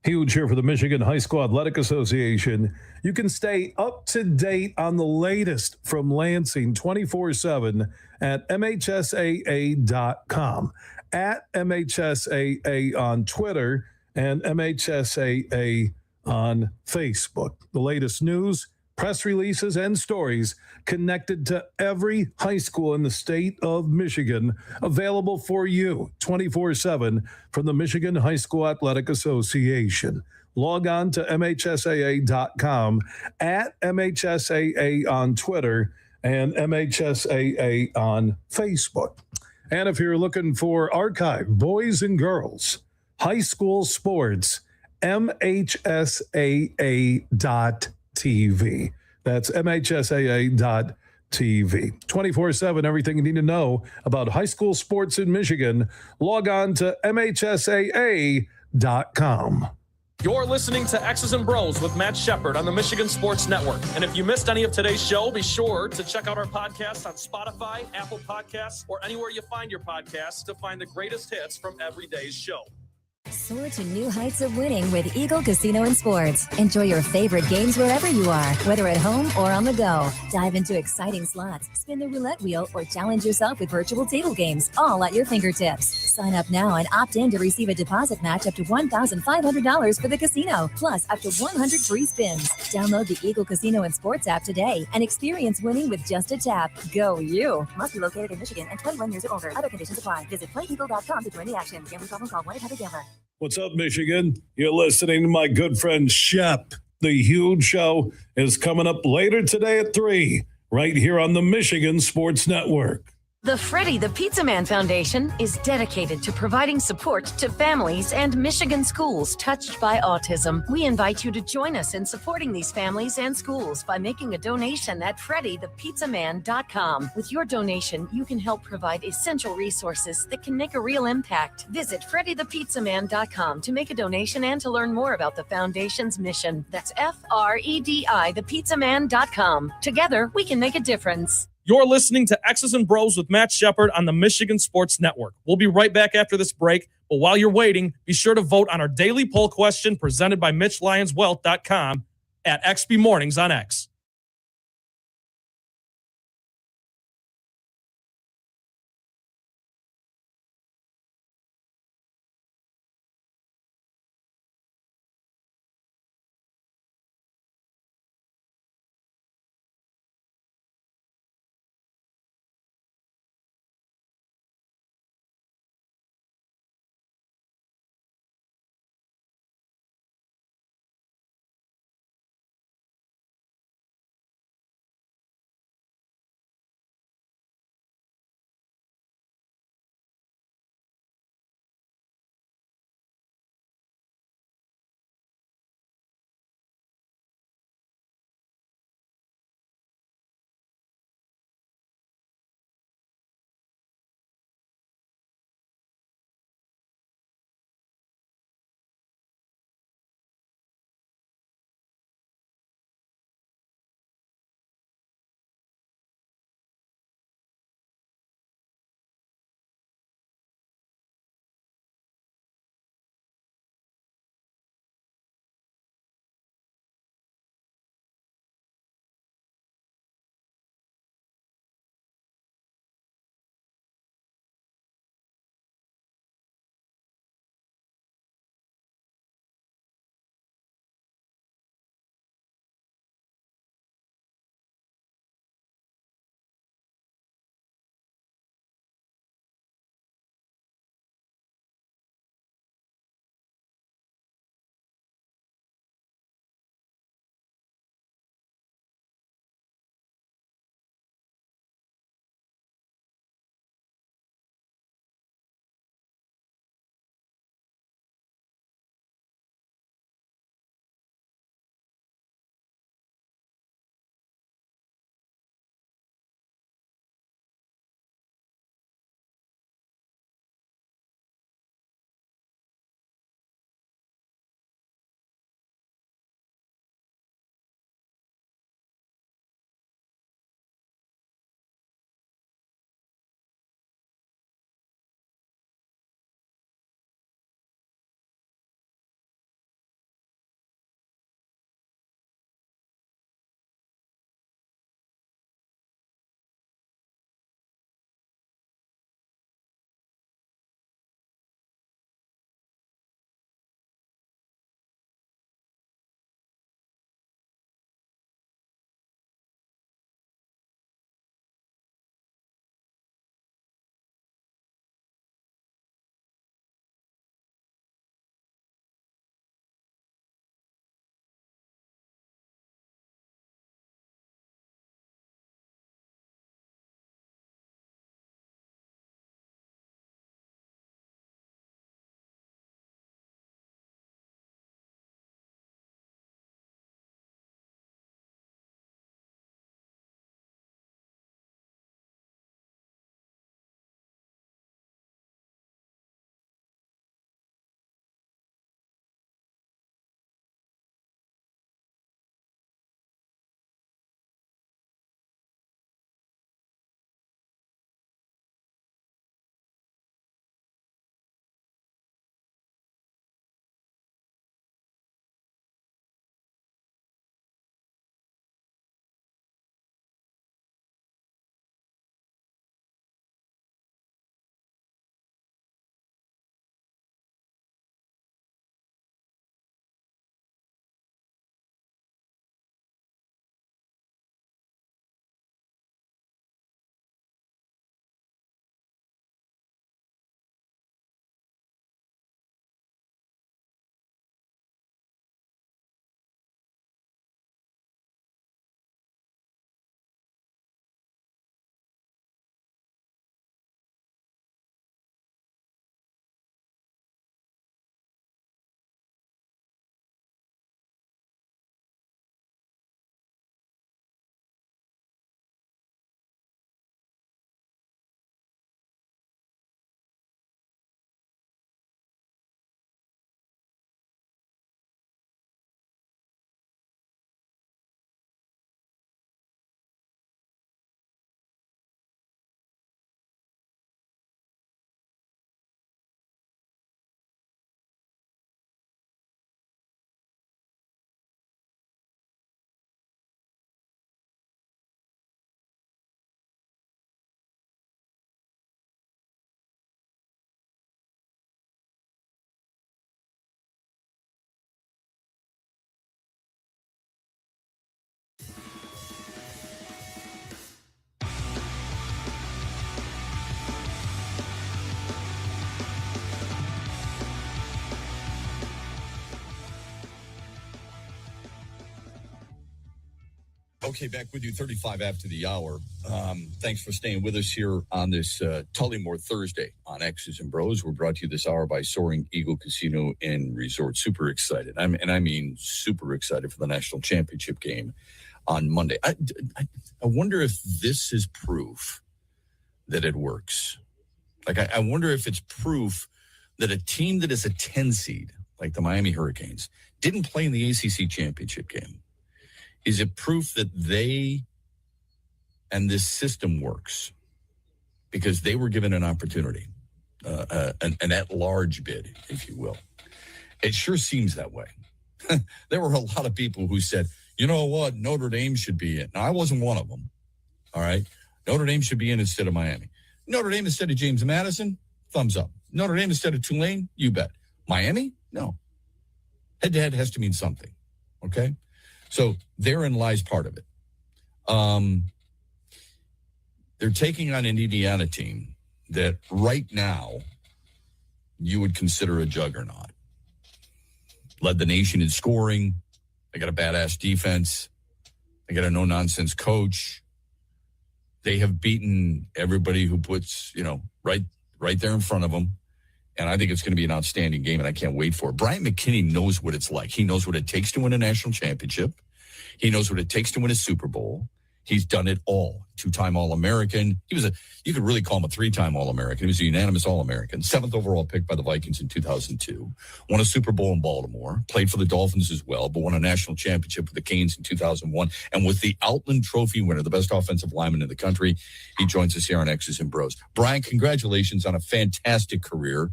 Huge here for the Michigan High School Athletic Association. You can stay up to date on the latest from Lansing 24/7 at MHSAA.com, at MHSAA on Twitter, and MHSAA on Facebook. The latest news, press releases, and stories connected to every high school in the state of Michigan, available for you 24/7 from the Michigan High School Athletic Association. Log on to MHSAA.com, at MHSAA on Twitter, and MHSAA on Facebook. And if you're looking for archive boys and girls high school sports, MHSAA.TV. That's MHSAA.TV. TV. 24/7, everything you need to know about high school sports in Michigan. Log on to MHSAA.com. You're listening to X's and Bros with Matt Shepard on the Michigan Sports Network. And if you missed any of today's show, be sure to check out our podcast on Spotify, Apple Podcasts, or anywhere you find your podcasts to find the greatest hits from every day's show. Soar to new heights of winning with Eagle Casino and Sports. Enjoy your favorite games wherever you are, whether at home or on the go. Dive into exciting slots, spin the roulette wheel, or challenge yourself with virtual table games, all at your fingertips. Sign up now and opt in to receive a deposit match up to $1,500 for the casino, plus up to 100 free spins. Download the Eagle Casino and Sports app today and experience winning with just a tap. Go you. Must be located in Michigan and 21 years or older. Other conditions apply. Visit playeagle.com to join the action. Gambling problem, call 1-800-GAMBLER. What's up, Michigan? You're listening to my good friend Shep. The Huge Show is coming up later today at 3, right here on the Michigan Sports Network. The Freddie the Pizza Man Foundation is dedicated to providing support to families and Michigan schools touched by autism. We invite you to join us in supporting these families and schools by making a donation at freddythepizzaman.com. With your donation, you can help provide essential resources that can make a real impact. Visit freddythepizzaman.com to make a donation and to learn more about the foundation's mission. That's FREDI thepizzaman.com. Together, we can make a difference. You're listening to X's and Bros with Matt Shepard on the Michigan Sports Network. We'll be right back after this break, but while you're waiting, be sure to vote on our daily poll question presented by MitchLyonsWealth.com at XB Mornings on X. Okay, back with you 35 after the hour. Thanks for staying with us here on this Tullymore Thursday on X's and Bros. We're brought to you this hour by Soaring Eagle Casino and Resort. Super excited. I mean super excited for the national championship game on Monday. I wonder if this is proof that it works. Like, I wonder if it's proof that a team that is a 10 seed, like the Miami Hurricanes, didn't play in the ACC championship game. Is it proof that they and this system works? Because they were given an opportunity, an at-large bid, if you will. It sure seems that way. There were a lot of people who said, you know what, Notre Dame should be in. Now, I wasn't one of them, all right? Notre Dame should be in instead of Miami. Notre Dame instead of James Madison, thumbs up. Notre Dame instead of Tulane, you bet. Miami, no. Head-to-head has to mean something, okay? So therein lies part of it. They're taking on an Indiana team that right now you would consider a juggernaut. Led the nation in scoring. They got a badass defense. They got a no-nonsense coach. They have beaten everybody who puts, right there in front of them. And I think it's going to be an outstanding game, and I can't wait for it. Bryant McKinney knows what it's like. He knows what it takes to win a national championship. He knows what it takes to win a Super Bowl. He's done it all. 2-time All-American. You could really call him a 3-time All-American. He was a unanimous All-American. 7th overall pick by the Vikings in 2002. Won a Super Bowl in Baltimore. Played for the Dolphins as well, but won a national championship with the Canes in 2001. And with the Outland Trophy winner, the best offensive lineman in the country, he joins us here on X's and Bros. Brian, congratulations on a fantastic career.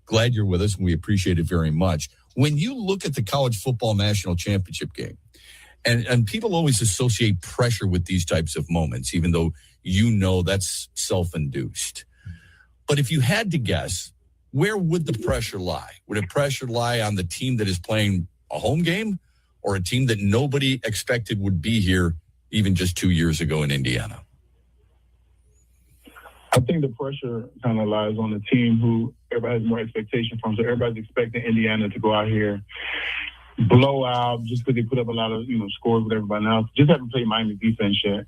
Glad you're with us, and we appreciate it very much. When you look at the college football national championship game, and people always associate pressure with these types of moments, even though that's self-induced. But if you had to guess, where would the pressure lie? Would the pressure lie on the team that is playing a home game or a team that nobody expected would be here even just 2 years ago in Indiana? I think the pressure kind of lies on the team who everybody has more expectation from. So everybody's expecting Indiana to go out here, blow out just because they put up a lot of, scores with everybody else. Just haven't played Miami defense yet.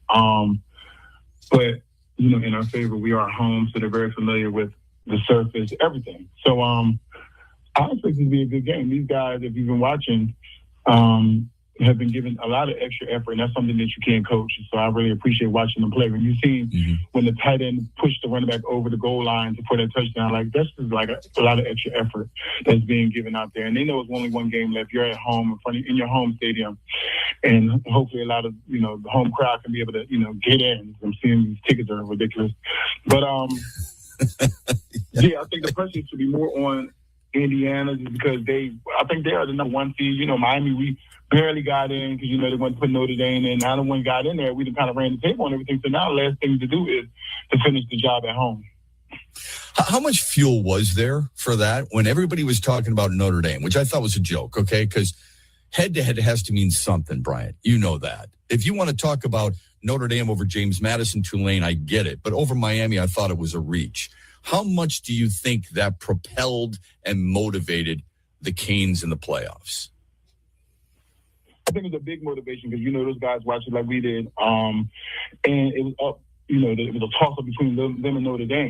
But, in our favor, we are home, so they're very familiar with the surface, everything. So I expect it to be a good game. These guys, if you've been watching, have been given a lot of extra effort, and that's something that you can't coach. So I really appreciate watching them play. When you see when the tight end pushed the running back over the goal line to put that touchdown, that's just like a lot of extra effort that's being given out there. And they know it's only one game left. You're at home in your home stadium, and hopefully a lot of the home crowd can be able to get in. I'm seeing these tickets are ridiculous, but yeah, I think the pressure should be more on Indiana just because I think they are the number one seed. Miami, we barely got in because, they wanted to put Notre Dame in. Now that one got in there, we kind of ran the table on everything. So now the last thing to do is to finish the job at home. How much fuel was there for that when everybody was talking about Notre Dame, which I thought was a joke, okay? Because head-to-head has to mean something, Brian. You know that. If you want to talk about Notre Dame over James Madison, Tulane, I get it. But over Miami, I thought it was a reach. How much do you think that propelled and motivated the Canes in the playoffs? I think it's a big motivation because, those guys watch it like we did. And it was up, it was a toss-up between them and Notre Dame.